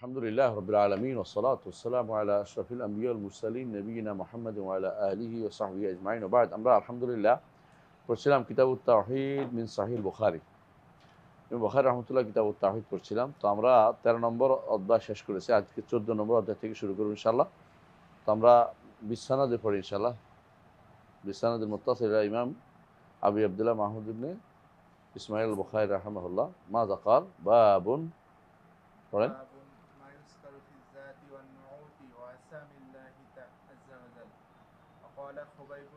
আলহামদুলিল্লাহ রাব্বিল আলামিন ওয়াসসালাতু ওয়াসসালামু আলা আশরাফিল আম্বিয়া ওয়াল মুরসালিন নবিয়িনা মুহাম্মাদ ওয়া আলা আলিহি ওয়া সাহবিহি আজমাইন ওয়া বা'দ। আমরা আলহামদুলিল্লাহ পড়ছিলাম কিতাবুত তাওহীদ মিন সহিহ বুখারী। বুখারী রাহমাতুল্লাহ কিতাবুত তাওহীদ পড়ছিলাম। তো আমরা 13 নম্বর অধ্যায় শেষ করেছি। আজকে 14 নম্বর অধ্যায় থেকে শুরু করব ইনশাআল্লাহ। তো আমরা বিসনাদে পড়ি ইনশাআল্লাহ। বিসনাদুল মুত্তাসিল ইলা ইমাম আবি আব্দুল্লাহ মাহমুদ ইবনে ইসমাঈল আল বুখারী রাহিমাহুল্লাহ মাযা ক্বাল বাবুন পড়েন। باب ما يذكر في الذات والنعوت وأسامي الله عز وجل. وقال خبيب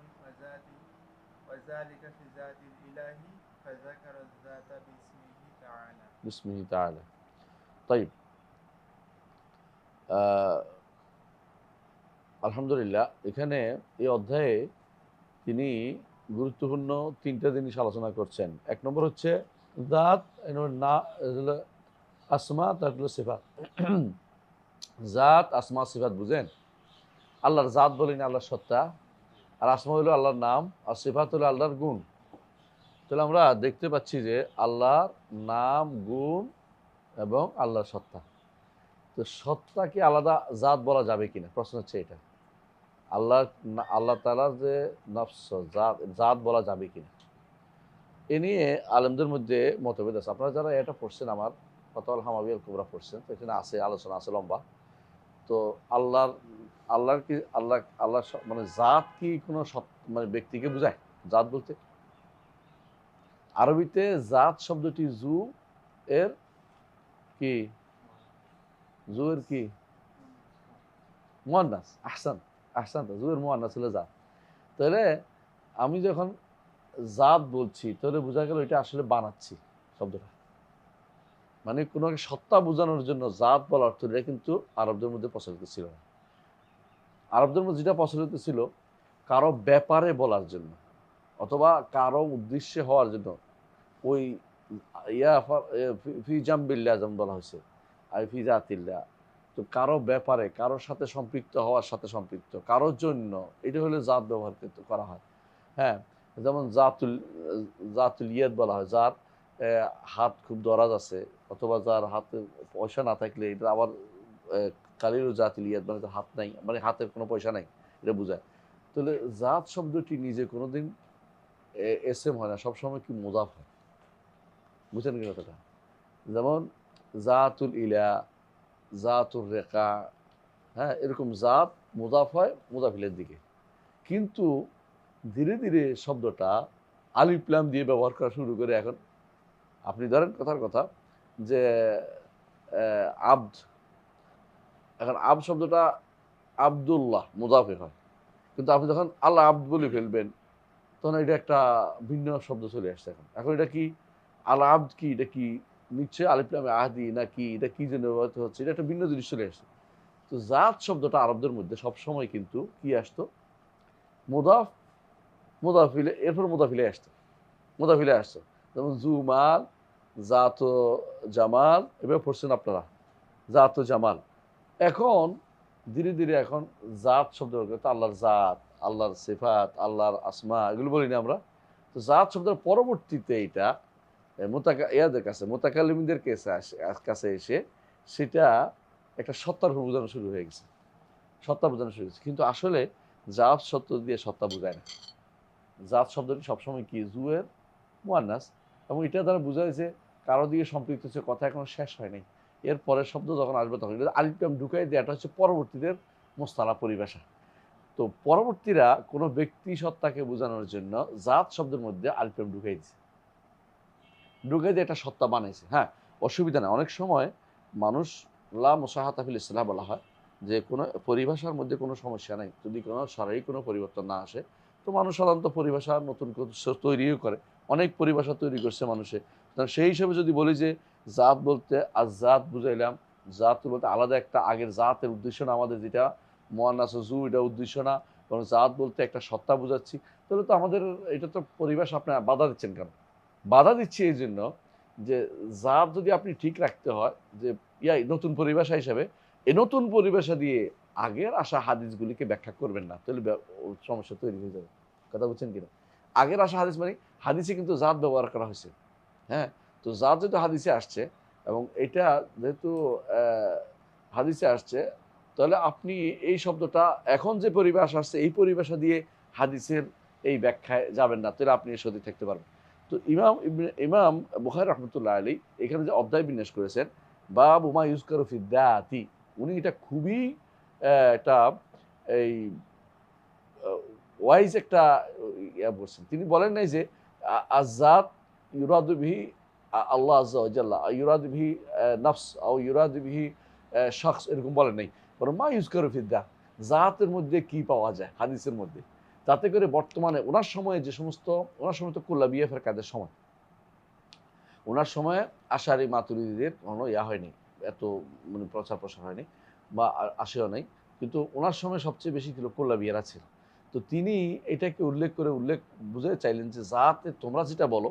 وذلك في ذات الإله فذكر الذات باسمه تعالى. বিসমিহি তাআলা। طيب আলহামদুলিল্লাহ এখানে এই অধ্যায়ে তিনি গুরুত্বপূর্ণ তিনটা জিনিস আলোচনা করছেন। এক নম্বর হচ্ছে জাত, না আসমা, তার হলো সিফাত। জাত, আসমা, সিফাত বুঝেন? আল্লাহর জাত বলেন আল্লাহর সত্তা, আর আসমা হলো আল্লাহর নাম, আর সিফাত হলো আল্লাহর গুণ। তাহলে আমরা দেখতে পাচ্ছি যে আল্লাহর নাম, গুণ এবং আল্লাহর সত্তা। তো সত্তাকে আলাদা জাত বলা যাবে কিনা, প্রশ্ন হচ্ছে এটা। আল্লাহ তাআলার যে নফস, জাত বলা যাবে কিনা, এ নিয়ে আলেমদের মধ্যে মতভেদ আছে। আপনারা যারা এটা পড়ছেন, আমার ফাতাওয়াল হামাবিয়াল কুবরা পড়ছেন, তো এখানে আছে আলোচনা আছে লম্বা। তো আল্লাহর কি আল্লাহ মানে জাত কি কোনো মানে ব্যক্তিকে বোঝায়? জাত বলতে আরবিতে জাত শব্দটি জু এর কি, জু এর কি মুয়ান্নাস। আহসান তো জু এর মুয়ান্নাস হলো জাত। তাহলে আমি যখন জাত বলছি তাহলে বোঝা গেল এটা আসলে বানাচ্ছি শব্দটা, মানে কোনো সত্তা বোঝানোর জন্য জাত বলার অর্থ, এটা কিন্তু আরবদের মধ্যে প্রচলিত ছিল না। আরবদের মধ্যে যেটা প্রচলিত ছিল কারো ব্যাপারে বলার জন্য অথবা কারো উদ্দেশ্যে হওয়ার জন্য, ওই ফি জামবিল্লাহ যেমন বলা হয়েছে, আর ফি জাতিল্লাহ, তো কারো ব্যাপারে কারোর সাথে সম্পৃক্ত হওয়ার সাথে সম্পৃক্ত কারোর জন্য, এটা হলে জাত ব্যবহার করা হয়। হ্যাঁ, যেমন জাতুল ইয়াদ বলা হয়, যার হাত খুব দরাজ আছে, অথবা যার হাতে পয়সা না থাকলে, এটা আবার কালিরও জাতুল ইয়াদ, মানে হাত নাই, মানে হাতের কোনো পয়সা নাই, এটা বোঝায়। তাহলে জাত শব্দটি নিজে কোনোদিন এসএম হয় না, সবসময় কি মুদাফ হয়। বুঝছেন কি কথাটা? যেমন জাতুল ইলা, জাতুর রেখা, হ্যাঁ, এরকম জাত মুদাফ হয় মুদাফিলের দিকে। কিন্তু ধীরে ধীরে শব্দটা আলিফ লাম দিয়ে ব্যবহার করা শুরু করে। এখন আপনি ধরেন কথার কথা যে আব্দ, এখন আব শব্দটা আব্দুল্লাহ মুদাফে হয়, কিন্তু আপনি যখন আল্লাহ আব্দ বলে ফেলবেন তখন এটা একটা ভিন্ন শব্দ চলে আসছে। এখন এটা কি আল্লাহ আব্দ কি, এটা কি নিশ্চয়ই আলিফ লামে আহাদি নাকি, এটা কি জন্য ব্যবহৃত হচ্ছে, এটা একটা ভিন্ন জিনিস চলে আসছে। তো জাত শব্দটা আরবদের মধ্যে সবসময় কিন্তু কি আসতো, মুদাফ, মুদাফিলে, এরপর মুদাফিলে আসতো। যেমন জুমাল, জাত জামাল, এভাবে পড়ছেন আপনারা, জাত জামাল। এখন ধীরে ধীরে এখন জাত শব্দ আল্লাহর জাত, আল্লাহর সিফাত, আল্লাহর আসমা, এগুলো বলি না আমরা। তো জাত শব্দের পরবর্তীতে এটা ইয়াদের কাছে, মুতাকাল্লিমদের কাছে এসে সেটা একটা সত্তার উপর বোঝানো শুরু হয়ে গেছে, সত্তা বোঝানো শুরু হয়েছে। কিন্তু আসলে জাত শব্দ দিয়ে সত্তা বোঝায় না। জাত শব্দটি সবসময় কি, জুয়ের মুয়ান্নাস, এবং এটা দ্বারা বোঝা যাচ্ছে কারো দিকে সম্পৃক্ত হচ্ছে, কথা এখনো শেষ হয় নাই। এর পরের শব্দ যখন আসবে তখন আলিফ লাম ঢুকাই দেওয়াটা হচ্ছে পরবর্তীদের মোস্তালা পরিভাষা। তো পরবর্তীরা কোনো ব্যক্তি সত্তাকে বোঝানোর জন্য জাত শব্দের মধ্যে আলিফ লাম ঢুকাই দিয়ে একটা সত্তা বানাইছে। হ্যাঁ, অসুবিধা নেই। অনেক সময় মানুষ লা মুসাহাতা ফিল ইসলাহ বলা হয়, যে কোনো পরিভাষার মধ্যে কোনো সমস্যা নাই, যদি কোনো শারীরিক কোনো পরিবর্তন না আসে। তো মানুষ সাধারণত পরিভাষা নতুন তৈরিও করে, অনেক পরিভাষা তৈরি করছে মানুষে। সেই হিসেবে যদি বলি যে জাত বলতে আর জাত বুঝাইলাম, জাত বলতে আলাদা একটা আগের জাতের উদ্দেশ্য না আমাদের, যেটা মুয়ান্নাস জু, এটা উদ্দেশ্য না, কারণ জাত বলতে একটা সত্তা বোঝাচ্ছি। তাহলে তো আমাদের এটা তো পরিভাষা, আপনি বাধা দিচ্ছেন কেন? বাধা দিচ্ছি এই জন্য যে জাত যদি আপনি ঠিক রাখতে হয়, যে নতুন পরিভাষা হিসাবে, এই নতুন পরিভাষা দিয়ে আগের আসা হাদিসগুলিকে ব্যাখ্যা করবেন না, তাহলে সমস্যা তৈরি হয়ে যাবে। কথা বুঝছেন কিনা? আগের আসা হাদিস মানে হাদিসে কিন্তু জাত ব্যবহার করা হয়েছে। হ্যাঁ, তো জাত যেহেতু হাদিসে আসছে, এবং এটা যেহেতু হাদিসে আসছে, তাহলে আপনি এই শব্দটা এখন যে পরিভাষ আসছে এই পরিভাষা দিয়ে হাদিসের এই ব্যাখ্যায় যাবেন না, তাহলে আপনি সঠিক থাকতে পারবেন। তো ইমাম বুখারী রাহমাতুল্লাহ আলাইহি এখানে যে অধ্যায় বিন্যাস করেছেন বাবু মা ইউজকারু ফি দাতি, উনি এটা খুবই একটা এই ওয়াইজ একটা ইয়া বলছেন। তিনি বলেন নাই যে আযাত ইউরাদু বিহি আল্লাহ আযজা ওয়া জাল্লা, ইউরাদু বিহি নাফস আও ইউরাদু বিহি শখস, এরকম বলেন নাই। বরং মা ইউজকারু ফি দাত, জাতের মধ্যে কি পাওয়া যায় হাদিসের মধ্যে। তাতে করে বর্তমানে ওনার সময়ে যে সমস্ত, ওনার সময় তো কুল্লাবিয়া ফেরকাদের সময়, ওনার সময়ে আশারি মাতুরিদিদের কোনো ইয়া হয়নি, এত মানে প্রচার প্রসার হয়নি বা আসেও নাই। কিন্তু ওনার সময় সবচেয়ে বেশি ছিল কুল্লাবিয়ারা ছিল। তো তিনি এটাকে উল্লেখ করে বুঝাতে চাইলেন যে জাতে তোমরা যেটা বলো,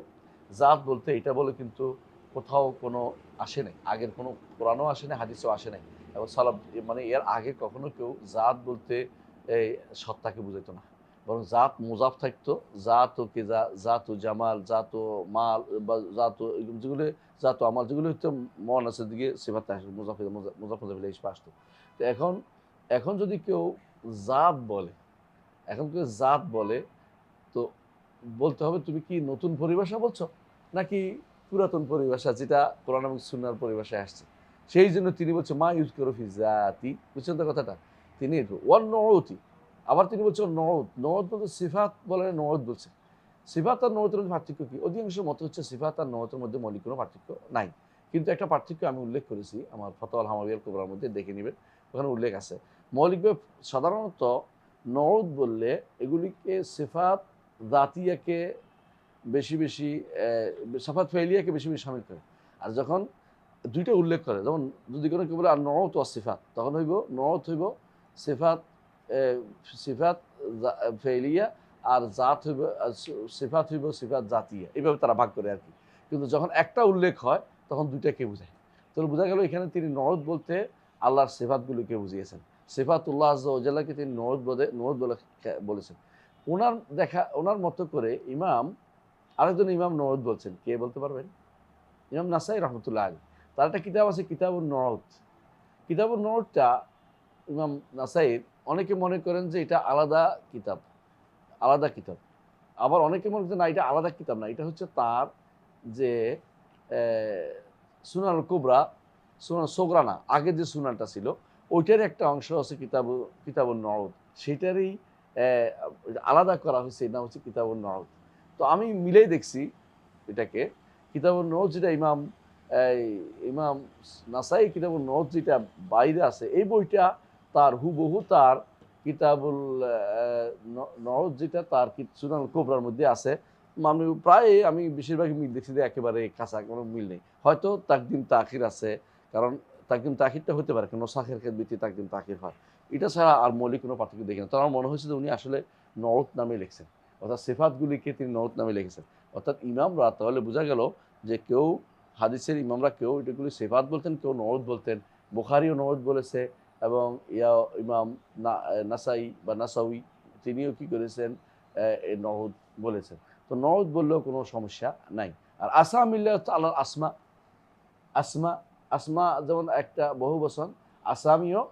জাত বলতে এটা বলে কিন্তু কোথাও কোনো আসে নাই, আগের কোনো কোরআনও আসে নাই, হাদিসও আসে নাই। এবং সালাফ মানে এর আগে কখনো কেউ জাত বলতে এই সত্তাকে বুঝাইতো না, বরং জাত মুজাফ থাকতো। জাত ও কেজা, জাত ও জামাল, জাত ও মাল বা জাত ও যেগুলো, জাত ও আমাল যেগুলো হচ্ছে মহানাসের দিকে সিফাত আসে, মুজাফিল হিসেবে আসতো। তো এখন যদি কেউ জাত বলে, এখন কেউ জাত বলে, তো বলতে হবে তুমি কি নতুন পরিভাষা বলছো নাকি পুরাতন পরিভাষা যেটা কোরআন এবং সুন্নাহর পরিভাষায় আসছে। সেই জন্য তিনি বলছে মা ইউজ করো ফি জাতি, বুঝছেন তো কথাটা। তিনি ওয়ান নউতি, আবার তিনি বলছেন নউত, নউত বলতে সিফাত বলে নউত বলছে। সিফাত আর নউতের মধ্যে পার্থক্য কি? অধিকাংশ মত হচ্ছে সিফাত আর নউতের মধ্যে মৌলিক কোনো পার্থক্য নাই, কিন্তু একটা পার্থক্য আমি উল্লেখ করেছি আমার ফতোয়াল হামাবিয়াল কুবরার মধ্যে, দেখে নেবেন, ওখানে উল্লেখ আছে। মৌলিকভাবে সাধারণত নউত বললে এগুলিকে সিফাত জাতিয়াকে বেশি বেশি সাফাত ফেলিয়াকে বেশি বেশি শামিল করে। আর যখন দুইটা উল্লেখ করে, যেমন যদি কোনো কেউ বলে আর নওত ও সিফাত, তখন হইব নওত হইব সিফাত, সিফাত ফেলিয়া, আর জাত হইব সিফাত হইব সিফাত জাতিয়া, এইভাবে তারা ভাগ করে আর কি। কিন্তু যখন একটা উল্লেখ হয় তখন দুইটাকে বোঝায়। তাহলে বোঝা গেল এখানে তিনি নওত বলতে আল্লাহর সিফাতগুলোকে বুঝিয়েছেন। সিফাতুল্লাহ আযজা ওয়া জাল্লাকে তিনি নওত বলে বলেছেন। ওনার মতো করে আরেকজন ইমাম নওত বলছেন, কে বলতে পারবেন? ইমাম নাসাই রহমতুল্লাহ আলাইহি, তার একটা কিতাব আছে কিতাবুন নওত। কিতাবুন নওতটা ইমাম নাসাইর, অনেকে মনে করেন যে এটা আলাদা কিতাব, আলাদা কিতাব। আবার অনেকে মনে করেন না, এটা আলাদা কিতাব না, এটা হচ্ছে তার যে সুনান কুবরা, সুনান সোগরা না, আগের যে সুনানটা ছিল ওইটার একটা অংশ আছে কিতাবুন নওত, সেটারই আলাদা করা হয়েছে, এটা হচ্ছে কিতাবুন নওত। তো আমি মিলেই দেখছি এটাকে, কিতাবুন নওত যেটা ইমাম নাসাই কিতাবুন নওত যেটা বাইরে আছে, এই বইটা তার হুবহু তার কিতাবুল নওত যেটা তার সুনান কুবরার মধ্যে আছে। আমি প্রায় আমি বেশিরভাগই মিল দেখছি যে একেবারে কাঁচা, কোনো মিল নেই। হয়তো তাকদিম তাখির আছে, কারণ তাকদিম তাখিরটা হতে পারে, কোনো শাখের ভিত্তিতে তাকদিম তাখির হয়। এটা ছাড়া আর মৌলিক কোনো পার্থক্য দেখি না। তো আমার মনে হয়েছে যে উনি আসলে নওত নামে লিখছেন, অর্থাৎ সিফাতগুলিকে তিনি নওত নামে লিখেছেন। অর্থাৎ ইমামরা, তাহলে বোঝা গেল যে কেউ হাদিসের ইমামরা কেউ এটাগুলি সিফাত বলতেন, কেউ নওত বলতেন। বুখারীও নওত বলেছে, এবং ইমাম নাসাই বা নাসাউই তিনিও কি করেছেন, নওত বলেছেন। তো নওত বললেও কোনো সমস্যা নাই। আর আসামিল্লাহ হচ্ছে আল্লাহর আসমা। আসমা আসমা যেমন একটা বহু বচন, আসামিও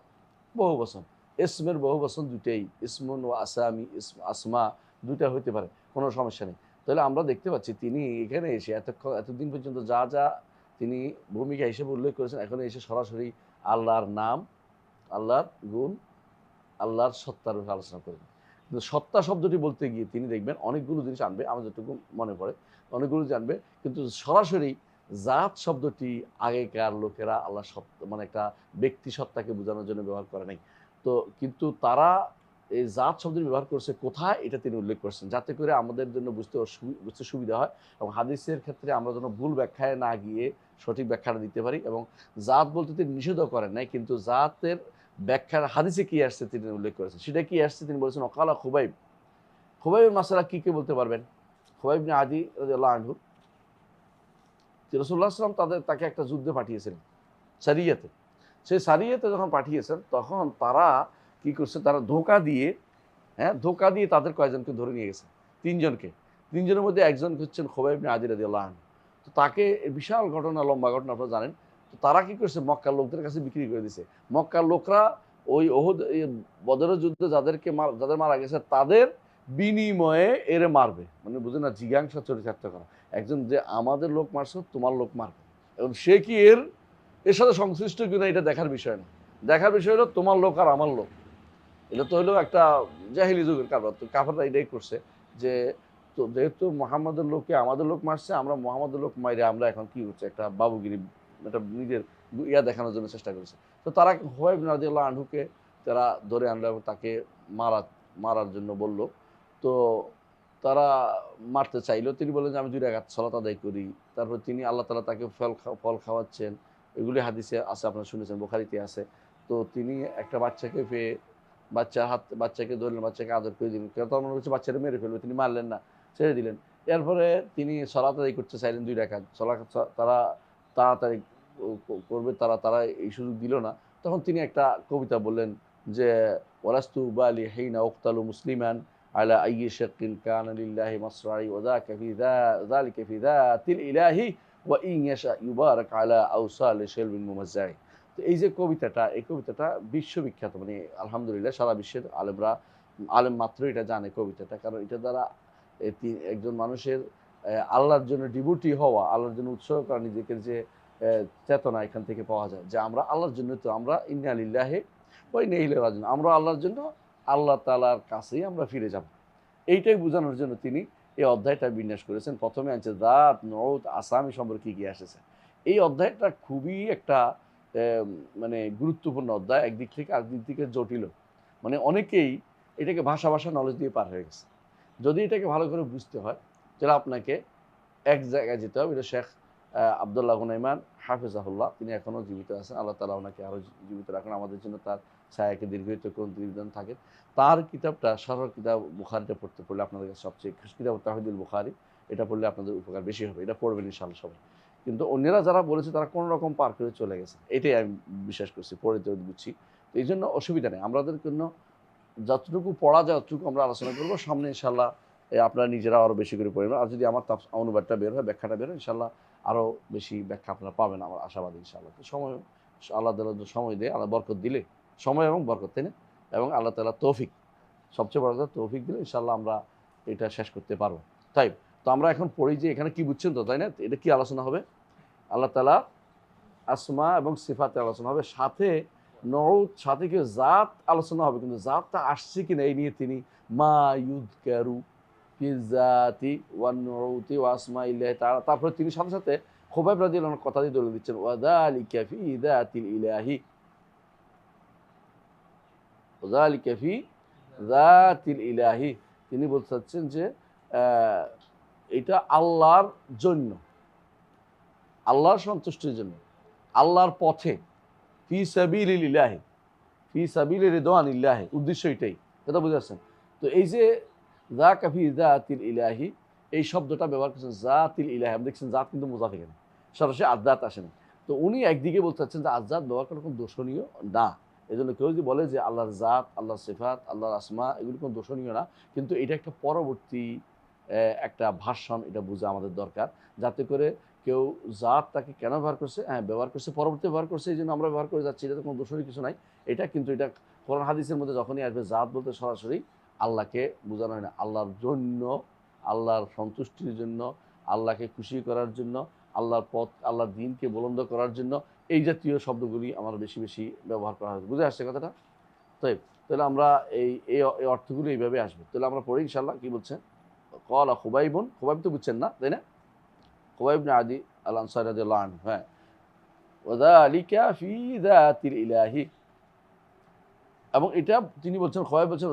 বহু বচন, ইসমের বহু বচন দুটেই, ইসমুন ও আসামি, আসমা দুইটা হইতে পারে, কোনো সমস্যা নেই। তাহলে আমরা দেখতে পাচ্ছি তিনি এখানে এসে এতদিন পর্যন্ত যা যা তিনি ভূমিকা হিসেবে উল্লেখ করেছেন, এখন এসে সরাসরি আল্লাহর নাম, আল্লাহর গুণ, আল্লাহর সত্তার উপর আলোচনা করবেন। কিন্তু সত্তা শব্দটি বলতে গিয়ে তিনি দেখবেন অনেকগুলো জিনিস আনবে, আমার যতটুকু মনে পড়ে অনেকগুলো জানবে, কিন্তু সরাসরি জাত শব্দটি আগেকার লোকেরা আল্লাহ সত্তা মানে একটা ব্যক্তি সত্তাকে বোঝানোর জন্য ব্যবহার করে নাই। তো কিন্তু তারা এই জাত শব্দটি ব্যবহার করছে কোথায়, এটা তিনি উল্লেখ করছেন, যাতে করে আমাদের জন্য বুঝতে সুবিধা হয়, এবং হাদিসের ক্ষেত্রে আমরা যেন ভুল ব্যাখ্যায় না গিয়ে সঠিক ব্যাখ্যাটা দিতে পারি। এবং জাত বলতে তিনি নিষেধও করেন নাই, কিন্তু জাতের ব্যাখ্যার হাদিসে কি আসছে তিনি উল্লেখ করেছেন, সেটা কি আসছে তিনি বলেছেন অকালা খুবাইব। খুবাইবের মাসালা কি কে বলতে পারবেন? খুবাইব ইবনে আদি রাদিয়াল্লাহু আনহু, রাসূলুল্লাহ সাল্লাল্লাহু আলাইহি ওয়াসাল্লাম তাকে একটা যুদ্ধে পাঠিয়েছিলেন সারিয়াতে। সেই সারিয়াতে যখন পাঠিয়েছেন তখন তারা কি করছে, তারা ধোঁকা দিয়ে তাদের কয়েকজনকে ধরে নিয়ে গেছে, তিনজনের মধ্যে একজন হচ্ছেন খুবাইব ইবনে আদি রাদিয়াল্লাহু আনহু। তো তাকে বিশাল ঘটনা, লম্বা ঘটনা আপনারা জানেন। তো তারা কি করছে, মক্কার লোকদের কাছে বিক্রি করে দিছে। মক্কার লোকরা ওই ওহুদ বদরের যুদ্ধে যাদের মারা গেছে তাদের বিনিময়ে এরে মারবে, মানে বুঝে না, জিজ্ঞাসা চরিতার্থ করা, একজন যে আমাদের লোক মারছো তোমার লোক মারবে, এবং সে কি এর সাথে সংশ্লিষ্ট কিনা এটা দেখার বিষয় না। দেখার বিষয় হলো তোমার লোক আর আমার লোক। এটা তো হলো একটা জাহিলি যুগের কারবার। তো কাফেররা এটাই করছে যে, তো যেহেতু মুহাম্মাদের লোককে আমাদের লোক মারছে, আমরা মুহাম্মাদের লোক মাইরে আমরা এখন কি করছে, একটা বাবুগিরি, একটা নিজের দেখানোর জন্য চেষ্টা করেছে। তো তারা হুবাইব রাদিয়াল্লাহু আনহুকে তারা ধরে আনলো এবং তাকে মারার জন্য বলল। তো তারা মারতে চাইলো। তিনি বললেন যে আমি 2 রাকাত সালাত আদায় করি। তারপর তিনি আল্লাহ তাআলা তাকে ফল খাওয়াচ্ছেন। এগুলি হাদিসে আছে, আপনারা শুনেছেন, বুখারীতে আছে। তো তিনি একটা বাচ্চাকে পেয়ে বাচ্চাকে ধরলেন, বাচ্চাকে আদর করে দিলেন। কেউ তো মনে করছে বাচ্চাটা মেরে ফেলবে, তিনি মারলেন না, ছেড়ে দিলেন। এরপরে তিনি সালাত আদায় করতে চাইলেন 2 রাকাত। তারা তাড়াতাড়ি করবে, তারা এই সুযোগ দিল না। তখন তিনি একটা কবিতা বললেন যে, ওয়ালাস্তু উবালি হিনা উকতালু মুসলিমান আলা আইয়ি শাক্কিন কানা লিল্লাহি মাসরাই ওয়া যালিকা ফি যাতিল ইলাহি ওয়া ইন ইয়াশা ইউবারাক আলা আওসালি শিলবিন মুমাজ্জাই। তো এই যে কবিতাটা, এই কবিতাটা বিশ্ববিখ্যাত, মানে আলহামদুলিল্লাহ সারা বিশ্বের আলেম মাত্র এটা জানে কবিতাটা। কারণ এটা দ্বারা একজন মানুষের আল্লাহর জন্য ডিভোটি হওয়া, আল্লাহর জন্য উৎসর্গ করা নিজেকে, যে চেতনা এখান থেকে পাওয়া যায় যে আমরা আল্লাহর জন্য, তো আমরা ইন্না লিল্লাহি ওয়া ইন্না ইলাইহি রাজিউন, আমরা আল্লাহর জন্য, আল্লাহ তাআলার কাছেই আমরা ফিরে যাব। এইটাই বোঝানোর জন্য তিনি এই অধ্যায়টা বিন্যাস করেছেন। প্রথমে আনছে জাত, নউত, আসামি সম্পর্কে কি এসেছে। এই অধ্যায়টা খুবই একটা মানে গুরুত্বপূর্ণ অধ্যায়, একদিক থেকে আরেকদিক থেকে জটিল। মানে অনেকেই এটাকে ভাষা নলেজ দিয়ে পার হয়ে গেছে। যদি এটাকে ভালো করে বুঝতে হয় তাহলে আপনাকে এক জায়গায় যেতে হবে। এটা শেখ আব্দুল্লাহ গুনাইমান হাফিজাহুল্লাহ, তিনি এখনও জীবিত আছেন। আল্লাহ তাআলা ওনাকে আরও জীবিত রাখুন, আমাদের জন্য তার ছায়াকে দীর্ঘায়িত করুন, দীর্ঘদিন থাকেন। তার কিতাবটা শরহ কিতাব বুখারীটা পড়লে আপনাদের কাছে সবচেয়ে, কিতাব তাওহীদুল বুখারী, এটা পড়লে আপনাদের উপকার বেশি হবে। এটা পড়বেন ইনশাআল্লাহ সবাই। কিন্তু অন্যরা যারা বলেছে তারা কোনো রকম পার করে চলে গেছে, এটাই আমি বিশ্বাস করছি, পড়ে তো বুঝছি। তো এই জন্য অসুবিধা নেই, আমাদের জন্য যতটুকু পড়া যায় ততটুকু আমরা আলোচনা করবো। সামনে ইনশাআল্লাহ আপনারা নিজেরা আরও বেশি করে পড়বেন। আর যদি আমার অনুবাদটা বের হয়, ব্যাখ্যাটা বের হয়, ইনশাআল্লাহ আরও বেশি ব্যাখ্যা আপনারা পাবেন, আমার আশাবাদী ইনশাআল্লাহ। তো সময়, আল্লাহ তাআলা সময় দেয়, আল্লাহ বরকত দিলে, সময় এবং বরকত, তাই না? এবং আল্লাহ তাআলা তৌফিক, সবচেয়ে বড় কথা তৌফিক দিলে ইনশাআল্লাহ আমরা এটা শেষ করতে পারবো। তাই তো আমরা এখন পড়ি যে এখানে কি বুঝছেন তো, তাই না? এটা কি আলোচনা হবে? আল্লাহ তাআলা আসমা এবং সিফাতে আলোচনা হবে, সাথে নউত, সাথে কি জাত আলোচনা হবে। কিন্তু জাতটা আসছে কিনা এই নিয়ে তিনি মা ইউযকারু ফি জাতি ওয়ান নুউতি ওয়া আসমাইল্লাহি তাআলা, তারপরে তিনি সাথে সাথে খুবাইব রাদিয়াল্লাহু আনহু কথা দিয়ে দলিল দিচ্ছেন, ওয়া যালিকা ফি যাতিল ইলাহি, ওয়া যালিকা ফি যাতিল ইলাহি। তিনি বলতে চাচ্ছেন যে এটা আল্লাহর জন্য, আল্লাহর সন্তুষ্টির জন্য, আল্লাহর পথে, ফি সাবিলিল্লাহি, ফি সাবিলি রিদওয়ানিল্লাহি, উদ্দেশ্য এটাই, কথা বুঝতে পারছেন? তো এই যে যাকা ফি যাতিল ইলাহি, এই শব্দটা ব্যবহার করছেন জাতিল ইলাহি। আপনি দেখছেন জাত কিন্তু মুযাফ এখানে, সরাসরি আযযাত আসে না। তো উনি একদিকে বলতে চাচ্ছেন যে আযযাত ব্যবহার করা কোনো দোষণীয় না। এজন্য কেউ যদি বলে যে আল্লাহর জাত, আল্লাহর সিফাত, আল্লাহর আসমা, এগুলো কোনো দোষণীয় না, কিন্তু এটা একটা পরবর্তী একটা ভার্সন, এটা বোঝা আমাদের দরকার, যাতে করে কেউ জাতটাকে কেন ব্যবহার করছে, ব্যবহার করছে, পরবর্তী ব্যবহার করছে, এই জন্য আমরা ব্যবহার করে যাচ্ছি, এটাতে কোনো দোষণীয় কিছু নাই। এটা কিন্তু এটা কোরআন হাদিসের মধ্যে যখনই আসবে, জাত বলতে সরাসরি আল্লাহকে বোঝানো হয় না, আল্লাহর জন্য, আল্লাহর সন্তুষ্টির জন্য, আল্লাহকে খুশি করার জন্য, আল্লাহর পথ, আল্লাহর দ্বীনকে বুলন্দ করার জন্য এই জাতীয় শব্দগুলি আমার বেশি বেশি ব্যবহার করা হয়। বুঝে আসছে কথাটা? তাহলে আমরা এই অর্থগুলো এইভাবে আসবে। তাহলে আমরা পড়ি ইনশাআল্লাহ। কি বলছেন? ক্বালা খুবাইবুন, খুবাইব তো বুঝছেন না, তাই না? খুবাইব ইবনে আদি আল আনসারী রাদিয়াল্লাহু আনহু, হ্যাঁ। ওয়া যালিকা ফি যাতিল ইলাহি, এবং এটা তিনি বলছেন, খুবাইব বলছেন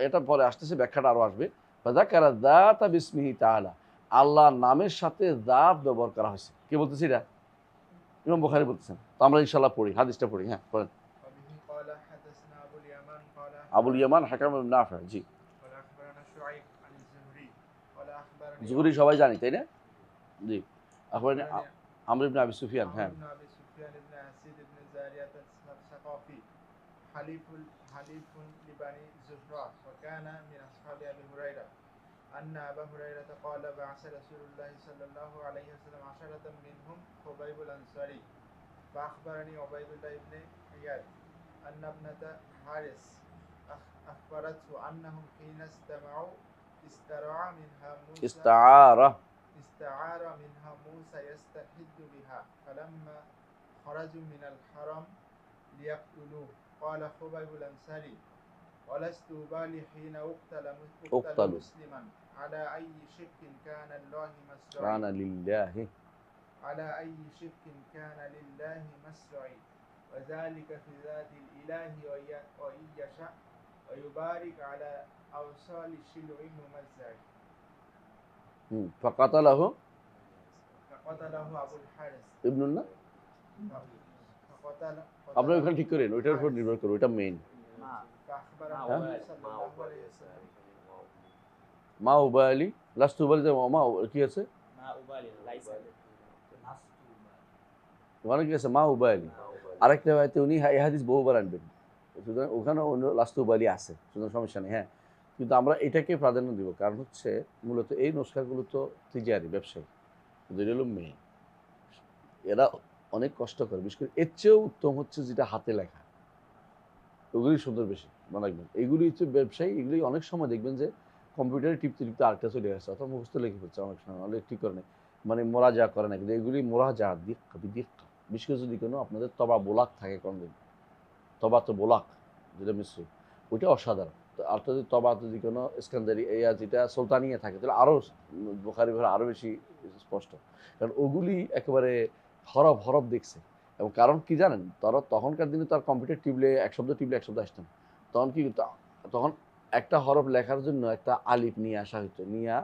এটা পরে আসতেছে, ব্যাখ্যাটা আরও আসবে। ফাযাকারা যাতা বিসমিহি তাআলা, আল্লাহর নামের সাথে জাত ব্যবহার করা হয়েছে। কে বলতেছে এটা? ইমাম বুখারী বলতেছেন। তো আমরা ইনশাআল্লাহ পড়ি, হাদিসটা পড়ি। হ্যাঁ, পড়েন। وبه قال حدثنا أبو اليمان قال আবুল ইয়ামান হাকাম ইবনে নাফি, জি। قال أخبرنا شعيب عن الزهري قال أخبرني জুহরি সবাই জানি, তাই না? জি। আখবারনি أخبرني আমর ইবনে আবি সুফিয়ান, عمرو হ্যাঁ। بن أبي سفيان بن أسيد بن زارية الثقفي حليف حليف لبني زهرة وكان من أصحاب أبي هريرة أن أبا هريرة قال بعث رسول الله صلى الله عليه وسلم 10 منهم خبيب الأنصاري فأخبرني عبيد الله بن عياد أن ابنة حارس أخبرته أنهم حين استرعى منها موسى ইস্তাআরা استعار منها موسى يستحد بها فلما خرجوا من الحرم ليقتلوه قال خبيب الأنصاري ولست أبالي حين أقتل اقتلوا. مسلما على أي شك كان الله مسرعي কানা লিল্লাহি على أي شك كان لله مسرعي وذلك في ذات الإله وإن يشاء ويبارك على أوصال شلع ممزع ফাকাতালাহু فقتله أبو الحارث ইবনুল না فقتل আপনি ওখানে ঠিক করেন, ওইটার উপর নির্ভর করে, ওইটা মেইন। فأخبر ها؟ النبي صلى الله عليه وسلم মা উবালি লাস্ট উবালি মা কি আছে ওখানে কি আছে মা উবালি। আরেকটা হয়তো উনি এই হাদিস বহুবার আনবেন, সুতরাং ওখানে অন্য লাস্ট উবালি আছে, সুতরাং সমস্যা নেই। হ্যাঁ, কিন্তু আমরা এটাকে প্রাধান্য দিব, কারণ হচ্ছে মূলত এই নস্কাগুলো তো তিজারি ব্যবসায়ী, কিন্তু এটা হলো মেয়ে, এরা অনেক কষ্ট করে। বিশেষ করে এর চেয়েও উত্তম হচ্ছে যেটা হাতে লেখা, ওগুলি সুন্দর বেশি মনে রাখবেন। এইগুলি হচ্ছে ব্যবসায়ী, এগুলি অনেক সময় দেখবেন যে কম্পিউটারে টিপতে টিপতে আরেকটা চলে আসছে, অথবা মুখস্থ লিখে ফেলছে অনেক সময়, অনেক ঠিক করে নেই, মানে মোরাজা করে না। কিন্তু এগুলি মোরাজা দিক্কা বিদিক্কা, বিশেষ করে যদি কোনো আপনাদের তবা বোলাক থাকে কোনদিন, তবা তো বোলাক যেটা মিশ্রি, ওইটা অসাধারণ। তো আর যদি তবা যদি কোনো স্ক্যান্দারি যেটা সুলতানিয়া থাকে, তাহলে আরও বোখারি ঘরে আরও বেশি স্পষ্ট, কারণ ওগুলি একেবারে হরফ হরফ দেখছে। এবং কারণ কি জানেন, তারা তখনকার দিনে তার কম্পিউটার টিপলে এক শব্দ আসতো না, তখন কি তখন একটা হরফ লেখার জন্য একটা আলিফ নিয়ে আসা হতো, নিয়ে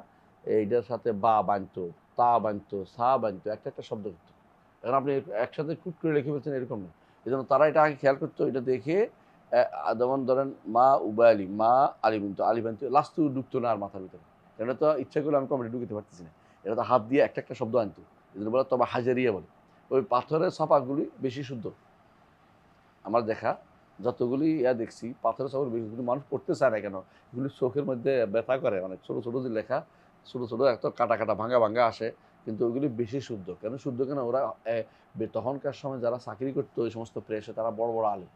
এইটার সাথে বা বানতো, তা বানতো, সা বানতো, একটা একটা শব্দ করতো। এখন আপনি একসাথে কুট করে লিখে ফেলছেন এরকম না, এই জন্য তারা এটা আগে খেয়াল করতো। এটা দেখে যেমন ধরেন মা উবায়ালি, মা আলি বানতো, আলি বানতো, লাস্টু ঢুকতো না আর মাথার ভিতরে। এটা তো ইচ্ছা করলে আমি কম্পিউটার ঢুকতে পারতেছি না, এটা তো হাত দিয়ে একটা একটা শব্দ আনতো, এই জন্য বলে তবে হাজারিয়া বলে। ওই পাথরের ছাপাগুলি বেশি শুদ্ধ, আমার দেখা যতগুলি দেখছি পাথরের ছাপার বেশি, কিন্তু মানুষ পড়তে চায় না কেন, এগুলি চোখের মধ্যে ব্যথা করে, অনেক ছোটো ছোটো যে লেখা, ছোটো ছোটো একটা কাটা কাটা ভাঙা ভাঙা আসে, কিন্তু ওইগুলি বেশি শুদ্ধ। কেন শুদ্ধ কেন, ওরা তখনকার সময় যারা চাকরি করতো ওই সমস্ত প্রেসে, তারা বড় বড় আলেম,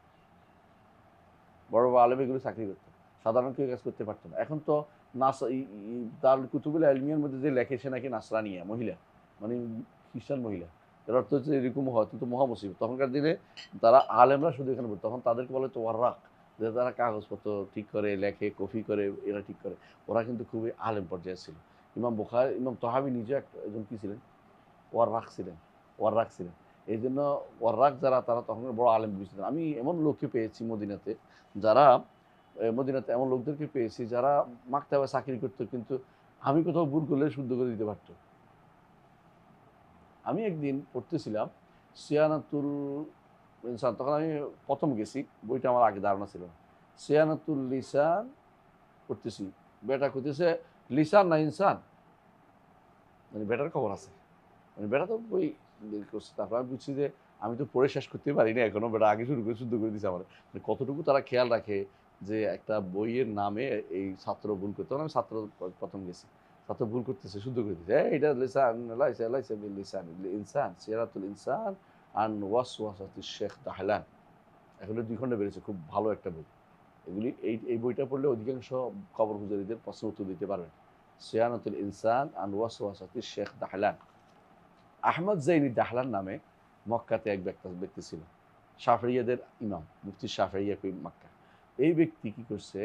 বড় বড় আলেম এগুলি চাকরি করতো, সাধারণ কেউ কাজ করতে পারতো না। এখন তো তার কুতুবুল ইলমিয়ার মধ্যে যে লেখে সে নাকি নাসরানিয়া মহিলা, মানে খ্রিস্টান মহিলা, এর অর্থ হচ্ছে এরকম হয় তো মহা মুসিবত। তখনকার দিনে তারা আলেমরা শুধু এখানে পড়তো, তখন তাদেরকে বলে তো ওয়ার্রাক, যে তারা কাগজপত্র ঠিক করে, লেখে, কপি করে, এরা ঠিক করে, ওরা কিন্তু খুবই আলেম পর্যায়ে ছিল। ইমাম তহাবি নিজে একজন কি ছিলেন, ওয়ার্রাক ছিলেন, ওয়ার্রাক ছিলেন। এই জন্য ওয়ার্রাক যারা, তারা তখন বড় আলেম বুঝতেন। আমি এমন লোককে পেয়েছি মদিনাতে, যারা মদিনাতে এমন লোকদেরকে পেয়েছি যারা মাকতাবে চাকরি করতো, কিন্তু আমি কোথাও ভুল করলে শুদ্ধ করে দিতে পারতো। আমি একদিন পড়তেছিলাম সিয়ানাতুল ইনসান, তখন আমি প্রথম গেছি, বইটা আমার আগে ধারণা ছিল না। সিয়ানাতুল লিসান পড়তেছি, বেটা খুঁজতেছে লিসান না ইনসান, মানে বেটার খবর আছে, মানে বেটা তো বই করছে। তারপর আমি বুঝছি যে আমি তো পড়ে শেষ করতে পারি না এখনো, বেটা আগে শুরু করে শুদ্ধ করে দিচ্ছে আমার। মানে কতটুকু তারা খেয়াল রাখে যে একটা বইয়ের নামে এই ছাত্র ভুল করতে, তখন আমি ছাত্র প্রথম গেছি, ছাত্র ভুল করতেছে, শুদ্ধ করে দিচ্ছে, এটা লিসান লাইসা লাইসা বিল লিসান ইনসান সিরাতুল ইনসান আন ওয়াসওয়াসাতিশ শেখ দাহলান। এখন 2 খণ্ডে বেরিয়েছে, খুব ভালো একটা বই। এগুলি এই বইটা পড়লে অধিকাংশ কবর পূজারীদের প্রশ্ন উত্তর দিতে পারবেন। সিয়ানাতুল ইনসান আন ওয়াসওয়াসাতিশ শেখ দাহলান। আহমদ জাইনি দাহলান নামে মক্কাতে এক ব্যক্তি ছিল, শাফিঈদের ইমাম, মুফতি শাফিঈ মক্কা। এই ব্যক্তি কি করছে,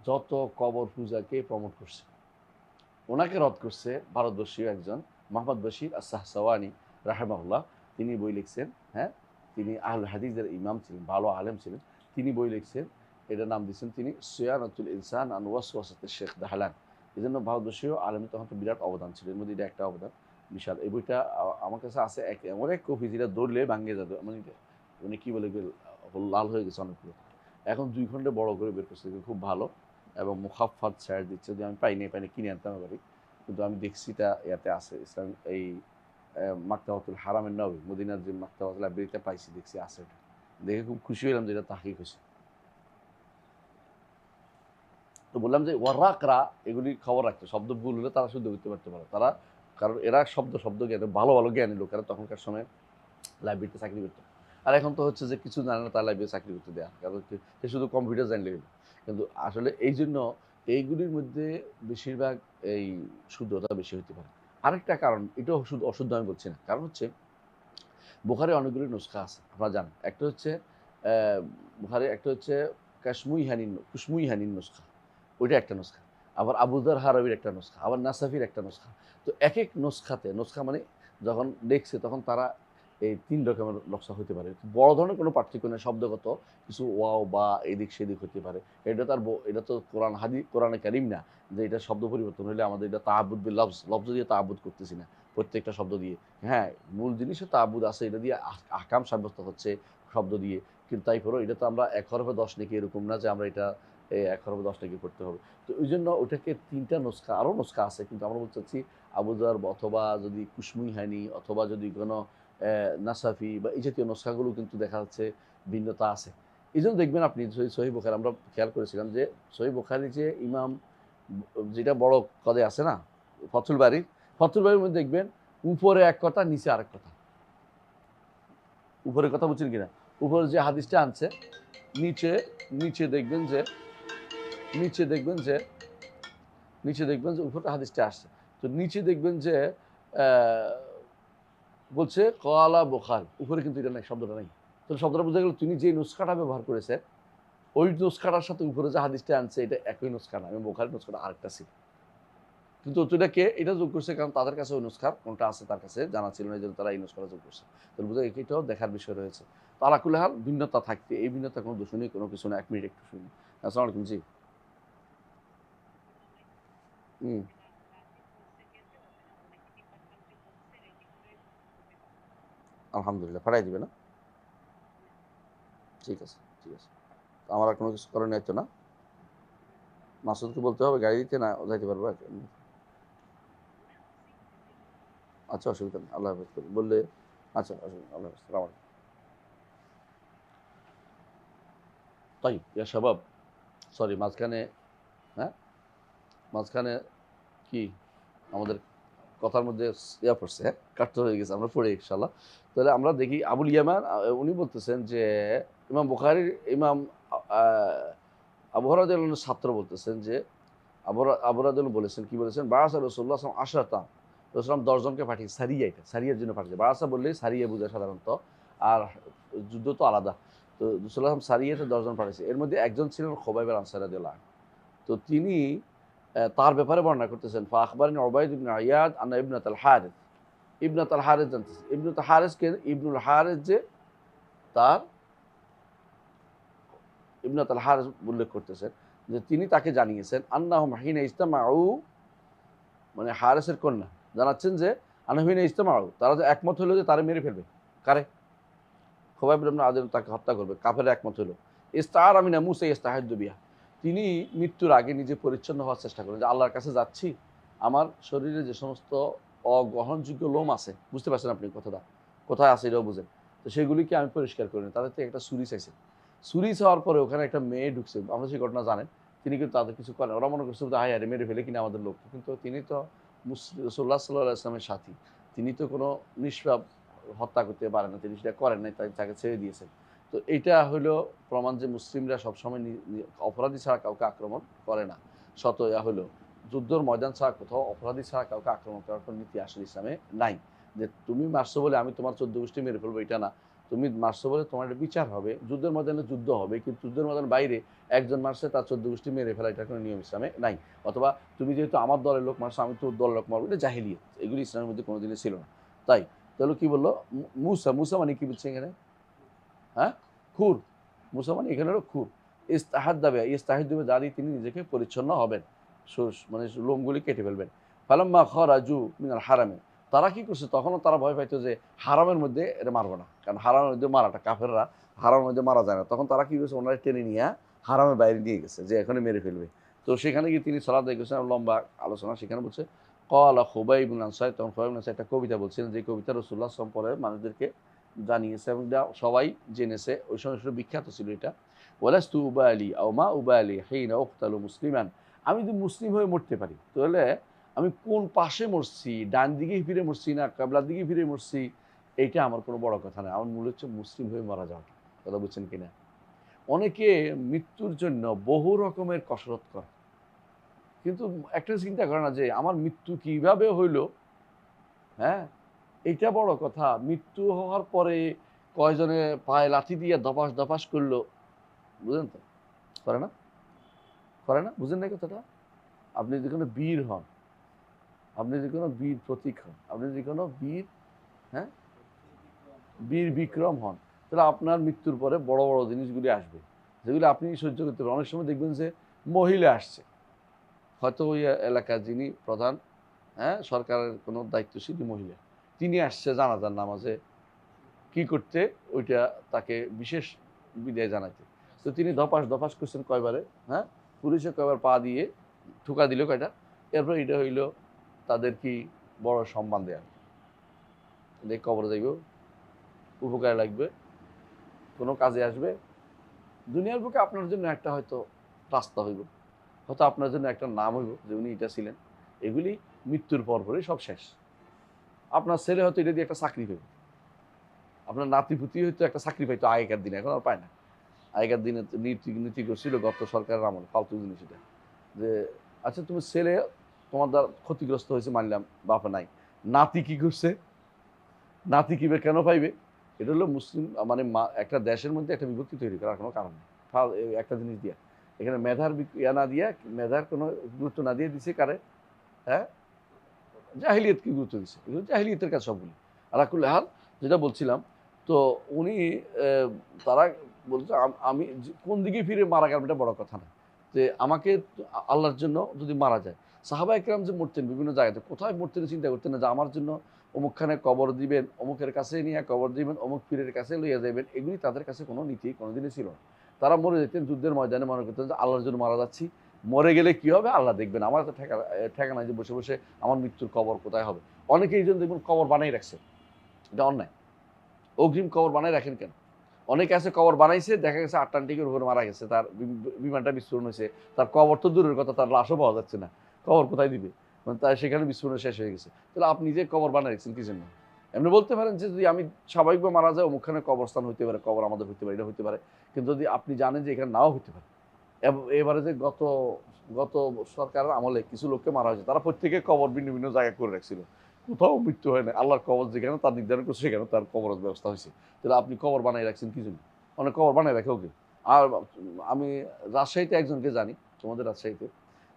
যত কবর পূজাকে প্রমোট করছে, ওনাকে রদ করছে ভারতবর্ষীয় একজন মোহাম্মদ বশির আস-সাহসাওয়ানি রাহিমাহুল্লাহ। তিনি বই লিখছেন, হ্যাঁ, তিনি আহলে হাদিসের ইমাম ছিলেন, ভালো আলেম ছিলেন। তিনি বই লিখছেন, এটার নাম দিয়েছেন তিনি সিয়ানাতুল ইনসান আন ওয়াসওয়াসাতিশ শেখ দাহলান। এই জন্য ভারতবর্ষীয় আলেম তখন তো বিরাট অবদান ছিল, এর মধ্যে এটা একটা অবদান বিশাল। এই বইটা আমার কাছে আছে, এমন এক কপি যেটা দৌড়লে ভাঙিয়ে যাবে, মানে কি বলে লাল হয়ে গেছে অনেকগুলো। এখন 2 খণ্ডে বড় করে বের করছে, খুব ভালো, এবং মুখাফফাত ছাড় দিচ্ছে। যদি আমি পাইনি কিনে আনতাম পারি, কিন্তু আমি দেখছি এটা ইয়াতে আছে, ইসলাম এই মাকতাবাতুল হারামের নবী, মদিনার যে মাকতাবাতুল লাইব্রেরিতে পাইছি, দেখছি আছে এটা, দেখে খুব খুশি হলাম যে এটা তাহিক হয়েছে। তো বললাম যে ওয়ার্রাকরা এগুলি খবর রাখতো, শব্দ ভুল হলে তারা শুদ্ধ করতে পারতে পারে তারা, কারণ এরা শব্দ জ্ঞানে ভালো ভালো জ্ঞানী লোকেরা তখনকার সময় লাইব্রেরিতে চাকরি করতো। আর এখন তো হচ্ছে যে কিছু জানে না তার লাইফে চাকরি করতে দেওয়া, কারণ সে শুধু কম্পিউটার জানলে হলো। কিন্তু আসলে এই জন্য এইগুলির মধ্যে বেশিরভাগ এই শুদ্ধতা বেশি হতে পারে। আরেকটা কারণ, এটাও শুধু অশুদ্ধ আমি বলছি না, কারণ হচ্ছে বুখারে অনেকগুলো নুসখা আছে আপনারা জানেন। একটা হচ্ছে বুখারে একটা হচ্ছে কুসমুই হানিন নুসখা, ওইটা একটা নুসখা। আবার আবুদার হারাবির একটা নুসখা, আবার নাসাফির একটা নুসখা। তো এক এক নুসখাতে, নুসখা মানে যখন দেখছে তখন তারা এই ৩ রকমের নকশা হতে পারে। বড় ধরনের কোনো পার্থক্য নেই, শব্দগত কিছু ওয়াও বা এদিক সেদিক হতে পারে। এটা তো কোরআনে কারিম না যে এটা শব্দ পরিবর্তন হলে আমাদের এটা তাআব্বুদ বিল লফজ, লফজ দিয়ে তাআব্বুদ করতেছি না প্রত্যেকটা শব্দ দিয়ে। হ্যাঁ, মূল জিনিসে তাআব্বুদ আছে, এটা দিয়ে আহকাম সাব্যস্ত হচ্ছে শব্দ দিয়ে। কিন্তু তারপরেও এটা তো আমরা ১ হরফে ১০ নেকি এরকম না যে আমরা এটা ১ হরফে ১০ নেকি করতে হবে। তো ওইজন্য ওটাকে ৩টা নুসখা, আরও নুসখা আছে কিন্তু আমরা বলতে চাচ্ছি আবু যর অথবা যদি কুসমুই হানি অথবা যদি কোনো নাসাফি বা এই জাতীয় নুসখাগুলো কিন্তু দেখা যাচ্ছে ভিন্নতা আছে। এইজন্য দেখবেন আপনি সহিহ বুখারী আমরা খেয়াল করেছিলাম যে সহিহ বুখারী যে ইমাম যেটা বড় কদে আছে না ফথুল বাড়ির মধ্যে দেখবেন উপরে এক কথা নিচে আরেক কথা। উপরের কথা বুঝছেন কিনা? উপরে যে হাদিসটা আনছে নিচে নিচে দেখবেন যে নিচে দেখবেন যে নিচে দেখবেন যে উপরে হাদিসটা আসছে। তো নিচে দেখবেন যে বলছে কলা বুখারী, উপরে কিন্তু এটা নাই, শব্দটা নাই। তাহলে শব্দটা বোঝা গেল তিনি যে নুসখাটা ব্যবহার করেছে ওই নুসখাটার সাথে উপরে যে হাদিসটা আনছে এটা একই নুসখা না, এবং বুখারীর নুসখাটা আরেকটা ছিল। কিন্তু ওটাকে এটা যোগ করছে কারণ তাদের কাছে ওই নুসখার কোনটা আছে তার কাছে জানা ছিল না, এই জন্য তারা এই নুসখাটা যোগ করছে। তাহলে বোঝা এটাও দেখার বিষয় রয়েছে। তো আলা কুল্লি হাল ভিন্নতা থাকতে, এই ভিন্নতা কোনো দোষ নেই, কোনো কিছু না। ১ মিনিট একটু শুনি। আসসালামু আলাইকুম। জি। হুম। আলহামদুলিল্লাহ পাঠাই দিবে না? ঠিক আছে, ঠিক আছে। তো আমার আর কোনো কিছু করার নাই তো না? মাসুদকে বলতে হবে গাড়ি দিতে, না যাইতে পারবো? আচ্ছা, অসুবিধা নেই। আল্লাহ হাফেজ বললে আচ্ছা, অসুবিধা, আল্লাহ হাফেজ। সালাম আলাইকুম। তাই ইয়া শাবাব, সরি মাঝখানে, হ্যাঁ মাঝখানে কি আমাদের কথার মধ্যে ইয়া পড়ছে, হ্যাঁ কাটতে হয়ে গেছে, আমরা পড়ি ইনশাল্লাহ। তাহলে আমরা দেখি আবুল ইয়ামান উনি বলতেছেন যে ইমাম বুখারীর ইমাম আবু হুরায়রা রাদিয়াল্লাহু আনহুর ছাত্র বলতেছেন যে আবু হুরায়রা বলেছেন, কি বলেছেন, বারাসা রাসূলুল্লাহ সাল্লাল্লাহু আলাইহি ওয়াসাল্লাম আশরাতা, রাসূলুল্লাহ ১০ জনকে পাঠিয়েছে সারিয়া, এটা সারিয়ার জন্য পাঠিয়েছে। বারাসা বললেই সারিয়া বোঝায় সাধারণত, আর যুদ্ধ তো আলাদা। তো রাসূলুল্লাহ সারিয়াতে ১০ জন পাঠিয়েছে, এর মধ্যে একজন ছিলেন খুবাইব আনসারী রাদিয়াল্লাহু আনহু। তো তিনি তার ব্যাপারে বর্ণনা করতেছেন, ফা আখবারনি উবাইদ ইবনে আয়াদ আন্না ইবনাতাল হারিস, ইবনাতাল হারিস জানতেছে, ইবনাতুল হারিসকে ইবনুল হারিস যে তার ইবনাতুল হারিস উল্লেখ করতেছেন যে তিনি তাকে জানিয়েছেন আন্নাহুম হিনা ইজতামাউ, মানে হারিসের কন্যা জানাচ্ছেন যে আন্নাহুম হিনা ইজতামাউ, তারা যে একমত হলো যে তারা মেরে ফেলবে। কারে? খুবাইব ইবনে আদিল তাকে হত্যা করবে। কাফেররা একমত হলো। ইস্তাআরা মিনা মুসা ইস্তাহিদ্দু বিহা, তিনি মৃত্যুর আগে নিজে পরিচ্ছন্ন হওয়ার চেষ্টা করেন যে আল্লাহর কাছে যাচ্ছি, আমার শরীরে যে সমস্ত অগ্রহণযোগ্য লোম আছে, বুঝতে পারছেন আপনি কথাটা কোথায় আছে এটাও বুঝেন, তো সেগুলিকে আমি পরিষ্কার করি না। তাদের থেকে একটা ছুরি চাইছে, ছুরি চাওয়ার পরে ওখানে একটা মেয়ে ঢুকছে, আমরা সেই ঘটনা জানেন। তিনি কিন্তু তাদের কিছু করেন, ওরা মনে করছে হায় হায় মেরে ফেলে কিনা আমাদের লোককে, কিন্তু তিনি তো রাসূলুল্লাহ সাল্লাল্লাহু আলাইহি ওয়াসাল্লামের সাথী, তিনি তো কোনো নিষ্পাপ হত্যা করতে পারে না, তিনি সেটা করেন নাই, তাই তাকে ছেড়ে দিয়েছেন। তো এইটা হলো প্রমাণ যে মুসলিমরা সবসময় অপরাধী ছাড়া কাউকে আক্রমণ করে না। ইয়া হলো যুদ্ধর ময়দান ছাড়া কোথাও অপরাধী ছাড়া কাউকে আক্রমণ করার কোনো নীতি আসলে ইসলামে নাই। যে তুমি মারছো বলে আমি তোমার ১৪ গোষ্ঠী মেরে ফেলবো, এটা না। তুমি মারছো বলে তোমার একটা বিচার হবে, যুদ্ধের ময়দানে যুদ্ধ হবে, কিন্তু যুদ্ধের ময়দানের বাইরে একজন মারছে তার ১৪ গোষ্ঠী মেরে ফেলা, এটা কোনো নিয়ম ইসলামে নাই। অথবা তুমি যেহেতু আমার দলের লোক মারছো, আমি তোর দলের লোক মারবো, এটা জাহিলিয়াত, এগুলি ইসলামের মধ্যে কোনোদিনই ছিল না। তাই তাহলে কি বললো মুসা মানে কি বলছে এখানে? হ্যাঁ, খুর। মুসা মানে এখানে হলো খুর। ইস্তাহাদ্দাবে, ইস্তাহিদ্দাবে যা দিয়ে তিনি নিজেকে পরিচ্ছন্ন হবেন, মানে লোমগুলি কেটে ফেলবেন। ফালাম্মা খারাজু মিনাল হারামে, তারা কি করছে, তখনও তারা ভয় পাইতো যে হারামের মধ্যে এটা মারবো না, কারণ হারামের মধ্যে মারাটা, কাফেররা হারামের মধ্যে মারা যায় না। তখন তারা কি করছে, ওনারা টেনে নিয়ে হারামের বাইরে নিয়ে গেছে যে এখানে মেরে ফেলবে। তো সেখানে গিয়ে তিনি সালাত আদায় করেছেন, লম্বা আলোচনা। সেখানে বলছে ক্বালা খুবাইব ইবনে আনসার, তখন খুবাইব ইবনে আনসার একটা কবিতা বলছিলেন, যে কবিতা রাসূলুল্লাহ সাল্লাল্লাহু আলাইহি ওয়াসাল্লাম পরে মানুষদেরকে জানিয়েছে এবং সবাই জেনেছে, ওই সময় বিখ্যাত ছিল এটা। ওয়ালাস্তু উবালি আও মা উবালি হিনা উকতালু মুসলিমান, আমি যদি মুসলিম হয়ে মরতে পারি তাহলে আমি কোন পাশে মরছি, ডান দিকে ফিরে মরছি না কিবলার দিকে ফিরে মরছি, এইটা আমার কোনো বড় কথা না। আমার মূল হচ্ছে মুসলিম হয়ে মারা যাওয়াটা। কথা বুঝছেন কিনা? অনেকে মৃত্যুর জন্য বহু রকমের কসরত করে, কিন্তু একটা চিন্তা করে না যে আমার মৃত্যু কিভাবে হইলো। হ্যাঁ, এইটা বড় কথা। মৃত্যু হওয়ার পরে কয়জনে পায়ে লাথি দিয়ে ধপাস ধপাস করলো, বুঝেন তো? করে না? করে না? বুঝেন না এই কথাটা? আপনি যে কোনো বীর হন, আপনি যে কোনো বীর প্রতীক হন, আপনি যে কোনো বীর, হ্যাঁ, বীর বিক্রম হন, তাহলে আপনার মৃত্যুর পরে বড় বড় জিনিসগুলি আসবে, যেগুলো আপনি সহ্য করতে পারবেন। অনেক সময় দেখবেন যে মহিলা আসছে, হয়তো ওই এলাকার যিনি প্রধান, হ্যাঁ, সরকারের কোনো দায়িত্বশীল মহিলা, তিনি আসছে জানাজার নামাজে কি করতে, ওইটা তাকে বিশেষ বিদায় জানাতে। তো তিনি ধপাস ধপাস করছেন কয়বারে, হ্যাঁ, পুলিশে কয়বার পা দিয়ে ঠুকা দিল কয়টা, এরপর এটা হইল তাদের কি বড় সম্মান দেয়া, দেখ কবরে যাইব, উপকারে লাগবে, কোনো কাজে আসবে, দুনিয়ার বুকে আপনার জন্য একটা হয়তো রাস্তা হইব, হয়তো আপনার জন্য একটা নাম হইব যে উনি এটা ছিলেন। এগুলি মৃত্যুর পর পরে সব শেষ। আপনার ছেলে হয়তো এটা দিয়ে একটা চাকরি পাইবে, আপনার নাতিপুতি হয়তো একটা চাকরি পাইতো আগেকার দিনে, এখন আর পায় না। আগেকার দিনে নীতি নীতি করছিল গত সরকারের আমল, ফালতু জিনিস এটা, যে আচ্ছা তুমি ছেলে তোমার দ্বারা ক্ষতিগ্রস্ত হয়েছে মানলাম, বাপে নাই, নাতি কি করছে, নাতি কিবে কেন পাইবে? এটা হলো মুসলিম মানে একটা দেশের মধ্যে একটা বিভক্তি তৈরি করার কোনো কারণ নেই। একটা জিনিস দিয়া এখানে মেধার ইয়া না দিয়া, মেধার কোনো গুরুত্ব না দিয়ে দিছে কারে, হ্যাঁ, জাহিলিয়ত কি গুরুত্ব দিছে, এগুলো জাহিলিয়তের কাজ সবগুলি। আলাকুল্লি হাল, যেটা বলছিলাম, তো উনি তারা বলছে আমি কোন দিকে ফিরে মারা গেলাম এটা বড় কথা না, যে আমাকে আল্লাহর জন্য যদি মারা যায়। সাহাবা একরাম যে মরতেন বিভিন্ন জায়গাতে, কোথায় মরতেন চিন্তা করতেন না যে আমার জন্য অমুকখানে কবর দিবেন, অমুকের কাছে নিয়ে কবর দিবেন, অমুক পীরের কাছে লইয়া যাবেন, এগুলি তাদের কাছে কোনো নীতি কোনোদিনই ছিল না। তারা মরে যেতেন যুদ্ধের ময়দানে, মনে করতেন যে আল্লাহর জন্য মারা যাচ্ছি, মরে গেলে কি হবে আল্লাহ দেখবেন, আমার তো ঠেকা নাই যে বসে বসে আমার মৃত্যুর কবর কোথায় হবে। অনেকে এই জন্য দেখবেন কবর বানাই রাখছে, এটা অন্যায়। অগ্রিম কবর বানাই রাখেন কেন? অনেকে আছে কবর বানাইছে, দেখা গেছে আটলান্টিকের উপরে মারা গেছে, তার বিমানটা বিস্ফোরণ হয়েছে, তার কবর তো দূরের কথা, তার লাশও পাওয়া যাচ্ছে না, কবর কোথায় দিবে, মানে তার সেখানে বিস্ফোরণ শেষ হয়ে গেছে। তাহলে আপনি যে কবর বানাই রাখছেন কি জন্য? এমনি বলতে পারেন যে যদি আমি স্বাভাবিকভাবে মারা যায় অমুকখানে কবরস্থান হইতে পারে, কবর আমাদের হইতে পারে, এটা হইতে পারে, কিন্তু যদি আপনি জানেন যে এখানে নাও হইতে পারে। এবারে যে গত গত সরকারের আমলে কিছু লোককে মারা হয়েছে, তারা প্রত্যেকে কবর ভিন্ন ভিন্ন জায়গায় করে রাখছিল, কোথাও মৃত্যু হয় না, আল্লাহর কবর যেখানে তার নির্ধারণ করছে সেখানে তার কবরের ব্যবস্থা হয়েছে। তাহলে আপনি কবর বানাই রাখছেন কি জন্য? অনেক কবর বানাই রাখে ওকে। আর আমি রাজশাহীতে একজনকে জানি, তোমাদের রাজশাহীতে,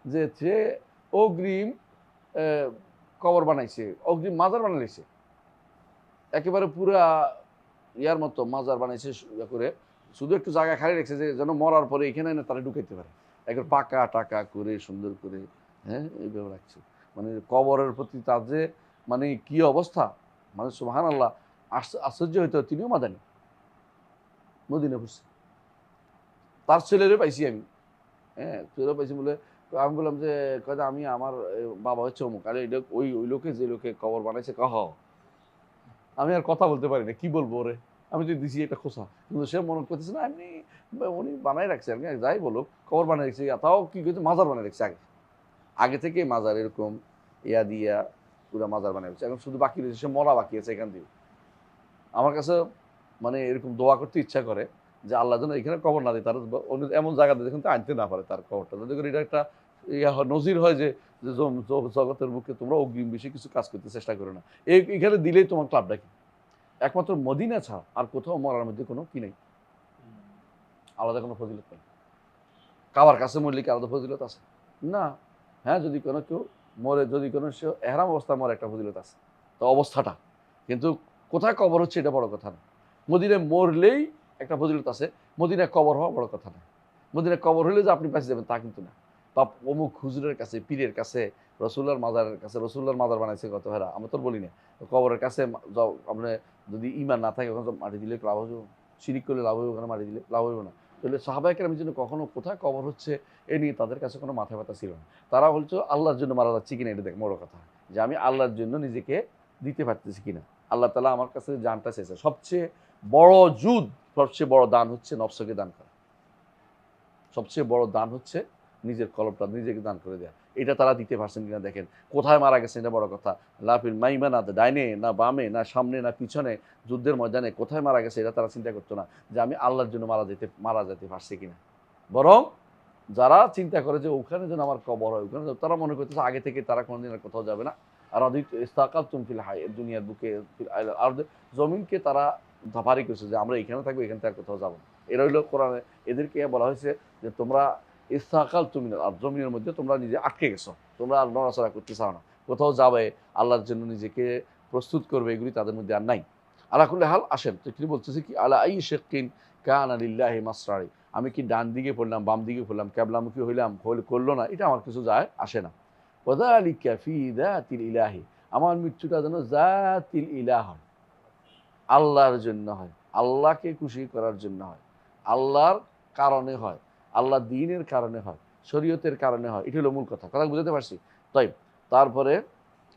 যে সে অগ্রিম কবর বানাইছে, অগ্রিম মাজার বানাইছে, একেবারে পুরা ইয়ার মতো মাজার বানাইছে করে, শুধু একটু জায়গা খালি রেখেছে যে যেন মরার পরে এখানে এনে তারা ঢুকাইতে পারে, একবার পাকা টাকা করে সুন্দর করে, হ্যাঁ, এইভাবে রাখছে। মানে কবরের প্রতি তার যে মানে কি অবস্থা, মানে সুবহানাল্লাহ, আশ্চর্য হইতো। তিনিও মাদানি, মদিনা পড়ছে, তার ছেলেরে পাইছি আমি, হ্যাঁ, ছেলেও পাইছি বলে। আমি বললাম যে কয়টা আমি আমার বাবা হচ্ছে অমুক, আরে এটা ওই ওই লোকে যে লোকে কবর বানাইছে কহ। আমি আর কথা বলতে পারি না, কি বলবো ওরে, আমি তো দিছি একটা খোসা, কিন্তু সে মনে করতেছে না এমনি উনি বানাই রাখছে আর কি, যাই বলুক কবর বানাই রাখছে, তাও কি করছে মাজার বানাই রাখছে, আগে আগে থেকে মাজার এরকম ইয়া দিয়া পুরা মাজার বানাই রাখছে, এখন শুধু বাকি রয়েছে, সে মরা বাকি আছে এখান দিয়ে। আমার কাছে মানে এরকম দোয়া করতে ইচ্ছা করে যে আল্লাহ যেন এখানে কবর না দেয়, তার এমন জায়গাতে দেখুন তো আনতে না পারে তার কবরটা, যাতে করে এটা একটা ইয়া নজির হয় যে জগতের বুকে তোমরা অগ্রিম বেশি কিছু কাজ করতে চেষ্টা করো না, এখানে দিলেই তোমার ক্লাবটা কি। একমাত্র মদিনা ছাড়া আর কোথাও মরার মধ্যে কোনো কি নেই, আলাদা কোনো ফজিলত নেই। কাবার কাছে মরলে কি আলাদা ফজিলত আছে? না। হ্যাঁ, যদি কোনো কেউ মরে, যদি কোনো সে এহরাম অবস্থা মরে, একটা ফজিলত আছে, তো অবস্থাটা, কিন্তু কোথায় কবর হচ্ছে এটা বড় কথা না। মদিনায় মরলেই একটা ফজিলত আছে, মদিনায় কবর হওয়া বড় কথা না। মদিনায় কবর হলে যে আপনি বেঁচে যাবেন তা কিন্তু না। বা অমুক হুজুরের কাছে, পীরের কাছে, রসুল্লার মাজারের কাছে, রসুল্লার মাজার বানাইছে কত হেরা, আমি তোর বলি না, কবরের কাছে যাও, আপনি যদি ইমান না থাকে ওখানে মাটি দিলে লাভ হইব, শিরিক করলে লাভ হইব, ওখানে মাটি দিলে লাভ হইব না। তাহলে সাহাবায়ে কেরামের জন্য কখনো কোথায় কবর হচ্ছে এ নিয়ে তাদের কাছে কোনো মাথা ব্যথা ছিল না। তারা বলছো আল্লাহর জন্য মারা যাচ্ছি কিনা, এটা দেখ বড় কথা, যে আমি আল্লাহর জন্য নিজেকে দিতে পারতেছি কিনা, আল্লাহ তাআলা আমার কাছে জানটা চেয়েছে। সবচেয়ে বড় জুদ, সবচেয়ে বড় দান হচ্ছে নফসকে দান করা, সবচেয়ে বড় দান হচ্ছে নিজের কলবটা নিজেকে দান করে দেয়া। এটা তারা দিতে পারছেন কিনা দেখেন। কোথায় মারা গেছেন এটা বড় কথা, লাফিল মাইমা না ডাইনে না বামে না সামনে না পিছনে, যুদ্ধের ময়দানে কোথায় মারা গেছে এটা তারা চিন্তা করতো না যে আমি আল্লাহর জন্য মারা যেতে পারছি কিনা। বরং যারা চিন্তা করে যে ওখানে যেন আমার কবর হয়, ওখানে তারা মনে করতেছে আগে থেকে তারা কোনোদিন আর কোথাও যাবে না। আর অধিক ইস্তাকাল তুমফিল হাই দুনিয়ার বুকে আর জমিনকে তারা ধাপারি করছে যে আমরা এখানে থাকবো, এখান থেকে আর কোথাও যাবো না। এরা হইলো কোরআনে এদেরকে বলা হয়েছে যে তোমরা ইস্তাকাল তুমি আর জমিনের মধ্যে তোমরা নিজে আটকে গেছো, তোমরা আর নড়াচড়া করতে চাও না, কোথাও যাবে আল্লাহর জন্য নিজেকে প্রস্তুত করবে, এগুলি তাদের মধ্যে আর নাই। আলা কুল্লি হাল আসেন তো কি বলতেছে কি আলা আই শেকিন কানা লিল্লাহি মাসরারি, আমি কি ডান দিকে পড়লাম বাম দিকে পড়লাম ক্যাবলামুখী হইলাম করলো না, এটা আমার কিছু যায় আসে না। ওয়াযালিকা ফি যাতিল ইলাহি, আমার মৃত্যুটা যেন যাতিল ইলাহ হয়, আল্লাহর জন্য হয়, আল্লাহকে খুশি করার জন্য হয়, আল্লাহর কারণে হয়, আল্লাহ দ্বীনের কারণে হয়, শরীয়তের কারণে হয়। এটা হলো মূল কথা, কথা বুঝতে পারছি? তাই তারপরে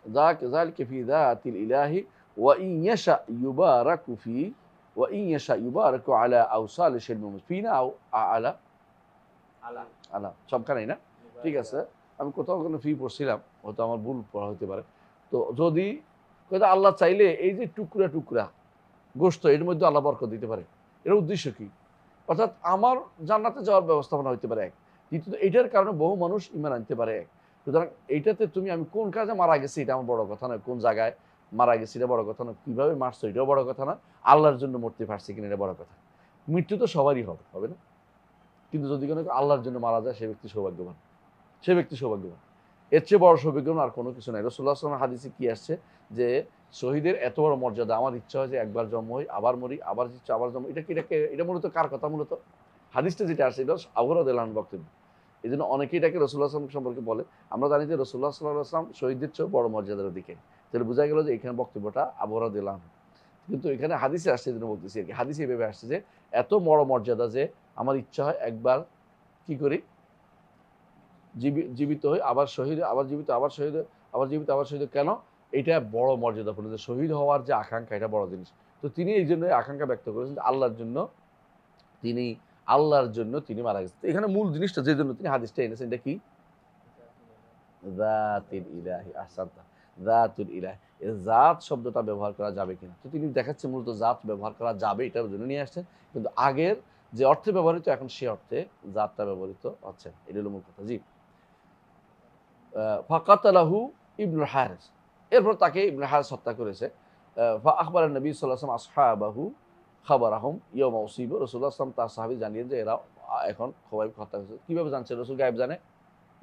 যালিকা ফি যাতিল ইলাহি ওয়া ইন ইয়াশা ইউবারাকু ফি ওয়া ইন ইয়াশা ইউবারাকু আলা আওসাল শিলমুম ফি না আলা আলা সবখানেই না, ঠিক আছে। আমি কোথাও কোনো ফি পড়ছিলাম, হয়তো আমার ভুল পড়া হতে পারে। তো যদি আল্লাহ চাইলে এই যে টুকরা টুকরা গোশত এর মধ্যে আল্লাহ বরকত দিতে পারে, এর উদ্দেশ্য কি? অর্থাৎ আমার জান্নাতে যাওয়ার ব্যবস্থাপনা হইতে পারে এক, দ্বিতীয়ত এইটার কারণে বহু মানুষ ঈমান আনতে পারে এক। সুতরাং এইটাতে তুমি আমি কোন কাজে মারা গেছি এটা আমার বড় কথা নয়, কোন জায়গায় মারা গেছি এটা বড় কথা নয়, কীভাবে মারছো এটাও বড় কথা না, আল্লাহর জন্য মরতে পারছি কিনা এটা বড় কথা। মৃত্যু তো সবারই হবে, হবে না? কিন্তু যদি কোনো আল্লাহর জন্য মারা যায় সে ব্যক্তি সৌভাগ্যবান, সে ব্যক্তি সৌভাগ্যবান। এর চেয়ে বড় সৌভাগ্যবান আর কোনো কিছু নাই। রাসূলুল্লাহ সাল্লাল্লাহু আলাইহি ওয়াসাল্লাম হাদিসে কি আসছে যে শহীদের এত বড় মর্যাদা, আমার ইচ্ছা হয় যে একবার জন্ম হই আবার মরি, আবার ইচ্ছা আবার জন্ম। এটা মূলত কার কথা? মূলত হাদিসটা যেটা আসছে এটা আবু হুরায়রা রাদিয়াল্লাহু আনহু বক্তব্য। এই জন্য অনেকেই এটাকে রাসূলুল্লাহ সাল্লাল্লাহু আলাইহি ওয়াসাল্লাম সম্পর্কে বলে। আমরা জানি যে রাসূলুল্লাহ সাল্লাল্লাহু আলাইহি ওয়াসাল্লাম শহীদদের চেয়েও বড় মর্যাদার দিকে, তাহলে বোঝা গেল যে এখানে বক্তব্যটা আবু হুরায়রা রাদিয়াল্লাহু আনহু। কিন্তু এখানে হাদিসে আসছে, এই জন্য বলতেছি আর কি, হাদিসে এভাবে আসছে যে এত বড় মর্যাদা যে আমার ইচ্ছা হয় একবার কি করি, জীবিত হই আবার শহীদ, আবার জীবিত আবার শহীদ, আবার জীবিত আবার শহীদ। কেন? এটা বড় মর্যাদাপূর্ণ, যে শহীদ হওয়ার যে আকাঙ্ক্ষা এটা বড় জিনিস। তো তিনি এই জন্য আকাঙ্ক্ষা ব্যক্ত করেছেন যে আল্লাহর জন্য তিনি, আল্লাহর জন্য তিনি মারা গেছেন। এখানে মূল জিনিসটা যে জন্য তিনি হাদিসটা এনেছেন এটা কি? যাতিল ইলাহি। আহসানতা, যাতুল ইলাহি, এই জাত শব্দটা ব্যবহার করা যাবে কিনা। তো তিনি দেখাচ্ছেন মূলত জাত ব্যবহার করা যাবে এটার জন্য নিয়ে আসছেন, কিন্তু আগের যে অর্থে ব্যবহৃত এখন সে অর্থে জাতটা ব্যবহৃত হচ্ছে, এটা হলো মূল কথা। জি। ফাকাতালাহু ইবনুল হারিস, এরপর তাকে ইবনুল হারিস হত্যা করেছে। আখবরের নবী সাল্লাল্লাহু আলাইহি ওয়াসাল্লাম আসহাবাহু খাবারাহুম ইয়াওমা উসিবা, রাসূলুল্লাহ সাল্লাল্লাহু আলাইহি ওয়াসাল্লাম তার সাহাবী জানিয়েছেন যে এরা এখন খোবাইব হত্যা হয়েছে। কিভাবে জানছে? রাসূল গায়েব জানে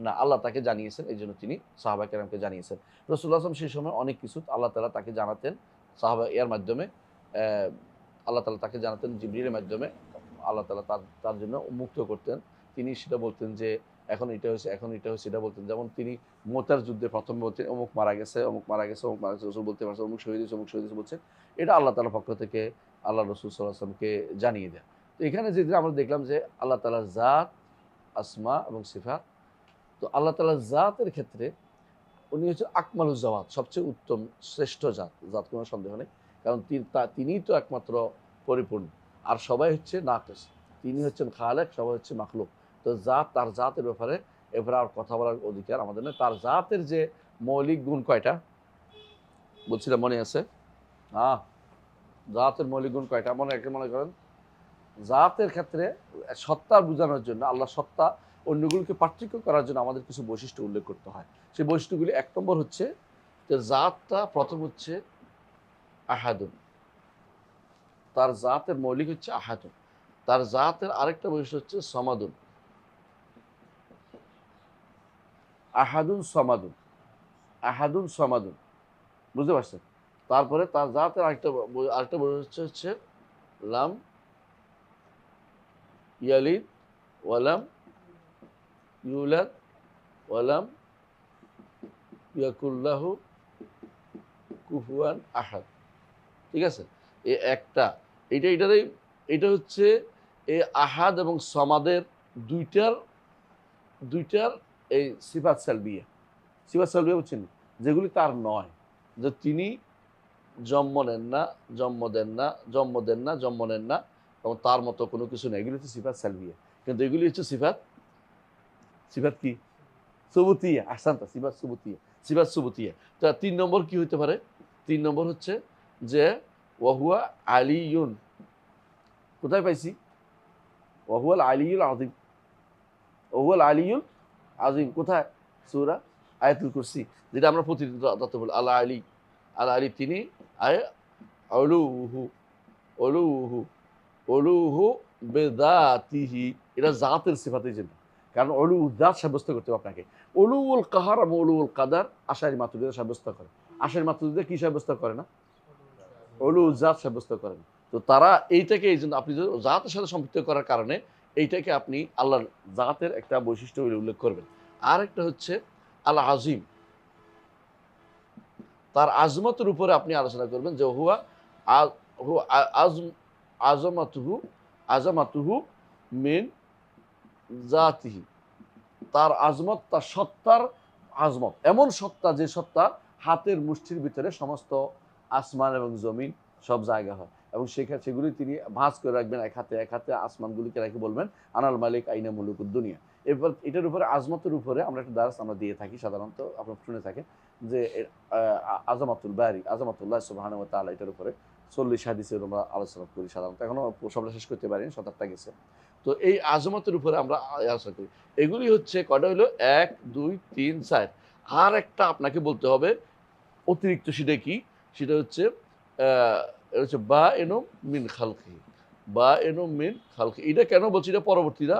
না, আল্লাহ তাকে জানিয়েছেন, এই জন্য তিনি সাহাবা কেরামকে জানিয়েছেন। রাসূলুল্লাহ সাল্লাল্লাহু আলাইহি ওয়াসাল্লাম সেই সময় অনেক কিছু আল্লাহ তাআলা তাকে জানাতেন সাহাবা এর মাধ্যমে, আল্লাহ তাআলা তাকে জানাতেন জিবরিলের মাধ্যমে, আল্লাহ তাআলা তার জন্য উন্মুক্ত করতেন। তিনি সেটা বলতেন যে এখন এটা হয়েছে, এখন এটা হয়েছে, এটা বলতেন। যেমন তিনি মুতার যুদ্ধে প্রথমে বলতেন অমুক মারা গেছে, অমুক মারা গেছে, অমুক মারা গেছে, রাসূল বলতে পারছে অমুক শহীদ হয়েছে, অমুক শহীদ হয়েছে বলছেন। এটা আল্লাহ তাআলার পক্ষ থেকে আল্লাহ রাসূল সাল্লাল্লাহু আলাইহি ওয়াসাল্লামকে জানিয়ে দেয়া। তো এখানে যে আমরা দেখলাম যে আল্লাহ তাআলার জাত, আসমা এবং সিফাত। তো আল্লাহ তাআলার জাতের ক্ষেত্রে উনি হচ্ছেন আকমালুজ জাওয়াত, সবচেয়ে উত্তম শ্রেষ্ঠ জাত, কোনো সন্দেহ নেই। কারণ তিনিই তো একমাত্র পরিপূর্ণ, আর সবাই হচ্ছে নাকিস। তিনি হচ্ছেন খালেক, সবাই হচ্ছে মাখলুক। তো জাত, তার জাতের ব্যাপারে এবারে আর কথা বলার অধিকার আমাদের নেই। তার জাতের যে মৌলিক গুণ কয়টা বলছিলাম, মনে আছে? জাতের মৌলিক গুণ কয়টা মনে করেন? জাতের ক্ষেত্রে সত্তা বোঝানোর জন্য, আল্লাহ সত্তা অন্যগুলোকে পার্থক্য করার জন্য আমাদের কিছু বৈশিষ্ট্য উল্লেখ করতে হয়। সেই বৈশিষ্ট্যগুলি এক নম্বর হচ্ছে যে জাতটা প্রথম হচ্ছে আহাদুন, তার জাতের মৌলিক হচ্ছে আহাদুন। তার জাতের আরেকটা বৈশিষ্ট্য হচ্ছে সমাদুন, আহাদুন সমাদুন, আহাদুন সমাদুন, বুঝতে পারছেন? তারপরে তার জাতের আরেকটা বৈশিষ্ট্য হচ্ছে লাম ইয়ালিদ ওয়ালাম ইউলাদ ওয়ালাম ইয়াকুল্লাহু কুফুয়ান আহাদ। ঠিক আছে? এই একটা, এটা হচ্ছে এই আহাদ এবং সমাদের দুইটার এই সিফাত সালবিয়া বুঝছেন, যেগুলি তার নয়, যে তিনি জন্ম নেন না, জন্ম নেন না এবং তার মতো কোনো কিছু নেই, এগুলি হচ্ছে সিফাত সালবিয়া। কিন্তু এগুলি হচ্ছে সিফাত কি? সুবুতিয়া, আহসানতা, সিফাত সুবুতিয়া, সিফাত সুবুতিয়া। তো 3 নম্বর কি হতে পারে? 3 নম্বর হচ্ছে যে ওয়াহুয়া আলিয়ুন। কোথায় পাইছি? ওয়াহুয়াল আলিয়ুল আযীম। ওয়াহুয়াল আলিয়ুল আযীম কোথায়? সূরা আয়াতুল কুরসি, যেটা আমরা প্রতিদিন রাতে বলি আলা আলী, আলা আলী তিনি আয় উলুহু, উলুহু, উলুহু বিযাতিহি। এটা জাতের সিফাতের জন্য, কারণ উলু জাত সাব্যস্ত করতে হবে আপনাকে। উলুউল কাহার এবং উলুউল কাদার আশারি মাতুরিদা সাব্যস্ত করে। আশারি মাতুরিদা কি সাব্যস্ত করে না? উলু জাত সাব্যস্ত করেন। তো তারা এইটাকে, এই জন্য আপনি যদি জাতের সাথে সম্পৃক্ত করার কারণে এইটাকে আপনি আল্লাহর জাতের একটা বৈশিষ্ট্য বলে উল্লেখ করবেন। আর একটা হচ্ছে আল আজিম, তার আজমতের উপরে আপনি আলোচনা করবেন যে হুয়া আজমাতুহু, আজমাতুহু মিন জাতিহি। তার আজমত, তার সত্তার আজমত, এমন সত্তা যে সত্তা হাতের মুষ্টির ভিতরে সমস্ত আসমান এবং জমিন সব জায়গা হয়, এবং সেগুলি তিনি ভাঁজ করে রাখবেন এক হাতে আসমানগুলিকে রেখে বলবেন আনাল মালিক আইনা মুলুকুদ দুনিয়া। এরপর এটার উপরে আজমতের উপরে আমরা একটা দারাস আমরা দিয়ে থাকি সাধারণত, আপনার শুনে থাকেন যে আজমাতুল বারি, আজমাতুল্লাহ সুবহানাহু ওয়া তাআলা, এটার উপরে 40 হাদিসের আমরা আলোচনা করি সাধারণত, এখনো সবটা শেষ করতে পারিনি, 7-8টা গেছে। তো এই আজমতের উপরে আমরা আলোচনা করি। এগুলি হচ্ছে কয়টা হলো? 1, 2, 3, 4। আর একটা আপনাকে বলতে হবে অতিরিক্ত, সেটা কি? সেটা হচ্ছে এটা হচ্ছে বা এনো মিন খালকি, বা এনো মিন খালকি। এটা কেন বলছি? এটা পরবর্তীরা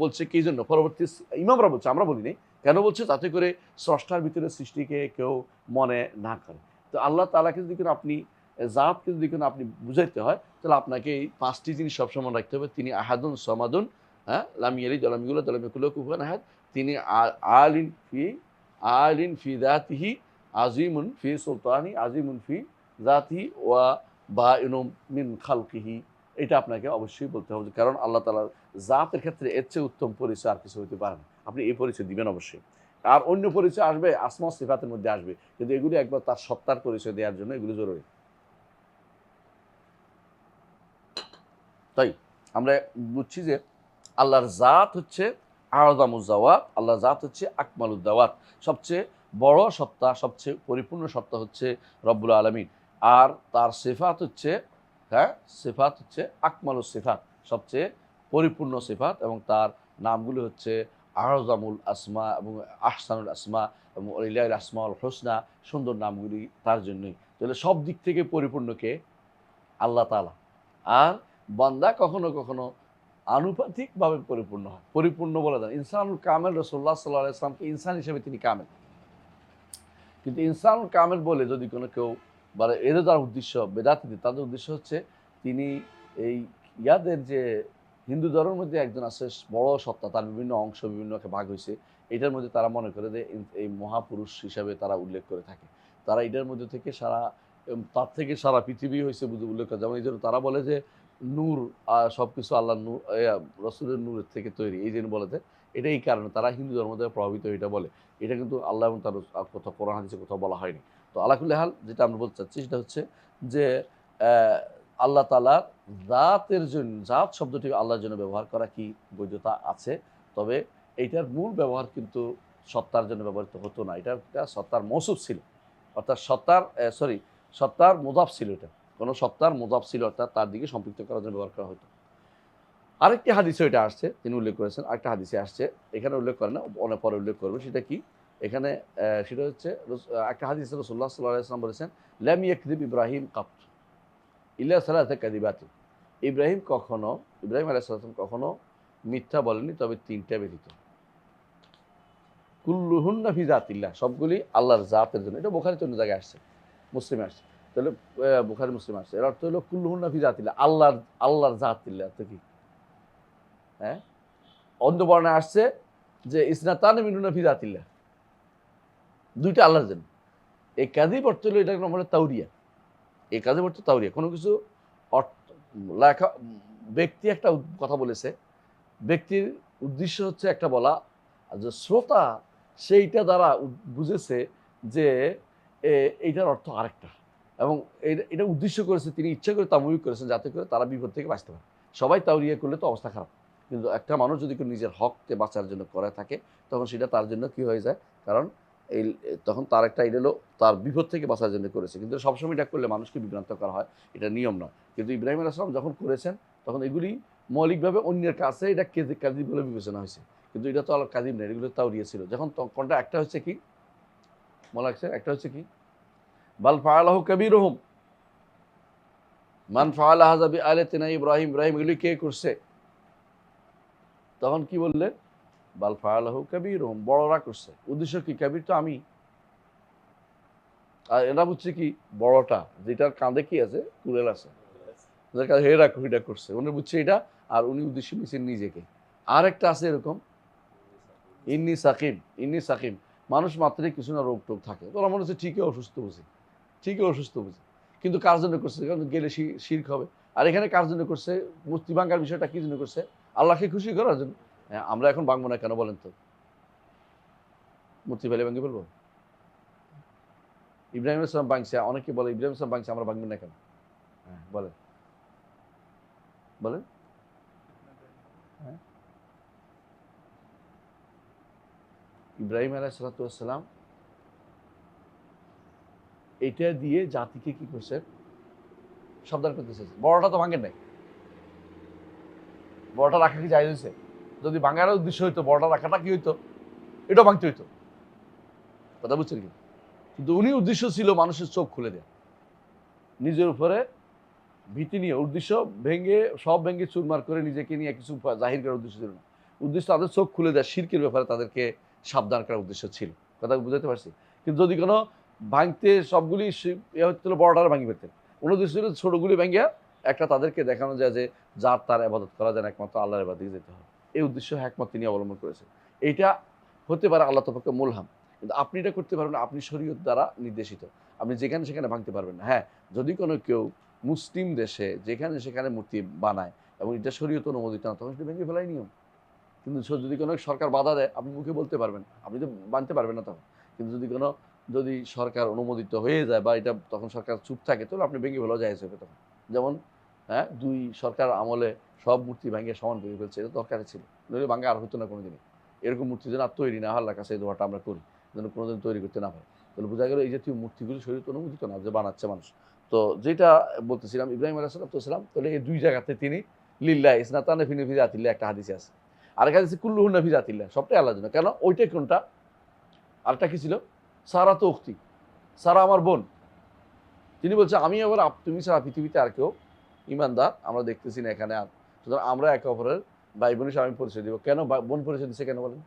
বলছে কি জন্য, পরবর্তী ইমামরা বলছে, আমরা বলি নাই। কেন বলছে? যাতে করে স্রষ্টার ভিতরে সৃষ্টিকে কেউ মনে না করে। তো আল্লাহ তাআলাকে যদি কোনো আপনি জাতকে যদি কোনো আপনি বুঝাইতে হয়, তাহলে আপনাকে এই 5টি জিনিস সবসময় রাখতে হবে। তিনি আহাদুন সমাদুন, হ্যাঁ, লাম ইয়ালিদ ওয়া লাম ইউলাদ ওয়া লাম ইয়াকুল লাহু কুফুয়ান আহাদ। তিনি আলিন ফি যাতিহি, আজিমুন ফি সুলতানি, আজিমুন ফি জাতিহি ওয়া বাইনুম মিন খালকিহি। এটা আপনাকে অবশ্যই বলতে হবে, কারণ আল্লাহ তাআলার জাতের ক্ষেত্রে এর চেয়ে উত্তম পরিচয় আর কিছু হতে পারে না। আপনি এই পরিচয় দিবেন অবশ্যই। আর অন্য পরিচয় আসবে আসমা ও সিফাতের মধ্যে আসবে, কিন্তু এগুলি একবার তার সত্তার পরিচয় দেওয়ার জন্য এগুলো জরুরি। তাই আমরা বুঝছি যে আল্লাহর জাত হচ্ছে আযমুজ্জাওয়াত, আল্লাহর জাত হচ্ছে আকমালুদ্দাওয়াত, সবচেয়ে বড় সত্তা, সবচেয়ে পরিপূর্ণ সত্তা হচ্ছে রব্বুল আলামিন। আর তার সিফাত হচ্ছে, হ্যাঁ, সিফাত হচ্ছে আকমালুস সিফাত, সবচেয়ে পরিপূর্ণ সিফাত, এবং তার নামগুলো হচ্ছে আযমুল আসমা এবং আহসানুল আসমা এবং লিল্লাহিল আসমাউল হুসনা। সুন্দর নামগুলি তার জন্যই। তাহলে সব দিক থেকে পরিপূর্ণ কে? আল্লাহ তাআলা। আর বান্দা কখনো কখনো আনুপাতিকভাবে পরিপূর্ণ হয়। পরিপূর্ণ বলা যায় ইনসানুল কামেল, রাসূলুল্লাহ সাল্লাল্লাহু আলাইহি ওয়াসাল্লামকে ইনসান হিসেবে তিনি কামেল। কিন্তু ইনসানুল কামেল বলে যদি কোনো কেউ বলে, এদের যার উদ্দেশ্য বেদাতীদের, তাদের উদ্দেশ্য হচ্ছে তিনি এই ইয়াদের যে হিন্দু ধর্মের মধ্যে একজন আছে বড় সত্তা, তার বিভিন্ন অংশ বিভিন্ন ভাগ হয়েছে, এটার মধ্যে তারা মনে করে যে এই মহাপুরুষ হিসাবে তারা উল্লেখ করে থাকে। তারা এটার মধ্যে থেকে তার থেকে সারা পৃথিবী হয়েছে উল্লেখ করে। যেমন এই জন্য তারা বলে যে নূর, সব কিছু আল্লাহ নূর, রসুলের নূরের থেকে তৈরি, এই জন্য বলে যে এটা এই কারণে তারা হিন্দু ধর্ম থেকে প্রভাবিত, এটা বলে। এটা কিন্তু আল্লাহ এবং তার কোথাও কোরআন হাদিসে কোথাও বলা হয়নি। তো আলাকুল্লি হাল, যেটা আমরা বলতে চাচ্ছি সেটা হচ্ছে যে আল্লাহ তাআলার জাতের জন্য, জাত শব্দটি আল্লাহর জন্য ব্যবহার করা কি বৈধতা আছে? তবে এইটার মূল ব্যবহার কিন্তু সত্তার জন্য ব্যবহৃত হতো না। এটা একটা সত্তার মৌসুফ ছিল, অর্থাৎ সত্তার মুদাফ ছিল। এটা কোনো সত্তার মুদাফ ছিল, অর্থাৎ তার দিকে সম্পৃক্ত করার জন্য ব্যবহার করা হতো। আরেকটি হাদিসে এটা আসছে, তিনি উল্লেখ করেছেন, আরেকটা হাদিসে আসছে, এখানে উল্লেখ করে না, অনেক পরে উল্লেখ করবে। সেটা কি? এখানে সেটা হচ্ছে একটা হাদিসে রাসূলুল্লাহ সাল্লাল্লাহু আলাইহি ওয়াসাল্লাম বলেছেন, লাম ইয়াকযিব ইব্রাহিম কাত ইল্লা সালাসা কাযিবাতিন। ইব্রাহিম আলাইহিস সালাম কখনো মিথ্যা বলেনি, তবে 3টা ব্যতীত। কুল্লুহুন্না ফি জাতিল্লাহ, সবগুলি আল্লাহর জাতের জন্য। এটা বুখারীতে অন্য জায়গায় আসছে, মুসলিমে আসছে। তাহলে বুখারী মুসলিম আসছে, এর অর্থ হলো কুল্লুহুন্না ফি জাতিল্লাহ, আল্লাহর জাতিল্লাহ। অর্থ কি? হ্যাঁ, অন্য বর্ণে আসছে যে ইসনাতানি মিনুনা ফি জাতিল্লাহ, 2টা আল্লাহর জন্য। এই কাযিব অর্থ হলো, এটা আমরা তাওরিয়া, এই কাযিব অর্থ তাওরিয়া। কোনো কিছু লেখা, ব্যক্তি একটা কথা বলেছে, ব্যক্তির উদ্দেশ্য হচ্ছে একটা বলা, আর যে শ্রোতা সেইটা দ্বারা বুঝেছে যে এইটার অর্থ আরেকটা, এবং এটা উদ্দেশ্য করেছে, তিনি ইচ্ছা করে তাময়িক করেছেন যাতে করে তারা বিপদ থেকে বাঁচতে পারে। সবাই তাওরিয়া করলে তো অবস্থা খারাপ। কিন্তু একটা মানুষ যদি কেউ নিজের হককে বাঁচার জন্য করে থাকে তখন সেটা তার জন্য কি হয়ে যায়, কারণ এই তখন তার একটা এটা হলো তার বিপদ থেকে বাঁচার জন্য করেছে। কিন্তু সবসময় এটা করলে মানুষকে বিভ্রান্ত করা হয়, এটা নিয়ম নয়। কিন্তু ইব্রাহিম আলাইহিস সালাম যখন করেছেন তখন এগুলি মৌলিকভাবে অন্যের কাছে এটা কাযিব বলে বিবেচনা হয়েছে, কিন্তু এটা তো আল্লাহ কাযিব না, এগুলো তাওরিয়া ছিল। যখন কোনটা একটা হচ্ছে কি মনে লাগছে, একটা হচ্ছে কি বাল ফাআলাহু কাবীরুহুম মান ফাআলা হাযা বিআলাতিনা ইব্রাহিম, ইব্রাহিম এগুলি কে করছে, তখন কি বললেন বাল ফাআলাহু কাবীরুহুম, বড়রা করছে। উদ্দেশ্য কি, কাবীর তো আমি, আর এরা বুঝছে কি বড়টা, যেটার কাঁধে কি আছে, কুড়েল আছে, যার কাছে হেরা এটা করছে, উনি বুঝছে এটা, আর উনি উদ্দেশ্য নিচ্ছেন নিজেকে। আর একটা আছে এরকম ইন্নি সাকিম, ইন্নি সাকিম, মানুষ মাত্রই কিছু না রোগ টোগ থাকে, তোরা মনে হচ্ছে ঠিকই অসুস্থ বুঝি, ঠিকই অসুস্থ বুঝি, কিন্তু কার জন্য করছে, কারণ গেলে শিরক হবে। আর এখানে কার জন্য করছে, মূর্তি ভাঙার বিষয়টা কি জন্য করছে, আল্লাহকে খুশি করার জন্য। হ্যাঁ, আমরা এখন ভাঙবো না কেন বলেন তো, মূর্তি ফেলে ভেঙে ফেলবো? ইব্রাহিম ইসলাম ভাঙছে, অনেকে বলে ইব্রাহিম ইসলাম ভাঙছে, আমরা ভাঙবেন না কেন? হ্যাঁ বলেন, বলেন। হ্যাঁ, ইব্রাহিম আলাইহিসসালাম এটা দিয়ে জাতিকে কি করছে, সাবধান করতেছে। বড়টা তো ভাঙেন নাই, বড়টা রাখা কি জায়েজ হয়েছে? যদি ভাঙার উদ্দেশ্য হইতো, বড়টা রাখাটা কি হইতো, এটাও ভাঙতে হইতো, কথা বুঝছেন কি? কিন্তু উনি উদ্দেশ্য ছিল মানুষের চোখ খুলে দেয়া, নিজের উপরে ভীতি নিয়ে, উদ্দেশ্য ভেঙে সব ভেঙে চুরমার করে নিজেকে নিয়ে কিছু জাহির করার উদ্দেশ্য ছিল না, উদ্দেশ্য তাদের চোখ খুলে দেয়, শিরকের ব্যাপারে তাদেরকে সাবধান করার উদ্দেশ্য ছিল। কথা বুঝাতে পারছি? কিন্তু যদি কোনো ভাঙতে সবগুলি হচ্ছিল, বড়টার ভাঙি ফেলতেন, ওনার উদ্দেশ্য ছিল ছোটগুলি ভাঙিয়া একটা তাদেরকে দেখানো যায় যে যার তার আবাদত করা যায় না, একমাত্র আল্লাহর ইবাদতে যেতে হবে। এই উদ্দেশ্য একমাত্র তিনি অবলম্বন করেছেন। এইটা হতে পারে আল্লাহ তফাকে মুলহাম, কিন্তু আপনি এটা করতে পারবেন না, আপনি শরীয়ত দ্বারা নির্দেশিত, আপনি যেখানে সেখানে ভাঙতে পারবেন না। হ্যাঁ, যদি কোনো কেউ মুসলিম দেশে যেখানে সেখানে মূর্তি বানায় এবং এটা শরীয়ত অনুমোদিত না, তখন সেটা ভেঙে ফেলাই নিয়ম। কিন্তু যদি কোনো সরকার বাধা দেয়, আপনি মুখে বলতে পারবেন, আপনি তো বানতে পারবেন না তখন। কিন্তু যদি সরকার অনুমোদিত হয়ে যায় বা এটা তখন সরকার চুপ থাকে, তাহলে আপনি ভেঙে ফেলা যায় হবে তখন। যেমন হ্যাঁ, দুই সরকার আমলে সব মূর্তি ভাঙিয়ে সমান করে ফেলছে, এটা দরকারই ছিল, নইলে ভাঙা আর হতো না কোনোদিনই। এরকম মূর্তি যেন আর তৈরি না হয়, আল্লাহর কাছে এই দোয়াটা আমরা করি, যেন কোনোদিন তৈরি করতে না পারে। তাহলে বোঝা গেল এই জাতীয় মূর্তিগুলি শরীয়ত অনুমোদিত না, যে বানাচ্ছে মানুষ। তো যেটা বলতেছিলাম, ইব্রাহিম আলাইহিস সালাম, তাহলে এই দুই জায়গাতে তিনি লিল্লাহ ইসনাতানা ফি জাতিল্লাহ, একটা হাদিসে আছে। আরেক হাদিসে কুল্লুহুন্না ফি জাতিল্লাহ, সবটাই আল্লাহর জন্য। কেন? ওইটাই কোনটা? আরেকটা কি ছিল? সারা তো উক্তি, সারা আমার বোন। তিনি বলছে আমি আবার তুমি ছাড়া পৃথিবীতে আর কেউ ইমানদার আমরা দেখতেছি না এখানে আর, সুতরাং আমরা একে অপরের ভাই বোনের সাথে আমি পরিচয় দিব। কেন বোন পরিচয় দিচ্ছে কেন বলেন?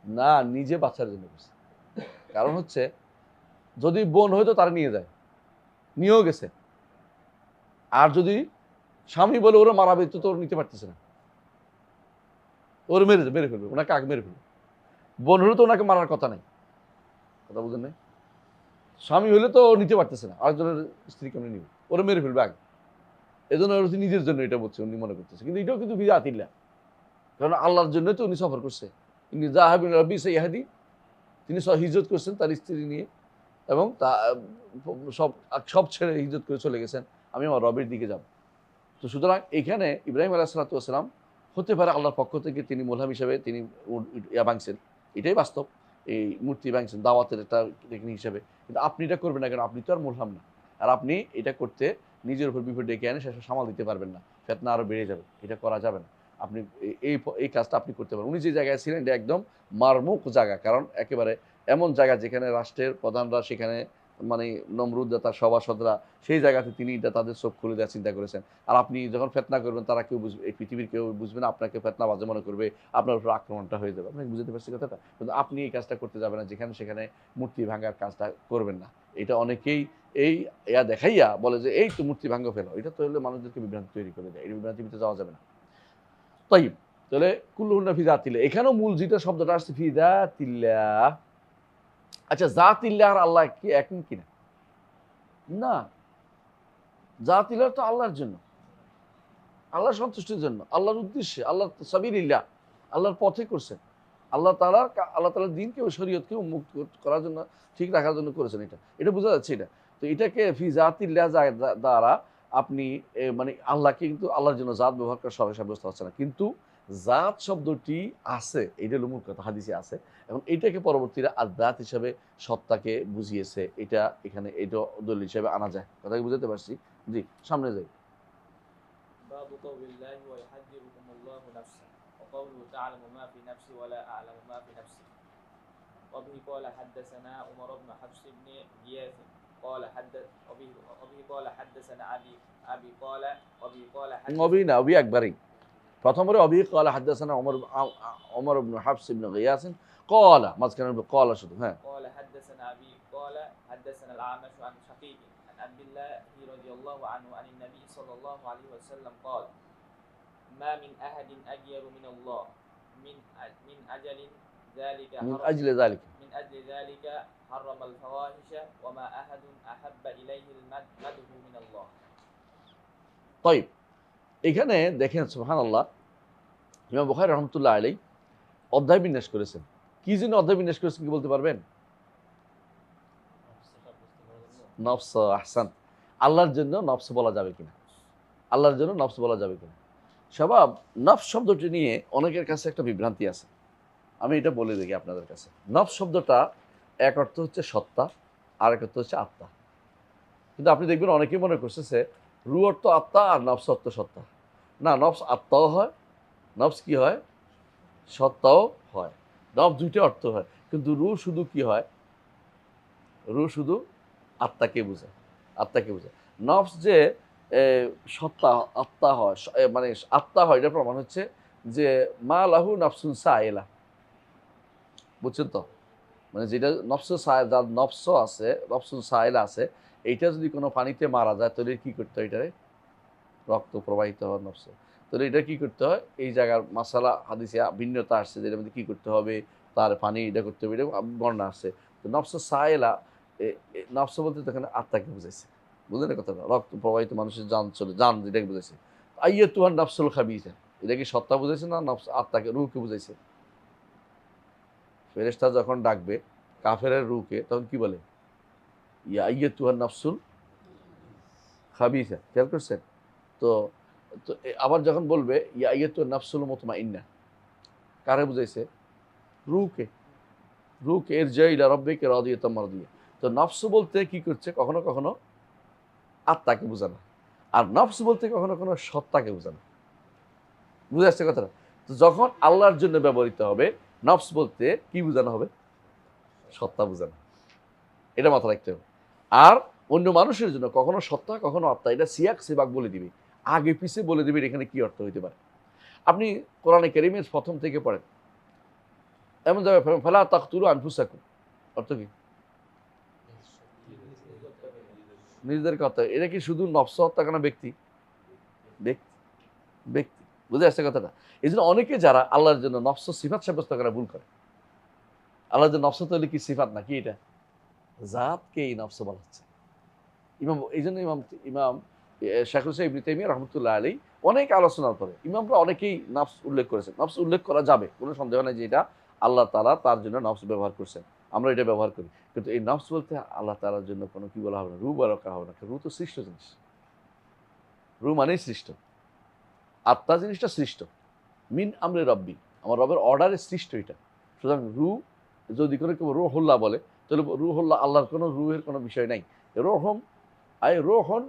না, নিজে বাচ্চার জন্য করছে। কারণ হচ্ছে যদি বোন হয়তো তারা নিয়ে যায়, নিয়েও গেছে, আর যদি স্বামী বলে ওরা মারাবে, তো ওর নিতে পারতেছে না, ওর মেরে ফেলবে, ওনাকে আগে মেরে ফেলবে। বোন হলে তো ওনাকে মারার কথা নাই, কথা বুঝেন নাই? স্বামী হলে তো ও নিতে পারতেছে না, আরেকজনের স্ত্রী কেমনি নিবে, ওরা মেরে ফেলবে আগে। এই জন্য নিজের জন্য এটা বলছে, উনি মনে করতেছে, কিন্তু এটাও কিন্তু ফিজা আতিল্লা, কারণ আল্লাহর জন্য তো উনি সফর করছে। ইনি যাহাবিন রব্বি সাইয়াহাদি, তিনি হিজরত করছেন তার স্ত্রী নিয়ে, এবং তা সব সব ছেড়ে হিজরত করে চলে গেছেন, আমি আমার রবের দিকে যাব। তো সুতরাং এখানে ইব্রাহিম আলাইহিস সালাম হতে পারে আল্লাহর পক্ষ থেকে তিনি মোলহাম হিসেবে তিনি ভাঙছেন, এটাই বাস্তব, এই মূর্তি ভাঙছেন দাওয়াতের একটা টেকনিক হিসেবে। কিন্তু আপনি এটা করবেন না, কারণ আপনি তো আর মোলহাম না, আর আপনি এটা করতে নিজের উপর বিপদ ডেকে আনে শেষে সামাল দিতে পারবেন না, ফেতনা আরও বেড়ে যাবে, এটা করা যাবে না। আপনি এই কাজটা আপনি করতে পারেন। উনি যে জায়গায় ছিলেন এটা একদম মারমুখ জায়গা, কারণ একেবারে এমন জায়গা যেখানে রাষ্ট্রের প্রধানরা, সেখানে মানে নমরুদ তার সভাসদরা, সেই জায়গাতে তিনি এটা তাদের চোখ খুলে দেওয়ার চিন্তা করেছেন। আর আপনি যখন ফেতনা করবেন, তারা কেউ বুঝবে, এই পৃথিবীর কেউ বুঝবে না, আপনাকে ফেতনাবাজে মনে করবে, আপনার উপর আক্রমণটা হয়ে যাবে। আপনি বুঝতে পারছি কথাটা? কিন্তু আপনি এই কাজটা করতে যাবেন না, যেখানে সেখানে মূর্তি ভাঙার কাজটা করবেন না। এটা অনেকেই এই দেখাইয়া বলে যে এই তো মূর্তি ভাঙ্গ ফেলো, এটা তো হলে মানুষদেরকে বিভ্রান্তি তৈরি করে দেয়, এই বিভ্রান্তির ভিতরে যাওয়া যাবে না। তাই তাহলে কুল্লুহুন্না ফি জাতিল্লাহ, এখানেও মূল যেটা শব্দটা আসছে ফি জাতিল্লাহ। আচ্ছা, জাতিল্লাহ আর আল্লাহ কি এক কিনা? না, জাতিল্লাহ তো আল্লাহর জন্য, আল্লাহর সন্তুষ্টির জন্য, আল্লাহর উদ্দেশ্যে, আল্লাহর সাবিলিল্লাহ, আল্লাহর পথে করছেন। আল্লাহ তাআলার দিনকে ও শরীয়তকে মুক্ত করার জন্য, ঠিক রাখার জন্য করেছেন। এটা বোঝা যাচ্ছে এটা। তো এটাকে ফি জাতিল্লাহ দ্বারা আপনি মানে আল্লাহকে কিন্তু আল্লাহর জন্য জাত ব্যবহার করা সরাসরি সাব্যস্ত হচ্ছে না, কিন্তু জাত শব্দটি আছে, এটা হলো মূল কথা, হাদিসে আছে। এখন এটাকে পরবর্তীরা আদাত হিসাবে সত্তাকে বুঝিয়েছে, এটা এখানে এটা দলিল হিসাবে আনা যায়। কথা কি বুঝতে পারছি? জি, সামনে যাই। باب قول الله ويحذركم الله نفسه وقوله تعلم ما في نفسي ولا أعلم ما في نفسي. وبه قال حدثنا عمر بن حفص بن غياث قال وبه قال حدثنا أبي قال وبه قال অবি না, অবি একবারই প্রথমে অবি قال حدثنا عمر بن حفص بن غياث قال মাঝখানে قال শুধু। হ্যাঁ, قال حدثنا أبي قال حدثنا الأعمش عن شقيق عن عبد الله رضي الله عنه عن النبي صلى الله عليه وسلم قال ما من أحد أجير من الله من أجل ذلك من أجل ذلك حرم الفواحش وما أحد أحب إليه المدح من الله. طيب এখানে দেখেন সুবহানাল্লাহ, ইমাম বুখারী রাহমাতুল্লাহ আলাইহি অধ্যায় বিন্যাস করেছেন। কি জন্য অধ্যায় বিন্যাস করেছেন কি বলতে পারবেন? নফস, আহসান। আল্লাহর জন্য নফস বলা যাবে কিনা, আল্লাহর জন্য নফস বলা যাবে কিনা। স্বভাব নফস শব্দটি নিয়ে অনেকের কাছে একটা বিভ্রান্তি আছে, আমি এটা বলে দেখি আপনাদের কাছে। নফস শব্দটা এক অর্থ হচ্ছে সত্তা, আর এক অর্থ হচ্ছে আত্মা। কিন্তু আপনি দেখবেন অনেকেই মনে করতেছে রু অর্থ আত্মা আর নফস অর্থ সত্তা। না, নফস আত্মাও হয়, নফস কি হয়, সত্তাও হয়। নফস দুইটা অর্থ হয়, কিন্তু রু শুধু কি হয়, রু শুধু আত্মাকে বোঝায়, আত্মাকে বোঝায়। নফস যে সত্তা আত্মা হয়, মানে আত্মা হয়, এটা প্রমাণ হচ্ছে যে মা লাহু নফসুন সায়েলা, বুঝছেন তো? মানে যেটা যার নফস আছে, নফসুন সায়েলা আছে, এইটা যদি কোনো পানিতে মারা যায় তাহলে কি করতে হয়, এটারে রক্ত প্রবাহিত হওয়ার নফস, তাহলে এটা কি করতে হয়, এই জায়গার মাসালা হাদিসে ভিন্নতা আসছে, যেটার মধ্যে কী করতে হবে, তার পানি এটা করতে হবে, এটা বর্ণনা আসছে। তো নফস সায়েলা, নফস বলতে তখন আত্মাকে বুঝাইছে, বুঝলেন না কথাটা? রক্ত প্রবাহিত মানুষের জান চলে, জান যেটাকে বুঝাইছে। আইয়া তুহার নফসুল খাবিসা, এটা কি সত্তা বুঝাইছে না নফস আত্মাকে, রুহকে বুঝাইছে? ফেরেশতা যখন ডাকবে কাফেরের রুহকে, তখন কি বলে? ইয়া আইয়া তুহার নফসুল খাবিসা, খেয়াল করছেন তো? তো আবার যখন বলবে ইয়া আইয়া তুহার নফসুল মুতমাইন্না, কারে বুঝাইছে? রুহকে। রুহকে এর ইলা রাব্বিকা রাদিয়াতাম মারদিয়া। তো নফস বলতে কি করছে, কখনো কখনো আত্মাকে বোঝানো, আর নফস বলতে কখনো কখনো সত্তাকে বোঝানো। বুঝে আসছে কথাটা? তো যখন আল্লাহর জন্য ব্যবহৃত হবে, নফস বলতে কি বোঝানো হবে? সত্তা বোঝানো। এটা মাথা রাখতে হবে। আর অন্য মানুষের জন্য কখনো সত্তা কখনো আত্মা, এটা সিয়াক সিবাক বলে দিবে, আগে পিছিয়ে বলে দিবে এখানে কি অর্থ হইতে পারে। আপনি কোরআনে কারীমের প্রথম থেকে পড়েন, এমন যাবে ফালা তাকতুলু আনফুসাকুম, অর্থ কি? নিজেদের কথা। এটা কি শুধু নফস হত্যা কেন, ব্যক্তি ব্যক্তি বুঝে আসছে কথাটা? এই জন্য অনেকে যারা আল্লাহর জন্য নফস সিফাত সাব্যস্ত করা ভুল করে। আল্লাহর জন্য নফস তৈরি কি সিফাত নাকি? এটা জাতকে এই নফস বলা হচ্ছে। এই জন্য ইমাম শাইখুল ইসলাম ইবনে তাইমিয়া রাহমাতুল্লাহ আলাইহি অনেক আলোচনার পরে ইমামরা অনেকেই নফস উল্লেখ করেছেন। নফস উল্লেখ করা যাবে, কোনো সন্দেহ নেই যে এটা আল্লাহ তাআলা তার জন্য নফস ব্যবহার করছেন, আমরা এটা ব্যবহার করি। কিন্তু এই নফস বলতে আল্লাহ তাআলার জন্য কোনো কি বলা হবে না, রু বলা হবে না। রু তো সৃষ্ট জিনিস, রু মানেই সৃষ্ট, আত্মা জিনিসটা সৃষ্ট। মিন আমরে রব্বি, আমার রবের অর্ডারে সৃষ্ট এটা। সুতরাং রু যদি কোনো কেউ রুহুল্লাহ বলে, তাহলে রুহুল্লাহ আল্লাহর কোনো রুহের কোনো বিষয় নাই। রোহম রোহন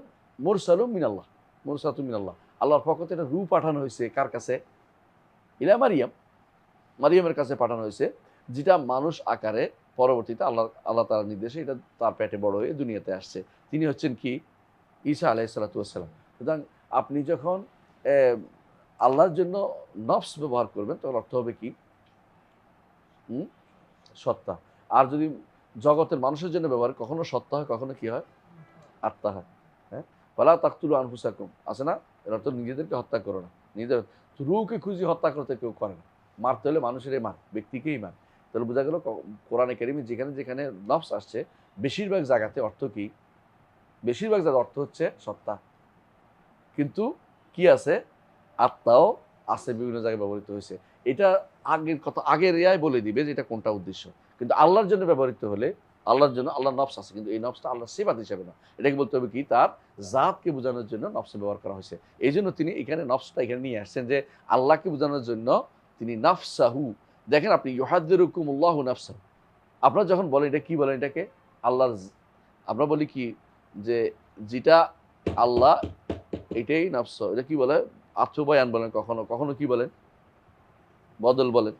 মুরসালুম মিনাল্লাহ, মুরসাতুম মিনাল্লাহ, আল্লাহর পক্ষ থেকে রু পাঠানো হয়েছে কার কাছে? ইলা মারিয়ামের কাছে পাঠানো হয়েছে, যেটা মানুষ আকারে পরবর্তীতে আল্লাহ তাআলার নির্দেশে এটা তার পেটে বড় হয়ে দুনিয়াতে আসছে। তিনি হচ্ছেন কি? ঈসা আলাইহিস সালাতু ওয়াস সালাম। সুতরাং আপনি যখন আল্লাহর জন্য নফস ব্যবহার করবেন তখন অর্থ হবে কি? সত্তা। আর যদি জগতের মানুষের জন্য ব্যবহার, কখনো সত্তা হয়, কখনো কি হয়? আত্মা হয়। হ্যাঁ, ফালা তাকতুলু আনফুসাকুম আছে না, এর অর্থ নিজেদেরকে হত্যা করো না। নিজেদের রুহকে খুঁজি হত্যা করতে কেউ করে না। মারতে হলে মানুষেরই মার, ব্যক্তিকেই মার। তাহলে বোঝা গেল কোরআনে কারিমে যেখানে যেখানে নফস আসছে, বেশিরভাগ জায়গাতে অর্থ কি? বেশিরভাগ জায়গার অর্থ হচ্ছে সত্তা, কিন্তু কি আছে? আত্মাও আছে, বিভিন্ন জায়গায় ব্যবহৃত হয়েছে। এটা আগের কথা আগের এআই বলে দিবে যে এটা কোনটা উদ্দেশ্য। কিন্তু আল্লাহর জন্য ব্যবহৃত হলে আল্লাহর জন্য আল্লাহর নফস আছে, কিন্তু এই নফসটা আল্লাহর সিফাত হিসাবে না, এটাকে বলতে হবে কি তার জাতকে বোঝানোর জন্য নফস ব্যবহার করা হয়েছে। এই জন্য তিনি এখানে নফসটা এখানে নিয়ে আসছেন যে আল্লাহকে বোঝানোর জন্য তিনি নাফসাহু। দেখেন আপনি ইউহাদ্দিরুকুমুল্লাহু নাফসাহু, আপনারা যখন বলেন এটা কি বলেন এটাকে আল্লাহর, আমরা বলি কি যে যেটা আল্লাহ এটাই নফস, এটা কি বলে আত্মবয়ান বলেন, কখনো কখনো কি বলেন বদল বলেন,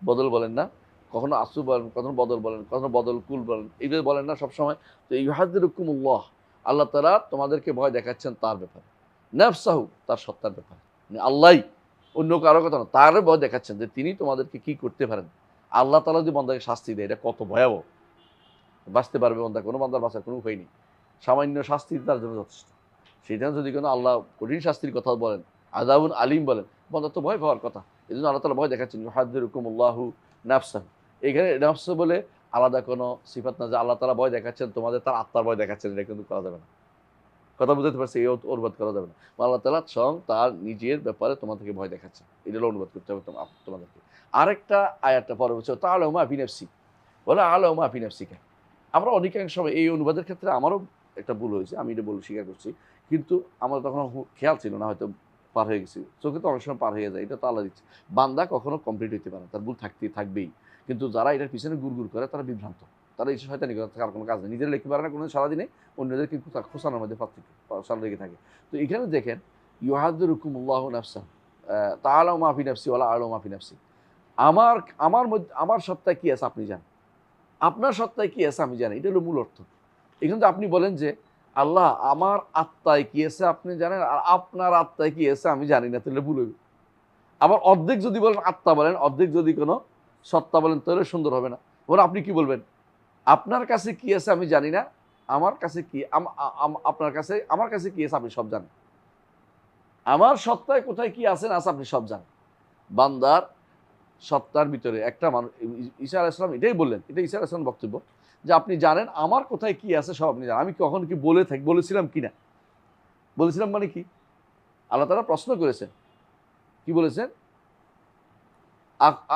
বদল বলেন না, কখনো আসু বলেন, কখনো বদল বলেন, কখনো বদল কুল বলেন, এইভাবে বলেন না সবসময়। তো ইউহাদ্দিরুকুমুল্লাহ, আল্লাহ তাআলা তোমাদেরকে ভয় দেখাচ্ছেন তার ব্যাপারে, নাফসাহু তার সত্তার ব্যাপারে, মানে আল্লাহ অন্য কারো কথা না, তার ভয় দেখাচ্ছেন যে তিনি তোমাদেরকে কি করতে পারেন। আল্লাহ তাআলা যদি বান্দাকে শাস্তি দেয় এটা কত ভয়াবহ, বাঁচতে পারবে বান্দা, কোনো বান্দার বাঁচার কোনো উপায় নেই, সামান্য শাস্তি তার জন্য যথেষ্ট। সেটা যদি কোনো আল্লাহ কঠিন শাস্তির কথা বলেন, আযাবুন আলিম বলেন, বান্দা তো ভয় পাওয়ার কথা। এই জন্য আল্লাহ তাআলা ভয় দেখাচ্ছেন ইউহাদ্দিরুকুমুল্লাহু নাফসাহু। এখানে নফস বলে আলাদা কোনো সিফাত না যে আল্লাহ তাআলা ভয় দেখাচ্ছেন তোমাদের তার আত্মার ভয় দেখাচ্ছেন, এটা কিন্তু করা যাবে না। কথা বুঝতে পারছি, এই অনুবাদ করা যাবে না। আল্লাহ তাআলা স্বয়ং তার নিজের ব্যাপারে তোমাদেরকে ভয় দেখাচ্ছেন, এটা অনুবাদ করতে হবে তোমাদেরকে। আরেকটা আয়াতটা পরে বলছে তাআলামু মা ফি নাফসি ওয়ালা আ'লামু মা ফি নাফসিকা। আমরা অনেকাংশ সময় এই অনুবাদের ক্ষেত্রে আমারও একটা ভুল হয়েছে, আমি এটা স্বীকার করছি, কিন্তু আমার তখন খেয়াল ছিল না, হয়তো পার হয়ে গেছি, চোখে তো অনেক সময় পার হয়ে যায়, এটা তো আল্লাহ দিচ্ছে। বান্দা কখনো কমপ্লিট হইতে পারে, তার ভুল থাকবেই, কিন্তু যারা এটার পিছনে গুড় করে তারা বিভ্রান্ত, তারা এই শয়তানি করে থাকার কোনো কাজ নেই, নিজেরা লিখতে পারে না কোনো সারাদিনে, অন্যদেরকে খোসানোর মধ্যে সারা লেগে থাকে। তো এখানে দেখেন ইউহাদ্দিরুকুমুল্লাহু নাফসাহু তাআলামু মা ফি নাফসি ওয়ালা আ'লামু মা ফি নাফসি। আমার মধ্যে আমার সত্তায় কি আছে আপনি জানেন, আপনার সত্তায় কি আছে আমি জানি, এটা হলো মূল অর্থ। এখানে তো আপনি বলেন যে আল্লাহ আমার আত্মায় কি আছে আপনি জানেন, আর আপনার আত্মায় কি আছে আমি জানি না, তাহলে ভুল হবে। আবার অর্ধেক যদি বলেন আত্মা বলেন, অর্ধেক যদি কোনো সত্তা বলেন, তাহলে সুন্দর হবে না। বলে আপনি কি বলবেন, আপনার কাছে কি আছে আমি জানি না, আমার কাছে কি আপনার কাছে আমার কাছে কি আছে আপনি সব জানেন, আমার সত্তায় কোথায় কি আছে না আছে আপনি সব জানেন। বান্দার সত্তার ভিতরে একটা মানুষ, ঈসা আলাইহিস সালাম এটাই বললেন, এটা ঈসা আলাইহিস সালাম বক্তব্য যে আপনি জানেন আমার কোথায় কি আছে সব আপনি জানেন। আমি কখন কি বলেছিলাম কি না, বলেছিলাম মানে কি, আল্লাহ তাআলা প্রশ্ন করেছেন, কি বলেছেন,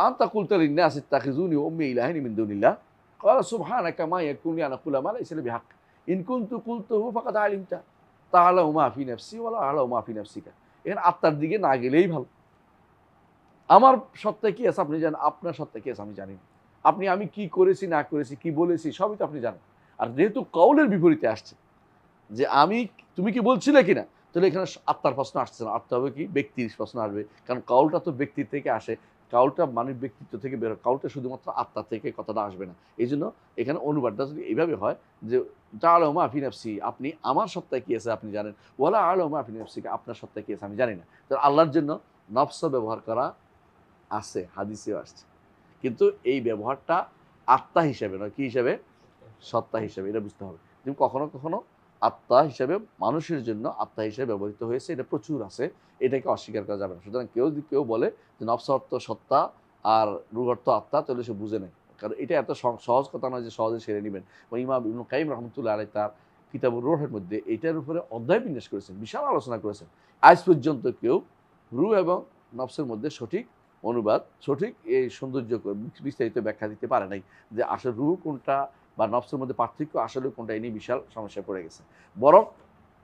আনতা কুলতা লিন-নাসি ইত্তাখিযুনি ওয়া উম্মি ইলাহাইনি মিন দুনিল্লাহ ক্বালা সুবহানাকা মা ইয়াকুনু লি আন আকুলা মা লাইসা লি বিহাক্ক ইন কুনতু কুলতুহু ফাকাদ আলিমতা তা'লামু মা ফি নাফসি ওয়া লা আ'লামু মা ফি নাফসিকা। এখানে আত্মার দিকে না গেলেই ভালো। আমার সত্তায় কি আছে আপনি জানেন, আপনার সত্তায় কি আছে আমি জানি না। আমি কি করেছি না করেছি, কি বলেছি সবই তো আপনি জানেন। আর যেহেতু কওলের বিপরীতে আসছে যে তুমি কি বলছিলে কিনা, তাহলে এখানে আত্মার প্রশ্ন আসছে না, আত্মা হবে কি ব্যক্তির প্রশ্ন আসবে, কারণ কাউলটা তো ব্যক্তির থেকে আসে, কাউলটা মানব ব্যক্তিত্ব থেকে বের হয়, কাউলটা শুধুমাত্র আত্মা থেকে কথাটা আসবে না। এই জন্য এখানে অনুবাদটা যদি এইভাবে হয় যে তাআলামু মা ফি নাফসি, আপনি আমার সত্তায় কি আছে আপনি জানেন, ওয়ালা আ'লামু মা ফি নাফসিকা, আপনার সত্তায় কি আছে আমি জানি না। তো আল্লাহর জন্য নফস ব্যবহার করা আছে, হাদিসেও আসছে, কিন্তু এই ব্যবহারটা আত্মা হিসেবে নয়, কি হিসেবে, সত্তা হিসেবে, এটা বুঝতে হবে। কিন্তু কখনো কখনো আত্মা হিসেবে মানুষের জন্য আত্মা হিসেবে ব্যবহৃত হয়েছে, এটা প্রচুর আছে, এটাকে অস্বীকার করা যাবে না। সুতরাং কেউ বলে যে নফস অর্থ সত্তা আর রূহ অর্থ আত্মা, তাহলে সে বুঝে নেয়, কারণ এটা এত সহজ কথা নয় যে সহজে সেরে নেবেন। ইমাম ইবনে কাইয়িম রাহমাতুল্লাহ আলাইহি তার কিতাবুর রূহের মধ্যে এটার উপরে অধ্যায় বিন্যাস করেছেন, বিশাল আলোচনা করেছেন। আজ পর্যন্ত কেউ রূহ এবং নফসের মধ্যে সঠিক অনুবাদ, সঠিক এই সৌন্দর্য বিস্তারিত ব্যাখ্যা দিতে পারে নাই, যে আসলে রূহ কোনটা বা নফসের মধ্যে পার্থক্য আসলে কোনটা, এই নিয়ে বিশাল সমস্যায় পড়ে গেছে। বরং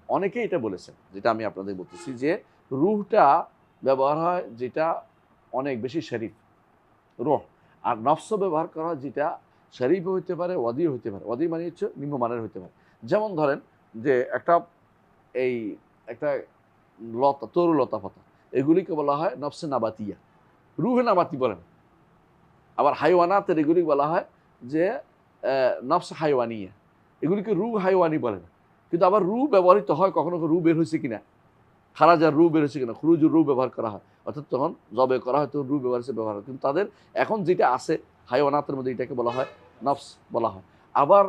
অনেকেই এটা বলেছেন, যেটা আমি আপনাদের বলতেছি, যে রূহটা ব্যবহার হয় যেটা অনেক বেশি শরীফ রূহ, আর নফস ব্যবহার করা হয় যেটা শরীফ হইতে পারে, ওয়াদি হইতে পারে। ওয়াদি মানে হচ্ছে নিম্নমানের হইতে পারে। যেমন ধরেন যে একটা লতা, তরু লতা পাতা, এগুলিকে বলা হয় নফসে নাবাতিয়া, রুহে নাবাতি বলেন। আবার হাইওয়ানাতের এগুলি বলা হয় যে নফস হাইওয়ানিয়া, এগুলিকে রু হাইওয়ানি বলেন। কিন্তু আবার রু ব্যবহৃত হয় কখনো রু বের হয়েছে কিনা, খারাজার রু বের হয়েছে কিনা, খুরুজুর রু ব্যবহার করা হয়, অর্থাৎ তখন জবে করা হয় তখন রু ব্যবহার হয়। কিন্তু তাদের এখন যেটা আছে হাইওয়ানাতের মধ্যে এটাকে বলা হয় নফস বলা হয়। আবার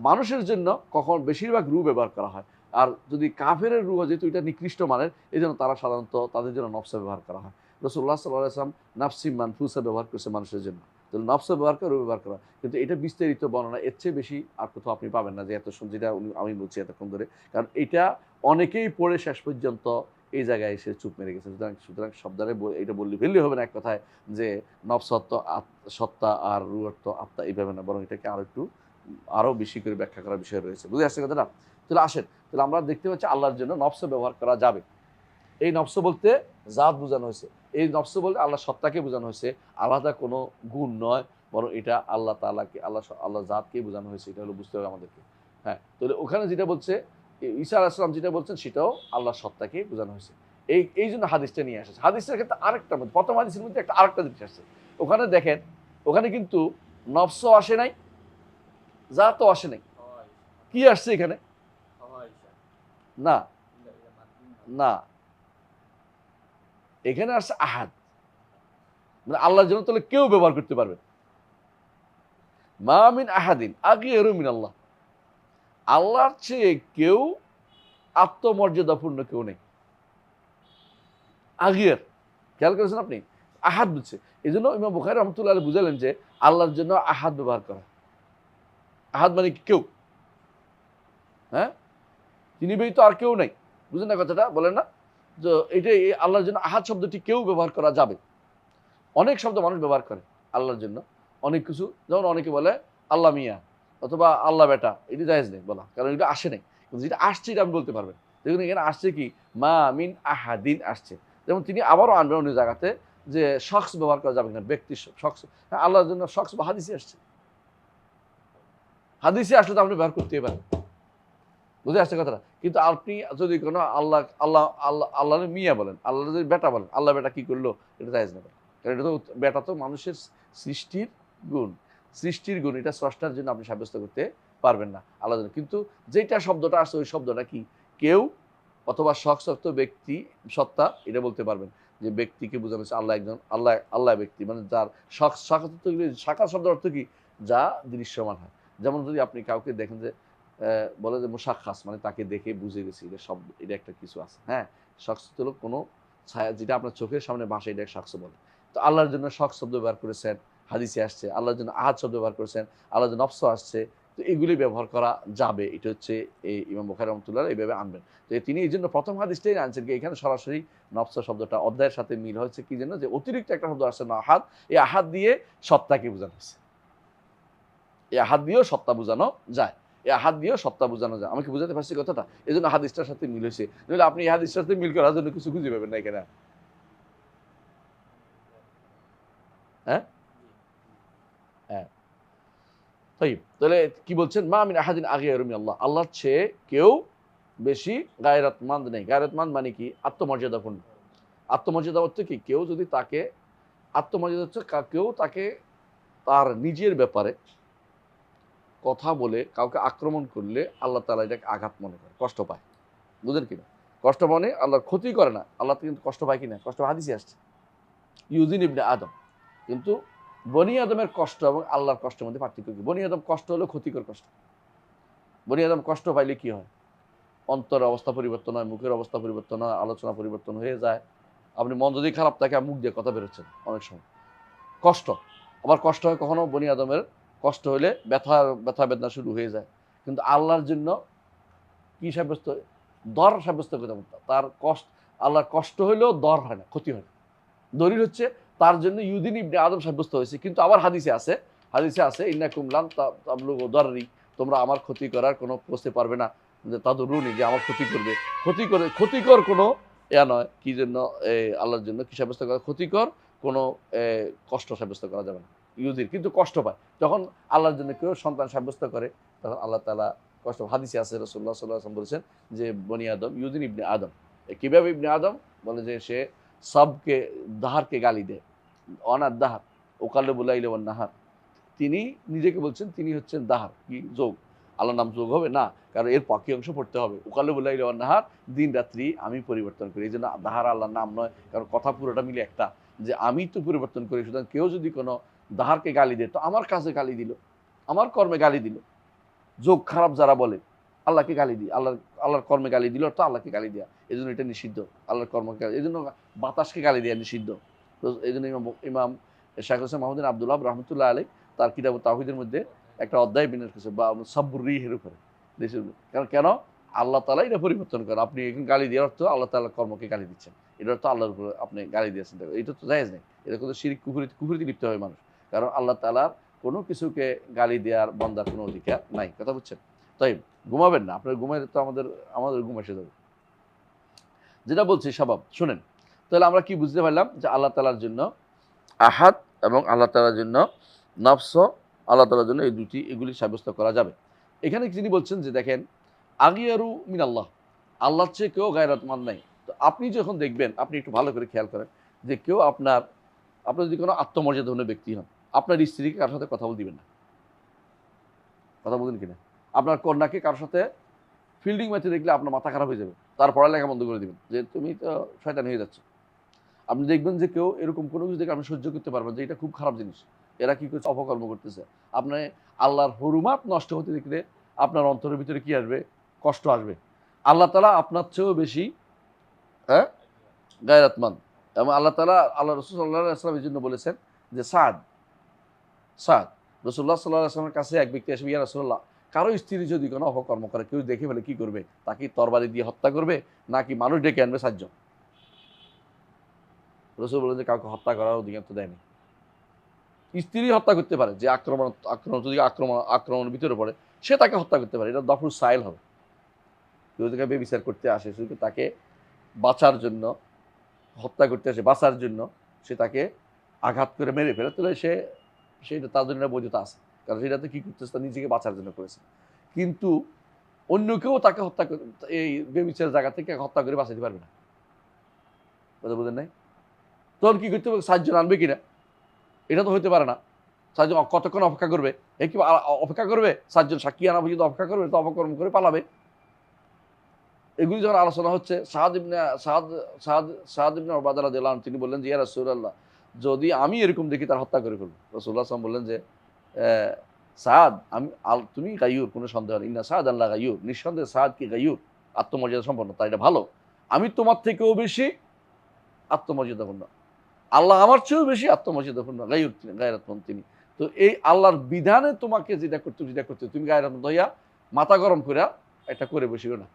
মানুষের জন্য কখন বেশিরভাগ রু ব্যবহার করা হয়। আর যদি কাফেরের রু হয়, যেহেতু এটা নিকৃষ্ট মানের, এই জন্য তারা সাধারণত তাদের জন্য নফস ব্যবহার করা হয়। রাসূলুল্লাহ সাল্লাল্লাহু আলাইহি ওয়াসাল্লাম নাফসি মানফুসা ব্যবহার করেছে মানুষের জন্য, তাহলে নফস ব্যবহার করে রু ব্যবহার করা। কিন্তু এটা বিস্তারিত বর্ণনা এর চেয়ে বেশি আর কোথাও আপনি পাবেন না, যে এত যেটা আমি বলছি এতক্ষণ ধরে, কারণ এটা অনেকেই পড়ে শেষ পর্যন্ত এই জায়গায় এসে চুপ মেরে গেছে। সুতরাং সুতরাং শব্দারে এটা ফেললে হবে না এক কথায় যে নফস অর্থ সত্তা আর রূহ অর্থ আত্মা, এইভাবে না, বরং এটাকে আরো বেশি করে ব্যাখ্যা করার বিষয় রয়েছে। বুঝে আসছে কথাটা? তাহলে আসেন, তাহলে আমরা দেখতে পাচ্ছি আল্লাহর জন্য নফস ব্যবহার করা যাবে। এই নফস বলতে জাত বোঝানো হয়েছে। এই নফস বলতে আল্লাহ সত্তাকে বোঝানো হয়েছে, আলাদা কোনো গুণ নয়, বরং এটা আল্লাহ তাআলাকে, আল্লাহ জাতকে বোঝানো হয়েছে। এটা হলো বুঝতে হবে আমাদেরকে। হ্যাঁ, তাহলে ওখানে যেটা বলছে ঈসা আলাইহিস সালাম যেটা বলছেন সেটাও আল্লাহর সত্তাকে বোঝানো হয়েছে। এই জন্য হাদিসটা নিয়ে আসছে। হাদিসটার ক্ষেত্রে আরেকটা মধ্যে, প্রথম হাদিসের মধ্যে আরেকটা জিনিস আসছে। ওখানে দেখেন, ওখানে কিন্তু নফসও আসে নাই, জাতও আসে নাই। কি আসছে এখানে? না না, এখানে আসছে আহাদ, মানে আল্লাহর জন্য তাহলে কেউ ব্যবহার করতে পারবে। মা মিন আহাদিন আগিয়ারু মিন আল্লাহ, আল্লাহর চেয়ে কেউ আত্মমর্যাদাপূর্ণ কেউ নেই। আগিয়ার, খেয়াল করেছেন আপনি? আহাদ বুঝছে। এই জন্য ইমাম বুখারী রাহমাতুল্লাহ আলাইহি বুঝালেন যে আল্লাহর জন্য আহাদ ব্যবহার করা। আহাদ মানে কেউ, হ্যাঁ, তিনি ব্যতীত আর কেউ নাই। বুঝলেন না কথাটা? বলেন না যে এটাই আল্লাহর জন্য আহাদ শব্দটি কেউ ব্যবহার করা যাবে। অনেক শব্দ মানুষ ব্যবহার করে আল্লাহর জন্য, অনেক কিছু, যেমন অনেকে বলে আল্লাহ মিয়া অথবা আল্লাহ বেটা, এটি জায়েজ নেই বলা, কারণ এটা আসে নাই। কিন্তু যেটা আসছে এটা আপনি বলতে পারবেন। দেখুন এখানে আসছে কি, মা মিন আহাদিন আসছে। যেমন তিনি আবারও আনবেন অন্য জায়গাতে যে শখস ব্যবহার করা যাবে না, ব্যক্তি শখস। হ্যাঁ, আল্লাহর জন্য শখস বা হাদিসে আসছে, হাদিসে আসলে তো আপনি ব্যবহার করতেই পারেন। বুঝে আসছে কথাটা? কিন্তু আপনি যদি কোনো আল্লাহ আল্লাহ আল্লাহ আল্লাহ মিয়া বলেন, আল্লাহ যদি বেটা বলেন, আল্লাহ বেটা কি করলো, এটা জায়েজ না। কারণ এটা তো বেটা তো মানুষের সৃষ্টির গুণ, সৃষ্টির গুণ, এটা স্রষ্টার জন্য আপনি সাব্যস্ত করতে পারবেন না আল্লাহর জন্য। কিন্তু যেটা শব্দটা আসছে ওই শব্দটা কি, কেউ অথবা শখসত্ব ব্যক্তি সত্তা, এটা বলতে পারবেন যে ব্যক্তিকে বোঝানো হচ্ছে আল্লাহ একজন, আল্লাহ ব্যক্তি, মানে যার শাখার শব্দের অর্থ কি, যা দৃশ্যমান হয়। যেমন যদি আপনি কাউকে দেখেন যে বলে যে মুশাক্খাস, মানে তাকে দেখে বুঝে গেছি এটা শব্দ, এটা একটা কিছু আছে। হ্যাঁ, শখস হলো কোনো ছায়া যেটা আপনার চোখের সামনে ভাসে, এটা শখস বলে। তো আল্লাহর জন্য শখ শব্দ ব্যবহার করেছেন, হাদিসে আসছে। আল্লাহর জন্য আহাদ শব্দ ব্যবহার করেছেন, আল্লাহর জন্য নফস আসছে। তো এগুলি ব্যবহার করা যাবে। এটা হচ্ছে এই ইমাম বুখারী রাহমাতুল্লাহ এইভাবে আনবেন। তো তিনি এই জন্য প্রথম হাদিসটাই আনছেন কি, এখানে সরাসরি নফস শব্দটা অধ্যায়ের সাথে মিল হয়েছে কি জন্য, যে অতিরিক্ত একটা শব্দ আসছে না, আহাদ। এই আহাদ দিয়ে সত্তাকে বোঝানো হয়েছে। এই আহাদ দিয়েও সত্তা বোঝানো যায়, এই আহাদ দিয়েও সত্তা বোঝানো যায়। আমাকে বুঝাতে পারছি কথাটা? এই জন্য হাদিসটার সাথে মিল হয়েছে। নইলে আপনি এই হাদিসটার সাথে মিল করার জন্য কিছু খুঁজে পাবেন না এখানে। হ্যাঁ হ্যাঁ, তাহলে কি বলছেন, মা মিন আহাদিন আগিয়ারু মিন আল্লাহ, আল্লাহর চেয়ে কেউ বেশি গায়রাতমন্দ নেই। গায়রাতমন্দ মানে কি, আত্মমর্যাদাপূর্ণ। আত্মমর্যাদা অর্থ কি, কেউ যদি তাকে, আত্মমর্যাদা হচ্ছে কেউ তাকে তার নিজের ব্যাপারে কথা বলে কাউকে আক্রমণ করলে আল্লাহ তাআলা এটাকে আঘাত মনে করে, কষ্ট পায়। বুঝেন কিনা? কষ্ট মানে আল্লাহর ক্ষতি করে না, আল্লাহ কিন্তু কষ্ট পায় কিনা, কষ্ট হাদিসে আসছে ইউজিন ইবনে আদম। কিন্তু বনি আদমের কষ্ট এবং আল্লাহর কষ্টের মধ্যে পার্থক্য কি? বনি আদম কষ্ট হলো ক্ষতিকর কষ্ট। বনি আদম কষ্ট পাইলে কি হয়, অন্তরের অবস্থা পরিবর্তন হয়, মুখের অবস্থা পরিবর্তন হয়, আলোচনা পরিবর্তন হয়ে যায়। আপনি মন যদি খারাপ থাকে, মুখ দিয়ে কথা বেরোচ্ছেন অনেক সময়, কষ্ট। আবার কষ্ট হয় কখনো বনি আদমের, কষ্ট হলে ব্যথা বেদনা শুরু হয়ে যায়। কিন্তু আল্লাহর জন্য কি সাব্যস্ত, দর সাব্যস্ত করতে পারতাম। তার কষ্ট, আল্লাহর কষ্ট হইলেও দর হয় না, ক্ষতি হয় না। দলিল হচ্ছে তার জন্য ইউদিন ইবনে আদম সাব্যস্ত হয়েছে। কিন্তু আবার হাদিসে আছে ইন্নাকুম লান তাবলুগু দাররি, তোমরা আমার ক্ষতি করার কোনো পৌঁছতে পারবে না, যে তাদুরুনি, যে আমার ক্ষতি করবে। ক্ষতিকর কোনো নয়, কি জন্য আল্লাহর জন্য কি সাব্যস্ত করা, ক্ষতিকর কোনো কষ্ট সাব্যস্ত করা যাবে না ইহুদির। কিন্তু কষ্ট পায় যখন আল্লাহর জন্য কেউ সন্তান সাব্যস্ত করে, তখন আল্লাহ তাআলা কষ্ট। হাদিসে আছে রাসূলুল্লাহ সাল্লাল্লাহু আলাইহি ওয়াসাল্লাম বলেছেন যে বনি আদম ইউদিন ইবনে আদম, কিভাবে ইবনে আদম বলে যে সে সবকে, দাহারকে গালি দেয়, অনার দাহার ওকাল্লে লাইল ওয়ান নাহার। তিনি নিজেকে বলছেন তিনি হচ্ছেন দাহার, কি যোগ, আল্লাহর নাম যোগ হবে না, কারণ এর পক্ষে অংশ পড়তে হবে। ওকাল্লে লাইল ওয়ান নাহার, দিন রাত্রি আমি পরিবর্তন করি। এই জন্য দাহার আল্লাহর নাম নয়, কারণ কথা পুরোটা মিলে একটা, যে আমি তো পরিবর্তন করি। সুতরাং কেউ যদি কোনো দাহারকে গালি দেয়, তো আমার কাজে গালি দিল, আমার কর্মে গালি দিল। যোগ খারাপ যারা বলে, আল্লাহকে গালি দিই, আল্লাহর কর্মে গালি দিল, তো আল্লাহকে গালি দেওয়া, এই জন্য এটা নিষিদ্ধ। আল্লাহর কর্মকে, এই জন্য বাতাসকে গালি দেওয়া নিষিদ্ধ। তো এই জন্য ইমাম শাইখ হোসেন মাহমুদ বিন আব্দুল ওয়াহাব রাহমাতুল্লাহ আলাইহি তার কিতাব তাওহীদের মধ্যে একটা অধ্যায় বিন্যাস করেছে, বা সাব্বুর রিহের উপরে। কারণ কেন, আল্লাহ তাআলা এটা পরিবর্তন করেন। আপনি এখন গালি দেওয়ার অর্থ আল্লাহ তাআলার কর্মকে গালি দিচ্ছেন। এটা অর্থ আল্লাহর উপর আপনি গালি দিয়েছেন। এটা তো জায়েজ নেই। এটা কিন্তু শিরক কুফরিতে লিপ্ত হয় মানুষ। কারণ আল্লাহ তাআলার কোনো কিছুকে গালি দেওয়ার বান্দার কোনো অধিকার নাই। কথা বুঝছেন? তাই ঘুমাবেন না। আপনার ঘুমাইলে তো আমাদের ঘুম এসে যাবে। যেটা বলছি স্বভাব শুনেন। তাহলে আমরা কি বুঝতে পারলাম যে আল্লাহ তাআলার জন্য আহাদ এবং আল্লাহ তাআলার জন্য নফস, আল্লাহ তাআলার জন্য এগুলি সাব্যস্ত করা যাবে। এখানে তিনি বলছেন যে দেখেন আগিয়ারু মিনাল্লাহ, আল্লাহর চেয়ে কেউ গায়রতমান নাই। তো আপনি যখন দেখবেন, আপনি একটু ভালো করে খেয়াল করেন যে কেউ আপনার যদি কোনো আত্মমর্যাদাহীন ব্যক্তি হন, আপনার স্ত্রীকে কারোর সাথে কথা বলতে দিবেন না। কথা বলেন কিনা? আপনার কন্যাকে কারোর সাথে ফিল্ডিং ম্যাচে দেখলে আপনার মাথা খারাপ হয়ে যাবে, তার পড়ালেখা বন্ধ করে দিবেন যে তুমি তো শয়তান হয়ে যাচ্ছ। আপনি দেখবেন যে কেউ এরকম কোনো কিছু দেখে আপনি সহ্য করতে পারবেন যে এটা খুব খারাপ জিনিস, এরা কি করছে, অপকর্ম করতেছে। আপনি আল্লাহর হুরুমাত নষ্ট হতে দেখলে আপনার অন্তরের ভিতরে কি আসবে? কষ্ট আসবে। আল্লাহ তাআলা আপনার চেয়েও বেশি গায়রাতমান। এবং আল্লাহ তাআলা আল্লাহ রাসূল সাল্লাল্লাহু আলাইহি ওয়াসাল্লাম এই জন্য বলেছেন যে সাদ রাসূলুল্লাহ সাল্লাল্লাহু আলাইহি ওয়াসাল্লামের কাছে এক ব্যক্তি এসে, ইয়া রাসূলুল্লাহ, কারো স্ত্রী যদি কোনো অপকর্ম করে, কেউ দেখে ফেলে কি করবে? তাকে তরবারি দিয়ে হত্যা করবে নাকি মানুষ ডেকে আনবে 7 জন? রাসূল বলেন যে কাউকে হত্যা করার অধিকার তো দেয়নি। স্ত্রী হত্যা করতে পারে, যে আক্রমণের ভিতরে পড়ে সে তাকে হত্যা করতে পারে, এটা দফরুস সাইল হবে। কেউ যদি বেবিচার করতে আসে, শুধু তাকে বাঁচার জন্য হত্যা করতে আসে, বাঁচার জন্য সে তাকে আঘাত করে মেরে ফেলে, তাহলে সেটা তার জন্য বৈধতা আছে, কারণ সেটাতে কি করতেছে, তার নিজেকে বাঁচার জন্য করেছে। কিন্তু অন্য কেউ তাকে হত্যা করে, এই বেবিচার জায়গা থেকে হত্যা করে বাঁচাতে পারবে না। কথা বুঝেন নাই? তখন কি করতে হবে? 7 জন আনবে কিনা? এটা তো হইতে পারে না। 7 জন কতক্ষণ অপেক্ষা করবে? কি অপেক্ষা করবে? 7 জন সাক্ষী আনা পর্যন্ত অপেক্ষা করবে? তো অপকর্ম করে পালাবে। এগুলি যখন আলোচনা হচ্ছে, সাদ ইবনে উবাদা রাদিয়াল্লাহু আনহু তিনি বললেন যে ইয়া রাসূলুল্লাহ, যদি আমি এরকম দেখি তার হত্যা করে ফেলব। রাসূলুল্লাহ সাল্লাল্লাহু আলাইহি ওয়াসাল্লাম বললেন যে সাদ, তুমি গায়ুর, কোনো সন্দেহ নেই। ইন্না সাদ আল্লাহ গায়ুর, নিঃসন্দেহে সাদ কি গায়ুর, আত্মমর্যাদা সম্পন্ন, তাই এটা ভালো। আমি তোমার থেকেও বেশি আত্মমর্যাদাপূর্ণ, আল্লাহ আমার চেয়েও বেশি আত্মমর্যাদাপূর্ণ, গায়রাতমন্দ তিনি। তো এই আল্লাহর বিধানে তোমাকে যেটা করতে তুমি গায়রাতমন্দ হইয়া মাথা গরম করে এটা করে বসিও না।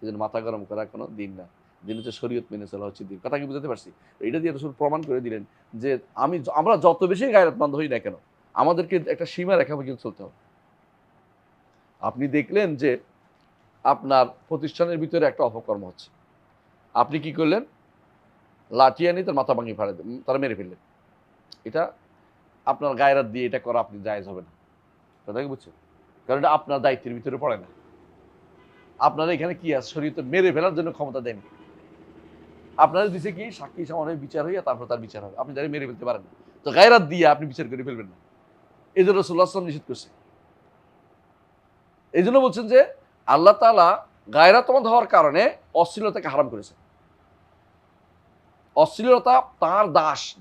এই জন্য মাথা গরম করার কোনো দিন না, দিন হচ্ছে শরীয়ত মেনে চলা হচ্ছে দিন। কথা কি বুঝতে পারছি? এটা দিয়ে রাসূল প্রমাণ করে দিলেন যে আমরা যত বেশি গায়রাতমন্দ হই না কেন, আমাদেরকে একটা সীমা রেখা পর্যন্ত চলতে হবে। আপনি দেখলেন যে আপনার প্রতিষ্ঠানের ভিতরে একটা অপকর্ম হচ্ছে, আপনি কি করলেন? লাঠি আনি তার মাথা ভাঙিয়ে ফেলে তারা মেরে ফেললেন। এটা আপনার গায়রাত দিয়ে এটা করা আপনি জায়েজ হবে না। কথা কি বুঝছেন? কারণ এটা আপনার দায়িত্বের ভিতরে পড়ে না। আপনারা এখানে কি আছে? শরীয়তে মেরে ফেলার জন্য ক্ষমতা দেয়নি। আপনারা দিছে কি সাক্ষী সামনে বিচার হইয়া তারপর তার বিচার হবে। আপনি যারা মেরে ফেলতে পারেন না, তো গায়রাত দিয়ে আপনি বিচার করে ফেলবেন না। এই জন্য রাসূলুল্লাহ সাল্লাল্লাহু আলাইহি ওয়াসাল্লাম নিষেধ করছে। এই জন্য বলছেন যে আল্লাহ তাআলা গায়রাতমন্দ হওয়ার কারণে অশ্লীলতাকে হারাম করেছেন। অশ্লীলতা, তার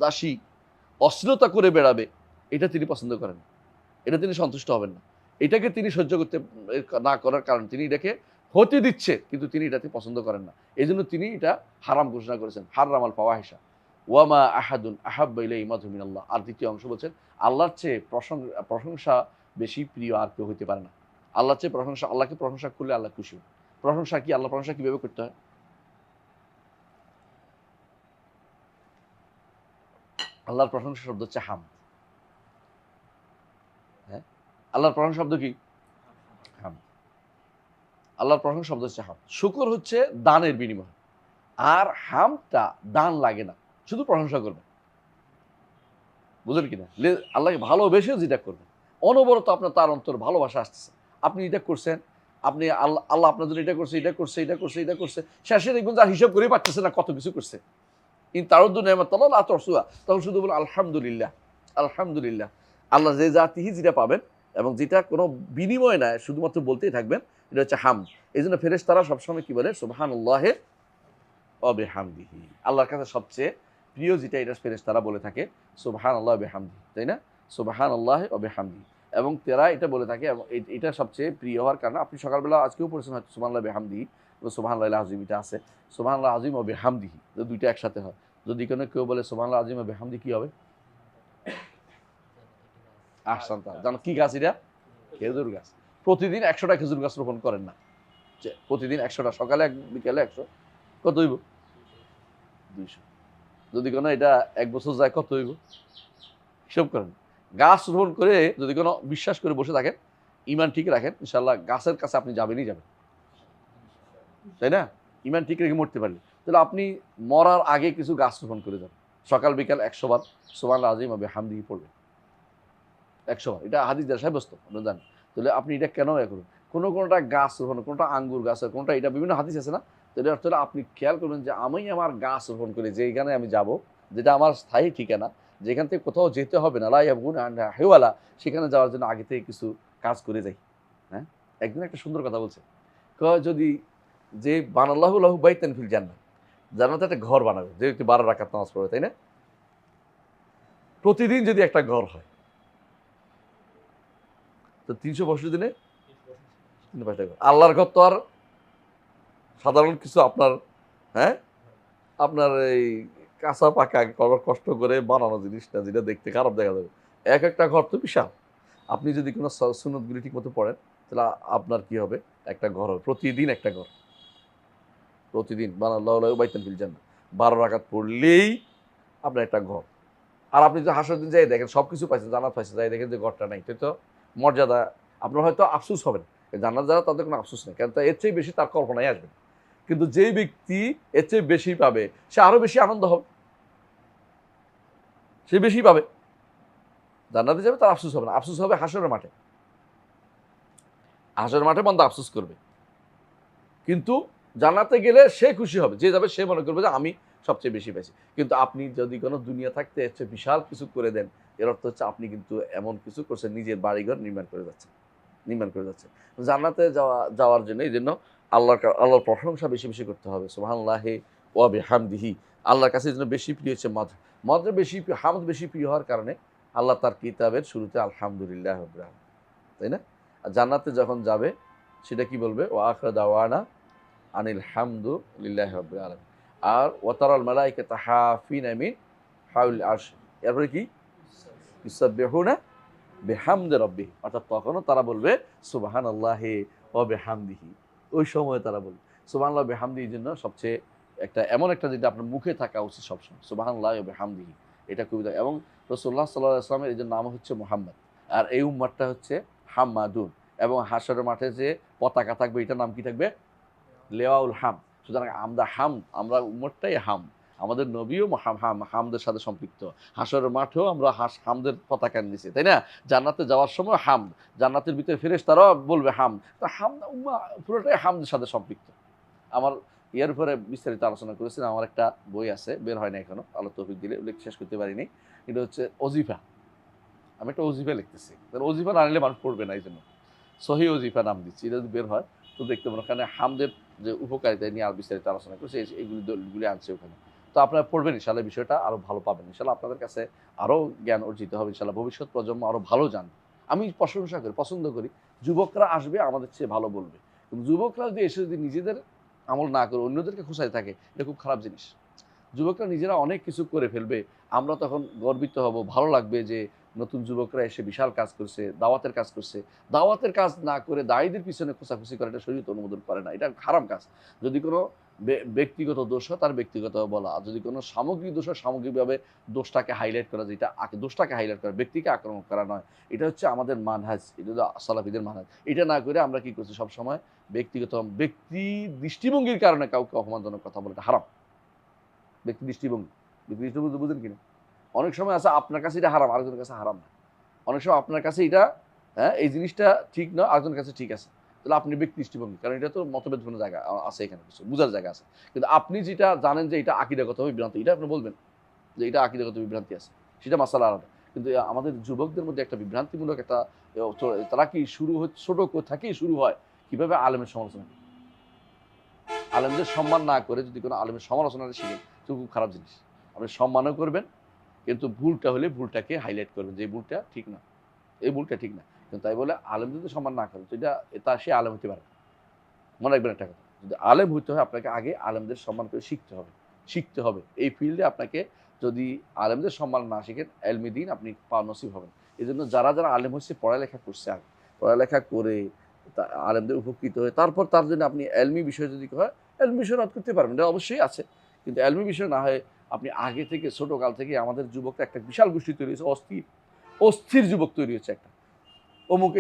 দাসী অশ্লীলতা করে বেড়াবে, এটা তিনি পছন্দ করেন, এটা তিনি সন্তুষ্ট হবেন না। এটাকে তিনি সহ্য করতে না করার কারণে তিনি এটাকে হতে দিচ্ছে, কিন্তু তিনি এটাকে পছন্দ করেন না। এই জন্য তিনি এটা হারাম ঘোষণা করেছেন, হারামাল ফাওয়াহিশা ওয়ামা আহাদুন আহাব্বা ইলাইহি মিনাল্লাহ। আর দ্বিতীয় অংশ বলছেন আল্লাহর চেয়ে প্রশংসা বেশি প্রিয় আর কেউ হতে পারে না। আল্লাহর চেয়ে প্রশংসা, আল্লাহকে প্রশংসা করলে আল্লাহ খুশি হন। প্রশংসা কি? আল্লাহ প্রশংসা কিভাবে করতে হয়? আল্লাহর প্রশংসা শব্দ হচ্ছে হামদ। হ্যাঁ, আল্লাহর প্রশংসা শব্দ কি? হামদ। আল্লাহর প্রশংসা শব্দ হচ্ছে হামদ। শুকর হচ্ছে দানের বিনিময়, আর হামদটা দান লাগে না, শুধু প্রশংসা করবে। বুঝলেন কিনা? আল্লাহকে ভালোবেসে যেটা করবে, অনবরত আপনার তার অন্তর ভালোবাসা আসতেছে, আপনি এটা করছেন, আপনি আল্লাহ আপনার জন্য এটা করছে, এটা করছে, এটা করছে, এটা করছে, শেষে দেখবেন যে হিসাব করেই পারতেছে না কত কিছু করছে। কিন্তু তার তখন শুধু বলুন আলহামদুলিল্লাহ, আলহামদুলিল্লাহ। আল্লাহ যে জাতিহি যেটা পাবেন এবং যেটা কোনো বিনিময় নাই, শুধুমাত্র বলতেই থাকবেন, এটা হচ্ছে হামদ। এই জন্য ফেরেশতারা সবসময় কি বলে? সুবহানাল্লাহি ওয়া বিহামদিহি। আল্লাহর কাছে সবচেয়ে প্রিয় যেটা, এটা ফেরেশতারা বলে থাকে সুবহানাল্লাহি ওয়া বিহামদিহি, তাই না? সুবহানাল্লাহি ওয়া বিহামদিহি। এবং তারা এটা বলে থাকে, এবং এটা সবচেয়ে প্রিয় হওয়ার কারণে আপনি সকালবেলা আজকেও পড়েছেন হয়তো সুবহানাল্লাহি ওয়া বিহামদিহি, সুবহানাল্লাহিল আযীম, এটা আছে সুবহানাল্লাহ আযীম ওয়া বিহামদিহি, দুইটা একসাথে হয়। যদি কেউ বলে সুবহানাল্লাহ আযীম ওয়া বিহামদিহি, কি হবে? আহসানতা। জানো কি গাছ এটা? খেজুর গাছ। প্রতিদিন 100টা খেজুর গাছ রোপণ করেন না, প্রতিদিন 100টা, সকালে 1, বিকেলে 100, কত হইব? 200। যদি কোনো এটা 1 বছর যায় কত হইব? হিসাব করেন। গাছ রোপণ করে যদি কোনো বিশ্বাস করে বসে থাকেন, ঈমান ঠিক রাখেন, ইনশাআল্লাহ গাছের কাছে আপনি যাবেনই যাবেন। তাই না? ঈমান ঠিক রেখে মরতে পারলে। তাহলে আপনি মরার আগে কিছু গাছ রোপণ করে যান। সকাল বিকাল 100 বার সুবহানাল্লাহ আযীম ওয়া বিহামদিহি পড়বেন। 100 বার। এটা হাদিস দ্বারা সাব্যস্ত, আপনারা জানেন। তাহলে আপনি এটা কেন করবেন? কোনোটা গাছ রোপণ, কোনোটা আঙ্গুর গাছ, কোনোটা এটা বিভিন্ন হাদিস আছে না? তো এটার অর্থ হলো আপনি খেয়াল করবেন যে আমি আমার গাছ রোপণ করি, যেইখানে আমি যাব, যেটা আমার স্থায়ী ঠিকানা, যেখান থেকে কোথাও যেতে হবে না, লা ইয়াবগুনা আনহা হিওয়ালা, সেখানে যাওয়ার জন্য আগে থেকে কিছু কাজ করে যাই। হ্যাঁ? একদিন একটা সুন্দর কথা বলছে। কয় যদি যে বানাল্লাহু লাহু বাইতান ফিল জান্নাহ, জান্নাতে একটা ঘর বানাবে, যে ব্যক্তি 12 রাকাত নামাজ পড়ে, তাই না? প্রতিদিন যদি একটা ঘর হয়, তো 365 দিনে 365টা ঘর। আল্লাহর ঘর তো আর সাধারণ কিছু আপনার, হ্যাঁ, আপনার এই কাঁচা পাকা কষ্ট করে বানানো জিনিস না, যেটা দেখতে খারাপ দেখা যাবে। এক একটা ঘর তো বিশাল। আপনি যদি কোনো সুন্নতগুলি ঠিক মতো পড়েন, তাহলে আপনার কি হবে? একটা ঘর হবে, প্রতিদিন একটা ঘর, প্রতিদিন বানাল্লাহু লাহু বাইতান ফিল জান্নাহ, 12 রাকাত পড়লেই আপনার একটা ঘর। আর আপনি যদি হাসরের দিন যাই দেখেন সব কিছু পাইছেন, জান্নাত পাইছেন, যাই দেখেন যে ঘরটা নাই, তো মর্যাদা, আপনার হয়তো আফসোস হবেন। জান্নাত যারা তাদের কোনো আফসোস নেই, কারণ এর চেয়ে বেশি তার কল্পনায় আসবে। কিন্তু যেই ব্যক্তি এর চেয়ে বেশি পাবে, সে আরো বেশি আনন্দ হবে, সে বেশি পাবে। জান্নাতে যাবে, তার আফসোস হবে না, আফসোস হবে হাসরের মাঠে। হাসরের মাঠে বান্দা আফসোস করবে, কিন্তু জান্নাতে গেলে সে খুশি হবে, যে যাবে সে মনে করবে যে আমি সবচেয়ে বেশি পেয়েছি। কিন্তু আপনি যদি কোনো দুনিয়া থাকতে এর চেয়ে বিশাল কিছু করে দেন, এর অর্থ হচ্ছে আপনি কিন্তু এমন কিছু করছেন, নিজের বাড়িঘর নির্মাণ করে যাচ্ছেন। জান্নাতে যাওয়ার জন্য, এই জন্য আল্লাহর প্রশংসা বেশি বেশি করতে হবে। সুবহানাল্লাহি ওয়া বিহামদিহি। আল্লাহর কাছে এই জন্য বেশি প্রিয় হচ্ছে মদের বেশি প্রিয়, হামদ বেশি প্রিয় হওয়ার কারণে আল্লাহ তার কিতাবের শুরুতে আলহামদুলিল্লাহ রাব্বিল আলামিন, তাই না? আর জান্নাতে যখন যাবে সেটা কি বলবে? ওয়া আখিরু দাওয়ানা আনিল হামদুলিল্লাহি রাব্বিল আলামিন। আর ওয়া তারাল মালায়েকাতা হাফিনা মিন হাওলিল আরশ। এরপরে কি? ইউসাব্বিহুনা বিহামদি রাব্বিহিম। অর্থাৎ তখনও তারা বলবে সুবহানাল্লাহি ওয়া বিহামদিহি। ওই সময় তারা বলবে সুবহানাল্লাহ বিহামদিহির জন্য সবচেয়ে একটা এমন একটা যেটা আপনার মুখে থাকা উচিত সবসময়, সুবহানাল্লাহি ওয়া বিহামদিহি। এটা খুবই, এবং রাসূলুল্লাহ সাল্লাল্লাহু আলাইহি ওয়াসাল্লামের এই যে নাম হচ্ছে মুহাম্মদ, আর এই উম্মতটা হচ্ছে হাম্মাদুন। এবং হাশরের মাঠে যে পতাকা থাকবে, এটার নাম কি থাকবে? লেওয়াউল হাম। সুতরাং আমরা উম্মতটাই হাম, আমাদের নবীও হামদের সাথে সম্পৃক্ত। হাশরের মাঠেও আমরা হামদের পতাকা নিয়েছি, তাই না? জান্নাতে যাওয়ার সময় জান্নাতের ভিতরে ফেরেশতারাও বলবে হাম। তো উম্মাহ পুরোটাই হামদের সাথে সম্পৃক্ত। আমার এর উপরে বিস্তারিত আলোচনা করেছিলাম, আমার একটা বই আছে, বের হয় না এখনো, আল্লাহ তৌফিক দিলে শেষ করতে পারিনি। এটা হচ্ছে ওজিফা। আমি একটা ওজিফা লিখতেছি, ওজিফা না নিলে মানুষ পড়বে না, এই জন্য সহি ওজিফা নাম দিচ্ছি। এটা যদি বের হয় তো দেখতে পাবেন ওখানে হামদের যে উপকারিতা নিয়ে আর বিস্তারিত আলোচনা করছে, এইগুলি দলিলগুলি আনছে ওখানে। তো আপনারা পড়বেন, ইনশাআল্লাহ বিষয়টা আরো ভালো পাবেন। ইনশাআল্লাহ আপনাদের কাছে আরো জ্ঞান অর্জিত হবে, ইনশাআল্লাহ ভবিষ্যৎ প্রজন্ম আরো ভালো জানবে। আমি প্রশংসা করি, পছন্দ করি, যুবকরা আসবে আমাদের চেয়ে ভালো বলবে। কিন্তু যুবকরা যদি এসে যদি নিজেদের আমল না করে অন্যদেরকে খোঁচাতে থাকে, এটা খুব খারাপ জিনিস। যুবকরা নিজেরা অনেক কিছু করে ফেলবে, আমরা তখন গর্বিত হব, ভালো লাগবে যে নতুন যুবকরা এসে বিশাল কাজ করছে, দাওয়াতের কাজ করছে। দাওয়াতের কাজ না করে দায়ীদের পিছনে খোঁচাখুচি করে, এটা শরীয়ত অনুমোদন করে না, এটা হারাম কাজ। যদি কোনো ব্যক্তিগত দোষ হয় তার ব্যক্তিগত বলা, আর যদি কোনো সামগ্রিক দোষ হয় সামগ্রিকভাবে দোষটাকে হাইলাইট করা, যেটা দোষটাকে হাইলাইট করা, ব্যক্তিকে আক্রমণ করা নয়। এটা হচ্ছে আমাদের মানহাজ, এটা হচ্ছে সালাফিদের মানহাজ। এটা না করে আমরা কি করছি সবসময়? ব্যক্তি দৃষ্টিভঙ্গির কারণে কাউকে অপমানজনক কথা বলে, এটা হারাম। ব্যক্তি দৃষ্টিভঙ্গি বুঝেন কিনা? অনেক সময় আছে আপনার কাছে এটা হারাম, আরেকজনের কাছে হারাম না। অনেক সময় আপনার কাছে এটা, হ্যাঁ, এই জিনিসটা ঠিক নয়, আরেকজনের কাছে ঠিক আছে। তাহলে আপনি ব্যক্তি দৃষ্টিভঙ্গি, কারণ এটা তো মতভেদ কোনো জায়গা আছে, এখানে কিছু বোঝার জায়গা আছে। কিন্তু আপনি যেটা জানেন যে এটা আকীদাগত বিভ্রান্তি, এটা আপনি বলবেন যে এটা আকীদাগত বিভ্রান্তি আছে, সেটা মাসালা আলাদা। কিন্তু আমাদের যুবকদের মধ্যে একটা বিভ্রান্তিমূলক একটা, তারা কি শুরু ছোট থেকেই শুরু হয় কিভাবে আলেমের সমালোচনা, আলেমদের সম্মান না করে যদি কোনো আলেমের সমালোচনাটা শিখেন, তো খুব খারাপ জিনিস। আপনি সম্মানও করবেন, কিন্তু ভুলটা হলে ভুলটাকে হাইলাইট করবেন যে এই ভুলটা ঠিক না, এই ভুলটা ঠিক না। কিন্তু তাই বলে আলেমদের যদি সম্মান না করেন, তো এটা সে আলেম হতে পারে। মনে রাখবেন একটা কথা, যদি আলেম হইতে হয় আপনাকে আগে আলেমদের সম্মান করে শিখতে হবে। এই ফিল্ডে আপনাকে যদি আলেমদের সম্মান না শিখেন, এলমে দ্বীন আপনি পাওয়া নসিব হবেন। এই জন্য যারা আলেম হচ্ছে পড়ালেখা করছে, আগে পড়ালেখা করে আলেমদের উপকৃত হয়ে তারপর তার জন্য আপনি এলমি বিষয় যদি হয় এলমি বিষয় রদ করতে পারবেন, এটা অবশ্যই আছে। কিন্তু এলমি বিষয় না হয় আপনি আগে থেকে ছোটোকাল থেকে আমাদের যুবকরা একটা বিশাল গোষ্ঠী তৈরি হয়েছে, অস্থির যুবক তৈরি হচ্ছে একটা, অমুক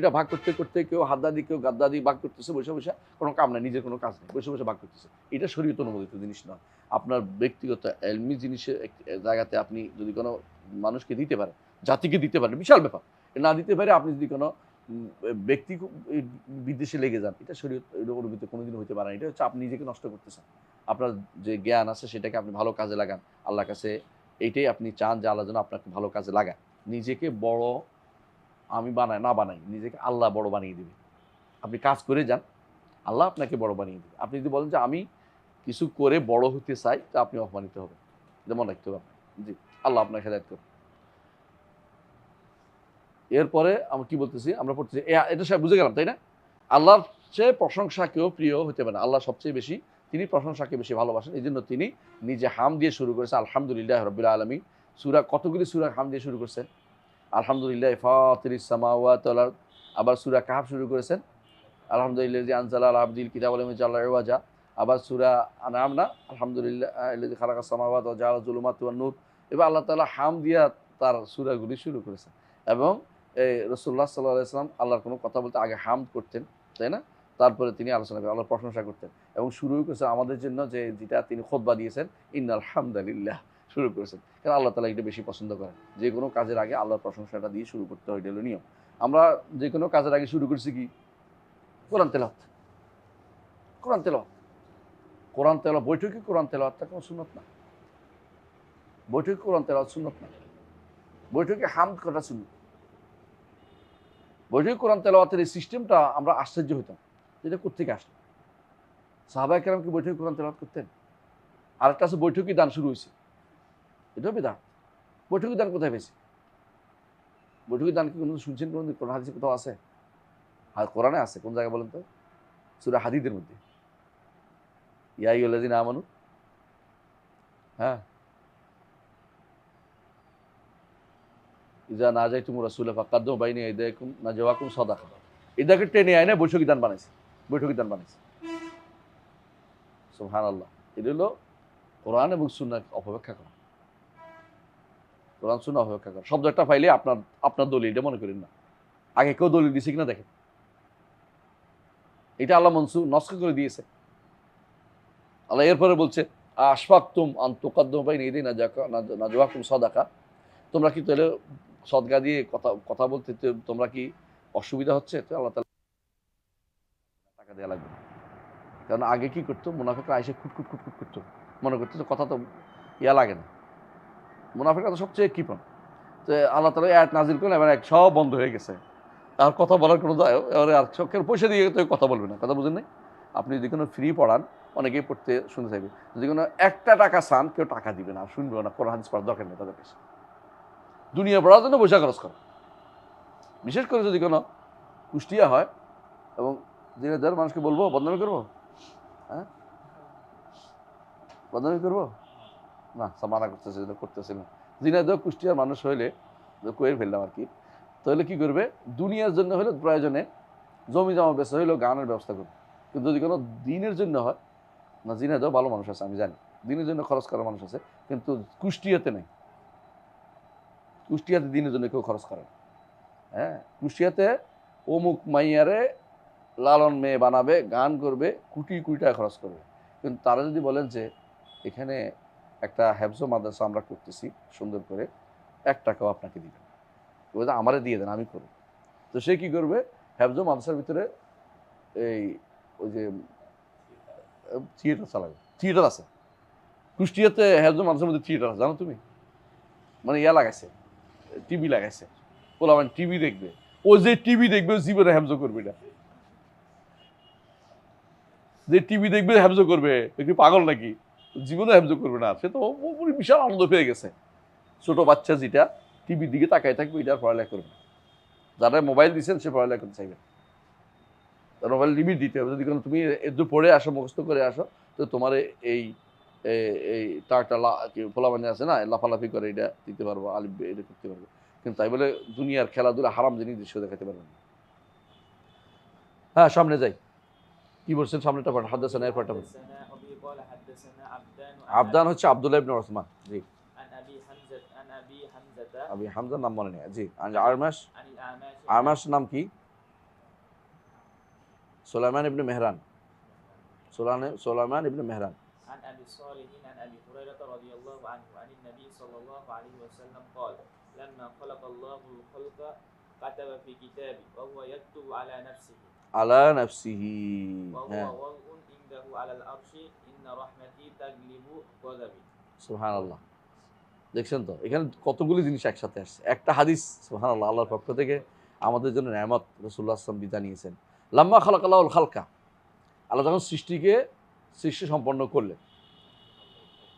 এটা ভাগ করতে করতে কেউ হাতদাদি কেউ গাদ্দাদি ভাগ করতেছে, বসে বসে কোনো কাম নাই, নিজের কোনো কাজ নেই, বসে বসে ভাগ করতেছে। এটা শরীয়ত অনুমোদিত জিনিস নয়। আপনার ব্যক্তিগত এলমি জিনিসের জায়গাতে আপনি যদি কোনো মানুষকে দিতে পারেন, জাতিকে দিতে পারেন, বিশাল ব্যাপার। না দিতে পারে আপনি যদি কোনো ব্যক্তি বিদেশে লেগে যান, এটা শরীয়ত অনুমোদিত কোনোদিন হতে পারে না। এটা হচ্ছে আপনি নিজেকে নষ্ট করতেছেন। আপনার যে জ্ঞান আছে সেটাকে আপনি ভালো কাজে লাগান, আল্লাহর কাছে এইটাই আপনি চান যে আল্লাহ যেন আপনাকে ভালো কাজে লাগান। নিজেকে বড় আমি না বানাই, নিজেকে আল্লাহ বড় বানিয়ে দিবে। আপনি কাজ করে যান, আল্লাহ আপনাকে বড় বানিয়ে দেবে। আপনি যদি বলেন যে আমি কিছু করে বড় হতে চাই, তা আপনি অপমানিত হবেন, যেমন রাখতে হবে আপনার। জি, আল্লাহ আপনাকে হেদায়েত করুন। এরপরে আমরা কি বলতেছি, আমরা পড়তেছি এটা সব বুঝে গেলাম, তাই না? আল্লাহর চেয়ে প্রশংসাকেও প্রিয় হতে পারে না। আল্লাহ সবচেয়ে বেশি, তিনি প্রশংসাকে বেশি ভালোবাসেন। এই জন্য তিনি নিজে হাম দিয়ে শুরু করেছেন, আলহামদুলিল্লাহ রাব্বিল আলামিন। সূরা কতগুলি সূরা হাম দিয়ে শুরু করেছেন, আলহামদুলিল্লাহ ফাতিরিস সামাওয়াতি ওয়াল আরদ। আবার সূরা কাহফ শুরু করেছেন আলহামদুলিল্লাহি আনজালা আলা আবদিল কিতাবা ওয়া লাম ইয়াজআল লাহু ইওয়াজা। আবার সূরা আনআম না, আলহামদুলিল্লাহ আল্লাযী খালাকাস সামাওয়াতি ওয়া জাআলা যুলুমাতি ওয়ান নূর। এবার আল্লাহ তাআলা হাম দিয়া তার সূরাগুলি শুরু করেছেন। এবং রাসূলুল্লাহ সাল্লাল্লাহু আলাইহি ওয়াসাল্লাম আল্লাহর কোনো কথা বলতে আগে হামদ করতেন, তাই না? তারপরে তিনি আলোচনা করেন, আল্লাহর প্রশংসা করতেন এবং শুরুই করেছেন আমাদের জন্য যেটা তিনি খুতবা দিয়েছেন, ইন্নাল হামদালিল্লাহ শুরু করেছেন। কারণ আল্লাহ তাআলা এটা বেশি পছন্দ করেন। যে কোনো কাজের আগে আল্লাহর প্রশংসাটা দিয়ে শুরু করতে হয়, এটা হলো নিয়ম। আমরা যে কোনো কাজের আগে শুরু করছি কি? কোরআন তেলাওয়াত। কোরআন তেলাওয়াত, কোরআন তেলাওয়াত, বৈঠকে কোরআন তেলাওয়াতটা কোনো সুন্নত না। বৈঠকে কোরআন তেলাওয়াত সুন্নত না। বৈঠকে হামদ করা সুন্নত। বৈঠকে কোরআন তেলাওয়াতের এই সিস্টেমটা আমরা আশ্চর্য হইতাম, যেটা কোত্থেকে আসলো। সাহাবায়ে কেরাম কি বৈঠকে কোরআন তেলাওয়াত করতেন? আরেকটা আছে বৈঠকি দান শুরু হয়েছে, এটাও বিদআত। বৈঠকি দান কোথায় পেয়েছে? বৈঠকি দান কি কোনো শুনছেন কোনোদিন? কোরআন হাদিসে কোথাও আছে? আর কোরআনে আছে, কোন জায়গায় বলেন তো? সূরা হাদীদের মধ্যে, ইয়া আইয়ুহাল্লাযীনা আমানু, হ্যাঁ, ইযা নাজাইতুমুর রাসূলা ফাকাদ্দিমু বাইনা ইয়াদাইকুম নাজওয়াকুম সাদাকা। এটাকে টেনে আইনে বৈঠকি দান বানাইছে, বৈঠকি দান বানাইছে। সুবহানাল্লাহ। এটা হলো কোরআন এবং সুন্নাহ অপব্যাখ্যা করা। কোরআন সুন্নাহ অপব্যাখ্যা করা। শব্দ একটা পাইলে আপনার দলিল, এটা মনে করেন না। আগে কেউ দলিল দিছে কিনা দেখেন। এটা আল্লাহ নস্খ করে দিয়েছে। আল্লাহ এরপরে বলছে আশফাকতুম আন তুকাদ্দিমু বাইনা ইয়াদাই নাজওয়াকুম সাদাকা। তোমরা কি তাহলে সদকা দিয়ে কথা বলতে তোমরা কি অসুবিধা হচ্ছে? তো আল্লাহ তাআলা টাকা দেওয়া লাগবে না। কারণ আগে কি করতো, মুনাফিকরা আইসে খুটখুট করতো, মনে করতো যে কথা তো লাগে না। মুনাফিকরা তো সবচেয়ে কৃপণ। তো আল্লাহ তাআলা আয়াত নাজিল করলেন, এবার সব বন্ধ হয়ে গেছে। আর কথা বলার কোনো এবারে আর সবকে পয়সা দিয়ে তো কথা বলবে না। কথা বুঝেন নাই? আপনি যদি কোনো ফ্রি পড়ান, অনেকেই পড়তে শুনতে চাইবে। যদি কোনো একটা টাকা চান, কেউ টাকা দিবে না, শুনবেও না। কোরআন হাদিস পড়ার দরকার নেই তাদের কাছে। দুনিয়া পড়ার জন্য পয়সা খরচ করো। বিশেষ করে যদি কোনো কুষ্টিয়া হয় এবং দিনের মানুষকে বলবো বদনামি করবো, হ্যাঁ বদনামি করবো না, মানা করতেছে, করতেছে না। ঝিনাইদহ কুষ্টিয়ার মানুষ হইলে কয়ে ফেললাম আর কি, তাহলে কি করবে? দুনিয়ার জন্য হলে প্রয়োজনে জমি জমা বেচা হইলেও গানের ব্যবস্থা করবে। কিন্তু যদি কোনো দিনের জন্য হয় না, ঝিনাইদহ ভালো মানুষ আছে, আমি জানি দিনের জন্য খরচ করার মানুষ আছে, কিন্তু কুষ্টিয়াতে নেই। কুষ্টিয়াতে দিনের জন্য কেউ খরচ করে না। হ্যাঁ, কুষ্টিয়াতে অমুক মাইয়ারে লালন মেয়ে বানাবে, গান করবে, কোটি টাকা খরচ করবে। কিন্তু তারা যদি বলেন যে এখানে একটা হেফজ মাদ্রাসা আমরা করতেছি সুন্দর করে, 1 টাকাও আপনাকে দিবেন, বলতে আমারে দিয়ে দেন, আমি করব। তো সে কি করবে? হেফজ মাদ্রাসার ভিতরে ওই যে থিয়েটার চালাবে। থিয়েটার আছে কুষ্টিয়াতে, হেফজ মাদ্রাসার মধ্যে থিয়েটার আছে, জানো তুমি? মানে লাগাইছে, টিভি লাগাইছে, বলা মানে টিভি দেখবে। ও যে টিভি দেখবে জীবনে হেফজ করবে না। যে টিভি দেখবে হেফজ করবে, একটু পাগল নাকি? জীবনে হেফজ করবে না। সে তো বিশাল আনন্দ পেয়ে গেছে। ছোট বাচ্চা যেটা টিভির দিকে তাকায় থাকবে, এটা পড়ালেখা করবে। যারা মোবাইল দিচ্ছেন সে পড়ালেখা করতে চাইবে। তার মোবাইল লিমিট দিতে হবে। যদি কোনো তুমি একটু পড়ে আসো, মুখস্থ করে আসো, তো তোমার এই টাটা ফোলাবানি আছে না, লাফালাফি করে, এটা দিতে পারবো, আলিফ এটা করতে পারবো। কিন্তু তাই বলে দুনিয়ার খেলাধুলা হারাম জিনিস দৃশ্য দেখাতে পারবে না। হ্যাঁ সামনে যাই, কি বলছেন সামনেটা পড়েন, হাদাসানা এরপরটা বলেন। حدثنا أبي قال حدثنا عبدان আবদান হচ্ছে আব্দুল্লাহ ইবনে উসমান, জি। عن أبي حمزة আবি হামজার নাম মনে নেই, জি। আর আরমাশ, عن الأعمش আরমাশ নাম কি? সুলাইমান ইবনে মেহরান, সুলাইমান ইবনে মেহরান। عن أبي صالح عن أبي هريرة رضي الله عنه عن النبي صلى الله عليه وسلم قال لما خلق الله الخلق كتب في كتابه وهو يكتب على نفسه আলা নাফসিহি, وهو হ্যাঁ وضع عنده على العرش إن رحمتي تغلب غضبي সুবহানাল্লাহ। দেখছেন তো এখানে কতগুলি জিনিস একসাথে আসছে, একটা হাদিস সুবহানাল্লাহ আল্লাহর পক্ষ থেকে আমাদের জন্য নেয়ামত, রাসূলুল্লাহ সাল্লাল্লাহু আলাইহি ওয়াসাল্লাম জানিয়েছেন। লাম্মা খালাকাল্লাহুল খালকা, আল্লাহ যখন সৃষ্টি সম্পন্ন করলেন,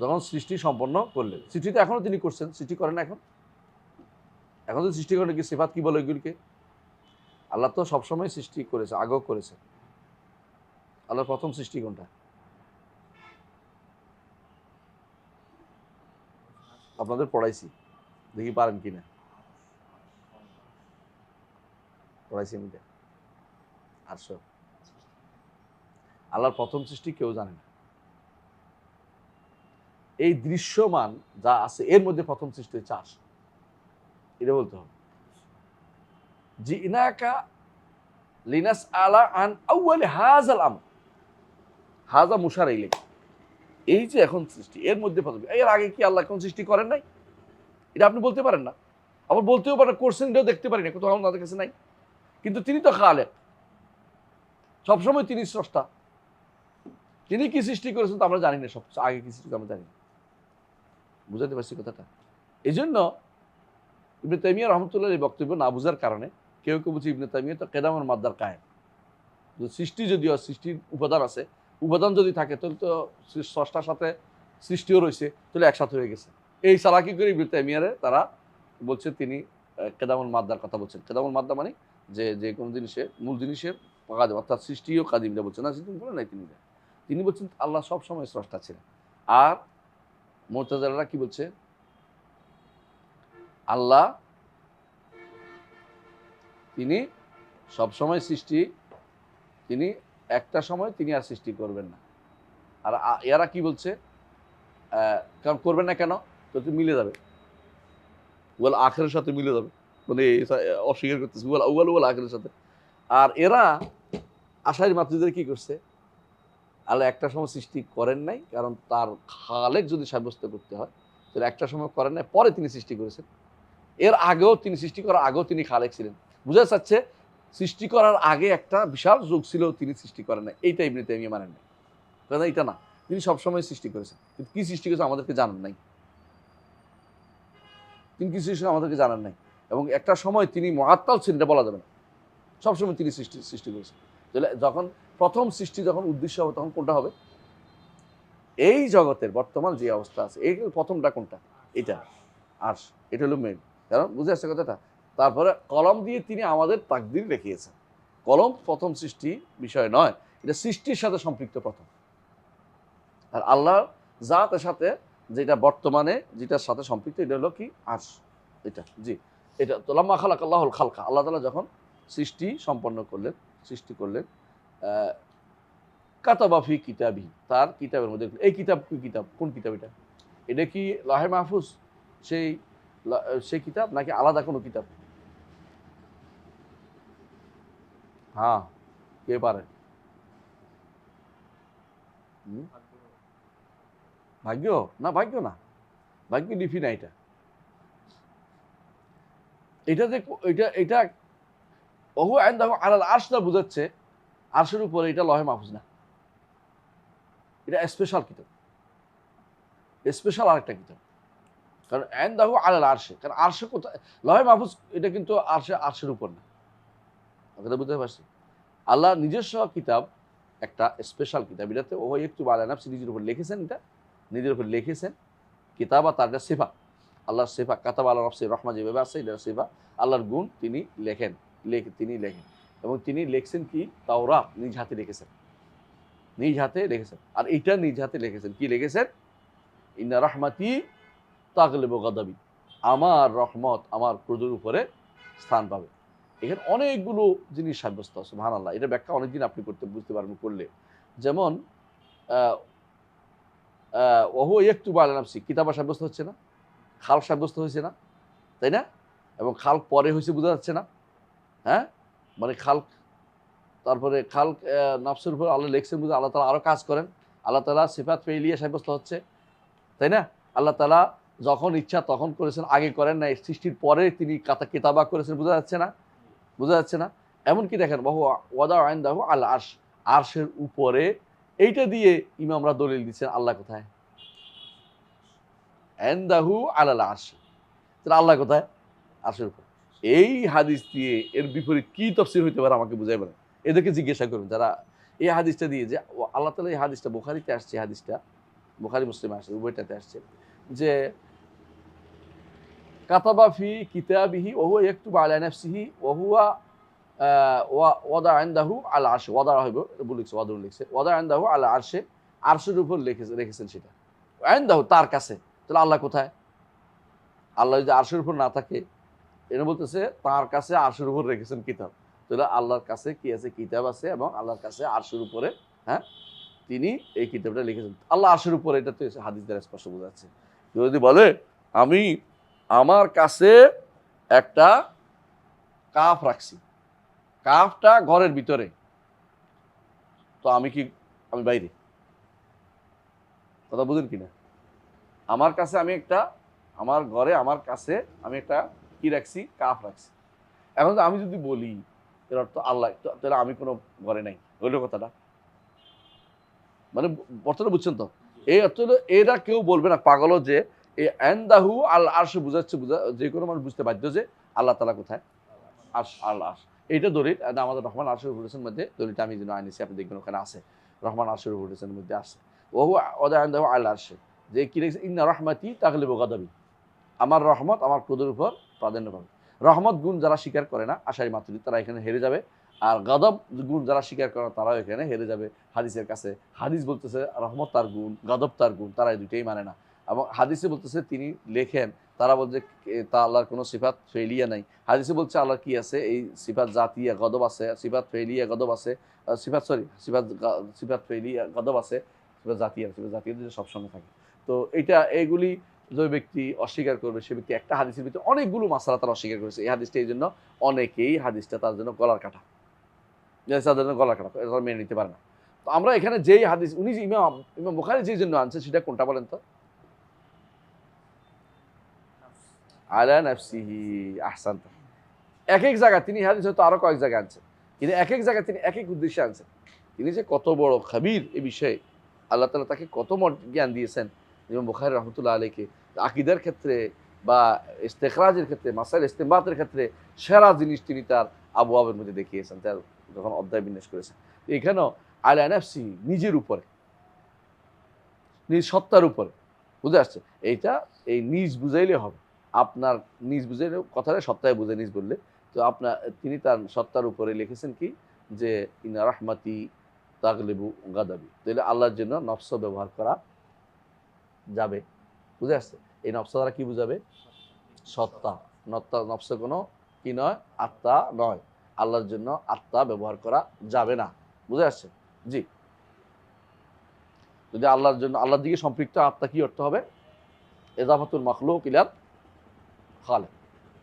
যখন সৃষ্টি সম্পন্ন করলেন, সৃষ্টি তো এখনো তিনি করছেন, সৃষ্টি করেন এখন তো সৃষ্টি করেন, কি সিফাত কি বলে এগুলিকে? আল্লাহ তো সবসময় সৃষ্টি করেছে, আগেও করেছে। আল্লাহর প্রথম সৃষ্টি কোনটা? আপনাদের পড়াইছি, দেখি পারেন কিনা। পড়াইছি আমি, আটশো। আল্লাহর প্রথম সৃষ্টি কেউ জানে না। এই দৃশ্যমান যা আছে এর মধ্যে প্রথম সৃষ্টি হচ্ছে আরশ, এটা বলতে হবে। জিনাকা লিনাসআলা আন আউয়ালি হাযাল আমর, হাযা মুশার ইলাইহি, এই যে এখন সৃষ্টি এর মধ্যে প্রথম, এর আগে কি আল্লাহ কোন সৃষ্টি করেন নাই? এটা আপনি বলতে পারেন না, আবার বলতেও পারেন করছেন, এটাও দেখতে পারি না, কোথাও আমাদের কাছে নাই। কিন্তু তিনি তো খালেক, সবসময় তিনি স্রষ্টা। তিনি কি সৃষ্টি করেছেন তো আমরা জানি না, সব আগে কি সৃষ্টি আমরা জানি না। বুঝাতে পারছি কথাটা? এই জন্য ইবনে তাইমিয়া রহমতুল্লাহ এই বক্তব্য না বুঝার কারণে কেউ কেউ বলছে ইবনে তাইমিয়া তো কেদামুল মাদ্দার কায়েম, সৃষ্টি যদিও সৃষ্টির উপাদান আছে, উপাদান যদি থাকে তাহলে তো স্রষ্টার সাথে সৃষ্টিও রয়েছে, তাহলে একসাথে হয়ে গেছে। এই সালাকি করে ইবনে তাইমিয়ারে তারা বলছে তিনি কেদামুল মাদ্দার কথা বলছেন। কেদামুল মাদ্দা মানে যে কোনো জিনিসের মূল জিনিসের কাদিম, অর্থাৎ সৃষ্টিও কাদিমটা বলছেন না, সৃষ্টি বলে নাই তিনি বলছেন আল্লাহ সব সময় স্রষ্টা ছিলেন। আর মুতাজিলারা কি বলছে? আল্লাহ তিনি সব সময় সৃষ্টি, তিনি একটা সময় তিনি আর সৃষ্টি করবেন না। আর এরা কি বলছে? কারণ করবেন না কেন? তো মিলে যাবে, ওয়াল আখিরের সাথে মিলে যাবে, মানে অস্বীকার করতেছে ওয়াল আউয়াল ওয়াল আখিরের সাথে। আর এরা আশারি মাতৃদের কি করছে? আল্লাহ একটা সময় সৃষ্টি করেন নাই, কারণ তার খালেক যদি সাব্যস্ত করতে হয় তাহলে একটা সময় করেন নাই, পরে তিনি সৃষ্টি করেছেন। এর আগেও তিনি সৃষ্টি করার আগেও তিনি খালেক ছিলেন। বুঝা যাচ্ছে সৃষ্টি করার আগে একটা বিশাল যুগ ছিল, তিনি সৃষ্টি করেন না, এইটা ইবনে তাইমিয়া মানেন না। কারণ এইটা না, তিনি সবসময় সৃষ্টি করেছেন, কিন্তু কি সৃষ্টি করেছেন আমাদেরকে জানান নাই, তিনি কি সৃষ্টি আমাদেরকে জানান নাই। এবং একটা সময় তিনি মুআত্তাল ছিলেন, এটা বলা যাবে না, সবসময় তিনি সৃষ্টি করেছেন। তাহলে যখন প্রথম সৃষ্টি যখন উদ্দেশ্য হবে তখন কোনটা হবে? এই জগতের বর্তমান যে অবস্থা আছে এই প্রথমটা কোনটা? এটা আরশ, এটা হলো মেইন। কারণ বুঝে আসছে কথাটা? তারপরে কলম দিয়ে তিনি আমাদের তাকদীর লিখিয়েছেন। কলম প্রথম সৃষ্টি বিষয় নয়, এটা সৃষ্টির সাথে সম্পৃক্ত প্রথম। আর আল্লাহর জাতের সাথে যেটা বর্তমানে যেটার সাথে সম্পৃক্ত, এটা হলো কি? আরশ। এটা জি, এটা তো লাম্মা খালাকাল্লাহুল খালকা, আল্লাহ তাআলা যখন সৃষ্টি সম্পন্ন করলেন, সৃষ্টি করলেন, কাতাবা ফি কিতাবি, তার কিতাবের মধ্যে। এই কিতাব কি কিতাব? কোন কিতাব এটা? এটা কি লাহে মাহফুজ সেই কিতাব নাকি আলাদা কোনো কিতাব? হ্যাঁ, কে পারে? ভাগ্য না, ভাগ্য না, ভাগ্য লিপি না। এটা যে এটা ওহু ইনদাহু আলাল আরশ না বুঝাচ্ছে আরশের উপরে, এটা লহে মাহফুজ না, এটা স্পেশাল কিতাব, স্পেশাল আরেকটা কিতাব। কারণ ইনদাহু আলাল আরশে, কারণ আরশে কোথায়? লহে মাহফুজ এটা কিন্তু আরশের উপর না। কথা বুঝতে পারছি? আল্লাহ নিজস্ব কিতাব, একটা স্পেশাল কিতাব, এটাতে ওহু ইয়াকতুবু আলা নাফসি, নিজের উপর লিখেছেন, এটা নিজের উপর লিখেছেন। কিতাবা তার একটা সিফা, আল্লাহর সিফা। কাতাবা আলা নাফসি রহমা যেভাবে আছে এটা সিফা, আল্লাহর গুণ, তিনি লেখেন, তিনি লেখেন। এবং তিনি লিখছেন কি? তাওরাত নিজ হাতে লিখেছেন, নিজ হাতে লিখেছেন। আর এটা নিজ হাতে লিখেছেন, কি লিখেছেন? ইন্না রাহমাতি তাগলিবু গাদাবি, আমার রহমত আমার ক্রোধের উপরে স্থান পাবে। এখানে অনেকগুলো জিনিস সাব্যস্ত আছে, সুবহানাল্লাহ। এটা ব্যাখ্যা অনেকদিন আপনি বুঝতে পারবেন করলে। যেমন ওহু ইয়াকতুবু আলা নাফসি, কিতাবা সাব্যস্ত হচ্ছে না, খালক সাব্যস্ত হয়েছে না, তাই না? এবং খালক পরে হয়েছে, বোঝা যাচ্ছে না? হ্যাঁ, মানে খালক, তারপরে খালক নফসের উপর আল্লাহ লেখছেন বুঝে আল্লাহ তাআলা আরো কাজ করেন। আল্লাহ তাআলা সিফাত ফেইলিয়া সাব্যস্ত হচ্ছে, তাই না? আল্লাহ তাআলা যখন ইচ্ছা তখন করেছেন, আগে করেন নাই, সৃষ্টির পরে তিনি কিতাবা করেছেন, বোঝা যাচ্ছে না? বোঝা যাচ্ছে না? এমনকি দেখেন বহু ওয়াদা ইনদাহু আল আরশ, আরশের উপরে, এইটা দিয়ে ইমামরা দলিল দিচ্ছেন আল্লাহ কোথায়? ইনদাহু আলাল আরশ, তাহলে আল্লাহ কোথায়? আরশের উপর। এই হাদিস দিয়ে এর বিপরীত কি তাফসীর হইতে পারে আমাকে বুঝাই বলেন। এদেরকে জিজ্ঞাসা করুন যারা এই হাদিসটা দিয়ে, যে আল্লাহ তাআলা এই হাদিসটা বুখারীতে আসছে, হাদিসটা বুখারী মুসলিমে আসছে, উভয়টাতে আসছে, যে কাতাবা ফি কিতাবিহি ওয়া হুয়া ইয়াকতুবু আলা নাফসিহি ওয়া হুয়া ওয়াদা ইনদাহু আল আরশ, ওয়াদা হইব ভুল লিখছে, ওয়াদা লিখছে, ওয়াদা ইনদাহু আল আরশে, আরশের উপর রেখেছেন সেটা, ইনদাহু তার কাছে। তাহলে আল্লাহ কোথায়? আল্লাহ যদি আরশের উপর না থাকে, এটা বলতেছে তার কাছে আরশের উপর রেখেছেন কিতাব, তাহলে আল্লাহর কাছে কি আছে? কিতাব আছে, এবং আল্লাহর কাছে আরশের উপরে, হ্যাঁ, তিনি এই কিতাবটা লিখেছেন। আল্লাহ আরশের উপরে, এটা তো হাদিস দ্বারা স্পষ্ট বোঝা যাচ্ছে। কেউ যদি বলে আমি আমার কাছে একটা কাফ রাখছি, কাফটা ঘরের ভিতরে, তো আমি বাইরে, কথা বুঝেন কিনা? আমার কাছে আমার ঘরে আমার কাছে আমি একটা কি রাখছি? কাফ রাখছি। এখন আমি যদি বলি এর অর্থ আল্লাহ, তাহলে আমি কোনো ঘরে নাই, হইল কথাটা? মানে অর্থটা বুঝছেন তো? এই অর্থ হলো, এরা কেউ বলবে না পাগলও যে এই ইনদাহু আল আরশ বুঝাচ্ছে, যে কোনো মানুষ বুঝতে বাধ্য যে আল্লাহ তাআলা কোথায়? আরশ, আল্লাহ আরশ। এইটা দলিল আমাদের রহমান আরশের উপরের মধ্যে, দলিলটা আমি যেন আনিছি, আপনি দেখবেন ওখানে আছে, রহমান আরশের উপরের মধ্যে আসছে। ওহু ওয়াদা ইনদাহু আল আরশে, যে কি লিখছে? ইন্না রাহমাতি তাগলিবু গাদাবি, আমার রহমত আমার ক্রোধের উপর প্রাধান্য পাবে। রহমত গুণ যারা স্বীকার করে না, আশারি মাতুরি, তারা এখানে হেরে যাবে। আর গদব গুণ যারা স্বীকার করে না, তারাও এখানে হেরে যাবে হাদিসের কাছে। হাদিস বলতেছে রহমত তার গুণ, গদব তার গুণ, তারা এই দুইটাই মানে না। এবং হাদিসে বলতেছে তিনি লেখেন, তারা বলছে তা আল্লাহর কোনো সিফাত ফেলিয়া নাই। হাদিসে বলছে আল্লাহর কি আছে? এই সিফাত জাতিয়া গদব আছে, সিফাত ফেলিয়া গদব আছে, সিফাত ফেলিয়া গদব আছে, সিফাত জাতিয়া সবসময় থাকে। তো এইগুলি যে ব্যক্তি অস্বীকার করবে, সে ব্যক্তি একটা হাদিসের ভিতরে অনেকগুলো মাসালা তারা অস্বীকার করেছে। এই হাদিসটা এই জন্য অনেকেই হাদিসটা তার জন্য গলার কাটা, তাদের জন্য গলার কাটা, এটা মেনে নিতে পারে না। তো আমরা এখানে যেই হাদিস উনি ইমাম বুখারী যেই জন্য আনছে, সেটা কোনটা বলেন তো? আলা নাফসিহি, আহসানতা। এক এক জায়গায় তিনি হাদিস হয়তো আরো কয়েক জায়গায় আনছেন, কিন্তু এক এক জায়গায় তিনি এক এক উদ্দেশ্যে আনছেন। তিনি যে কত বড় খাবির এই বিষয়ে, আল্লাহ তাআলা তাকে কত জ্ঞান দিয়েছেন। ইমাম বুখারী রাহমাতুল্লাহ আলাইহি আকীদার ক্ষেত্রে বা ইস্তেখরাজের ক্ষেত্রে, মাসাইল ইস্তিনবাতের ক্ষেত্রে সেরা জিনিস তিনি তার আবওয়াবের মধ্যে দেখিয়েছেন, তার যখন অধ্যায় বিন্যাস করেছেন। এখানেও আলা নাফসি, নিজের উপরে, নিজ সত্তার উপরে, বুঝে আসছে? এই নিজ বুঝাইলে হবে, আপনার নিজ বুঝাইলে কথাটা সত্তায় বুঝে নিজ বললে, তো তিনি তার সত্তার উপরে লিখেছেন কি, যে ইন্না রাহমাতি তাগলিবু গাদাবি, তাহলে আল্লাহর জন্য নফস ব্যবহার করা যাবে, বুঝে আসছে? এই নফস দ্বারা কি বুঝাবে? সত্তা। নফস কোনো কি নয়? আত্মা নয়। আল্লাহর জন্য আত্মা ব্যবহার করা যাবে না, বুঝে আসছে? জি, যদি আল্লাহর দিকে সম্পৃক্ত আত্মা, কি অর্থ হবে? এজাফাতুল মাখলুক ইলা খালিক,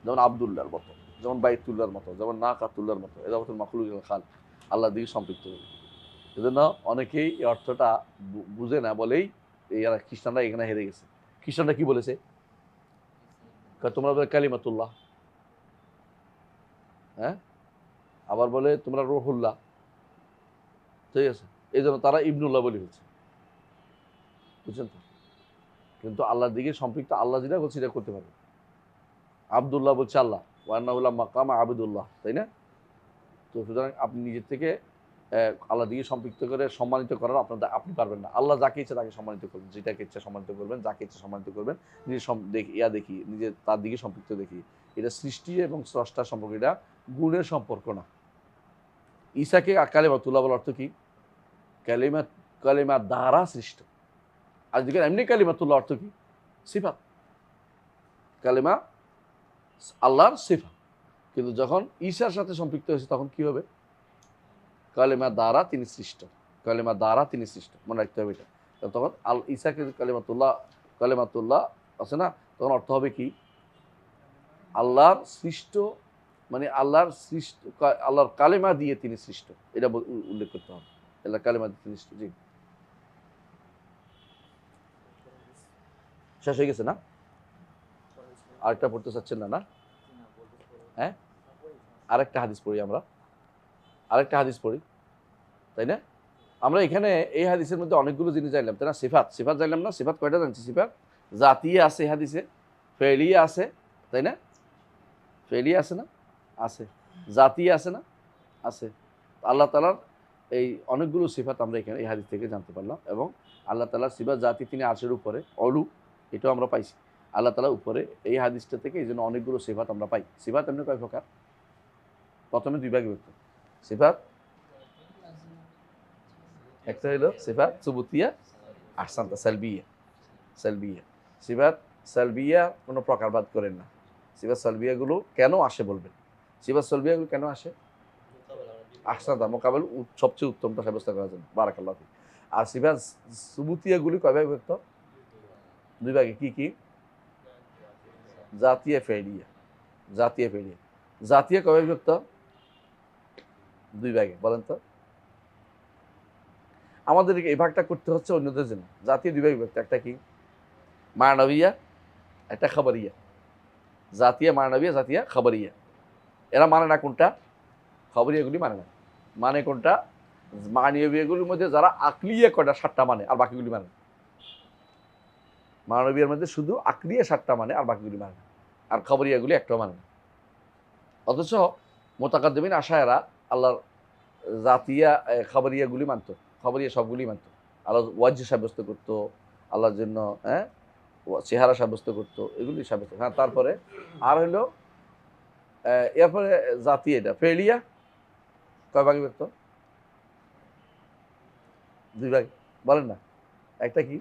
যেমন আব্দুল্লাহর মতো, যেমন বাইতুল্লাহর মতো, যেমন নাকাতুল্লাহর মতো, এজাফাতুল মাখলুক ইলা খালিক, আল্লাহর দিকে সম্পৃক্ত হবে। এজন্য অনেকেই এই অর্থটা বুঝে না বলেই খ্রিস্টানরা এখানে হেরে গেছে। খ্রিস্টানরা কি বলেছে? তোমরা বলে কালিমাতুল্লাহ, হ্যাঁ, আবার বলে তোমরা রুহুল্লাহ, ঠিক আছে? এই জন্য তারা ইবনুল্লাহ বলে হচ্ছে, বুঝছেন তো? কিন্তু আল্লাহর দিকে সম্পৃক্ত আল্লাহ যেটা বলছে সেটা করতে পারবে। আব্দুল্লাহ বলছে আল্লাহ, ওয়ান্নাহুল্লাহ মাকাম আবদুল্লাহ, তাই না? তো সুতরাং আপনি নিজের থেকে আল্লাহর দিকে সম্পৃক্ত করে সম্মানিত করার আপনি পারবেন না। আল্লাহ যাকে ইচ্ছা তাকে সম্মানিত করবেন, যেটাকে ইচ্ছা সম্মানিত করবেন, যাকে ইচ্ছা সম্মানিত করবেন, নিজের তার দিকে সম্পৃক্ত দেখি। এটা সৃষ্টি এবং স্রষ্টার সম্পর্ক, এটা গুণের সম্পর্ক না। ঈসাকে কালিমাতুল্লাহ বলার অর্থ কি? কালিমা দ্বারা সৃষ্ট। আর যেখানে এমনি কালিমাতুল্লাহ অর্থ কি? সিফাত। কালিমা আল্লাহর সিফাত। কিন্তু যখন ঈশার সাথে সম্পৃক্ত হয়েছে তখন কি হবে? কালেমা দ্বারা তিনি সৃষ্ট, কালেমা দ্বারা তিনি সৃষ্ট, মনে রাখতে হবে এটা। তখন আল ঈসাকে কালেমাতুল্লাহ আছে না, তখন অর্থ হবে কি? আল্লাহর সৃষ্ট, মানে আল্লাহর সৃষ্ট, আল্লাহর কালেমা দিয়ে তিনি সৃষ্ট, এটা উল্লেখ করতে হবে। আল্লাহ কালেমা দিয়ে তিনি সৃষ্ট। জি, শেষ হয়ে গেছে না? আরেকটা পড়তে চাচ্ছেন না? না, হ্যাঁ, আরেকটা হাদিস পড়ি আমরা, আরেকটা হাদিস পড়ি, তাই না? আমরা এখানে এই হাদিসের মধ্যে অনেকগুলো জিনিস জানলাম, তাই না? সিফাত জানলাম না? সিফাত কয়টা জানছি? সিফাত জাতীয় আছে এই হাদিসে, ফেলিয়া আছে, তাই না? ফেলিয়া আছে না? আছে। জাতীয় আছে না? আছে। আল্লাহ তাআলার এই অনেকগুলো সিফাত আমরা এখানে এই হাদিস থেকে জানতে পারলাম, এবং আল্লাহ তাআলার সিফাত জাতি তিনি আরশের উপরে, অলু, এটাও আমরা পাইছি আল্লাহ তাআলার উপরে এই হাদিসটা থেকে। এই জন্য অনেকগুলো সিফাত আমরা পাই। সিফাত এমনি কয় প্রকার? প্রথমে দুই ভাগে বিভক্ত। সিফাত একটা হলো সিফাত সুবুতিয়া, আহসানতা সালবিয়া। সিফাত সালবিয়া কোনো প্রকারবাদ করেন না। সিফাত সালবিয়াগুলো কেন আসে বলবেন। সিফাত সালবিয়াগুলো কেন আসে? আহসানতা মোকাবেল সবচেয়ে উত্তমটা সাব্যস্ত করার জন্য, বারাকাল্লাহ ফিক। আর সিফাত সুবুতিয়াগুলি কয় ভাগে বিভক্ত? দুই ভাগে। কি কি? জাতীয় ফেলিয়া। জাতীয় কয় ভাগে বিভক্ত? দুই ভাগে। বলেন তো, আমাদেরকে এই ভাগটা করতে হচ্ছে অন্যদের জন্য। জাতীয় দুই ভাগে বিভক্ত, একটা কি? মানবিয়া, একটা খাবারিয়া। জাতীয় মানবিয়া, জাতীয় খাবারিয়া। এরা মানে না কোনটা? খবরিয়াগুলি মানে না। মানে কোনটা? মানবীয়গুলির মধ্যে যারা আকলিয়া কয়টা 7টা মানে, আর বাকিগুলি মানে না। মানবীয়ের মধ্যে শুধু আকলিয়া 7টা মানে, আর বাকিগুলি মানে না। আর খবরিয়াগুলি একটাও মানে না। অথচ মোতাকাদ্দিমিন আশায়েরা আল্লাহর জাতিয়া খবরিয়াগুলি মানত, খবরিয়া সবগুলি মানত। আল্লাহ ওয়াজ্য সাব্যস্ত করতো, আল্লাহর জন্য চেহারা সাব্যস্ত করতো, এগুলি সাব্যস্ত। হ্যাঁ, তারপরে আর হলো এরপরে জাতি, এটা ফেলিয়া কয় ভাগে বিভক্ত? দুই ভাগে। বলেন না, একটা কি?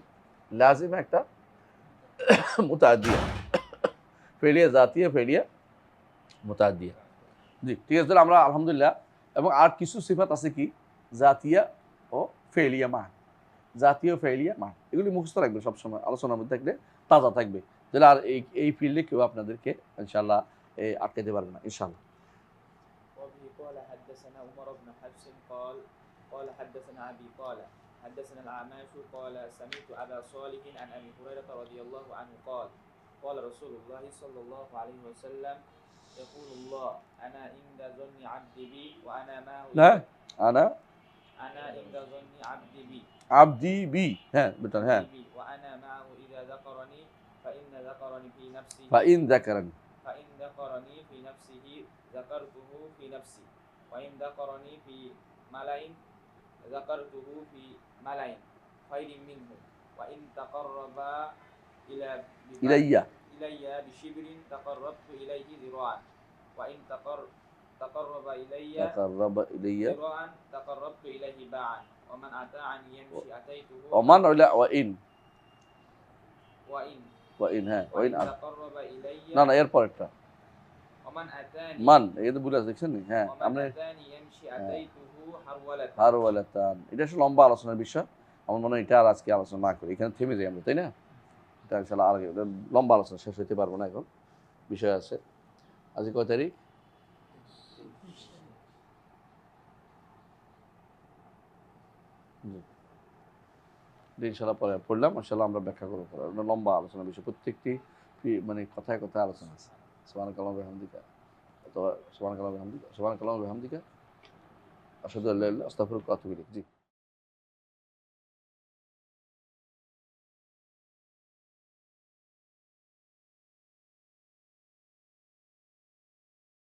লাজিমা, একটা মুতাআদ্দিয়া। ফেলিয়া জাতীয়, ফেলিয়া মুতাআদ্দিয়া। জি, ঠিক আছে। তাহলে আমরা আলহামদুলিল্লাহ, এবং আর কিছু সিফাত আছে কি? জাতিয়া ও ফেলিয়া মান, জাতীয় ফেলিয়া মান, এগুলি মুখস্থ রাখবে সবসময়, আলোচনার মধ্যে থাকলে তাজা থাকবে। তাহলে আর এই ফিল্ডে কেউ আপনাদেরকে ইনশাআল্লাহ আটকাতে পারবে না ইনশাআল্লাহ। وبه قال حدثنا عمر بن حفص قال حدثنا أبي قال حدثنا الأعمش قال سمعت أبا صالح عن أبي هريرة رضي الله عنه قال قال رسول الله صلى الله عليه وسلم يقول الله أنا عند ظن عبدي بي وأنا معه لا أنا عند ظن عبدي بي عبدي بي، হ্যাঁ বেটা, হ্যাঁ। وأنا معه إذا ذكرني فإن ذكرني في نفسه فإن ذكرني في نفسه ذكرته في نفسي وإن ذكرني في ملأ ذكرته في ملأ خير منه وإن تقرب إلي بشبر تقربت إليه ذراعا وإن تقرب إلي ذراعا تقربت إليه باعا ومن أطاعني يمشي أتيته ومن ولا وإن হ্যাঁ وإن وإن تقرب إلي না না এরপর একটা ومن أتاني মান, এই তো বুঝা দেখছেন নি? হ্যাঁ, ومن আমরা أتاني يمشي أتيته هرولة হারওয়ালাতান, এটা আসলে লম্বা আলোচনার বিষয়। আমার মনে হয় এটা আর আজকে আলোচনা না করি, এখানে থেমে যাই আমরা, তাই না? এটা ইনশাআল্লাহ আর লম্বা আলোচনা শেষ হইতে পারবো না, এখন বিষয় আছে। আজকে কয় তারিখ? ইনশাআল্লাহ পরে পড়লাম, ইনশাআল্লাহ আমরা ব্যাখ্যা করবো। লম্বা আলোচনা বিষয়, প্রত্যেকটি মানে কথায় কথায় আলোচনা আছে। সুবহানাকাল্লাহু ওয়া বিহামদিকা, অথবা সুবহানাকাল্লাহু ওয়া বিহামদিকা, সুবহানাকাল্লাহু ওয়া বিহামদিকা, আশহাদু আল্লা ইলাহা ইল্লা আনতা আস্তাগফিরুকা ওয়া আতুবু ইলাইক। জি।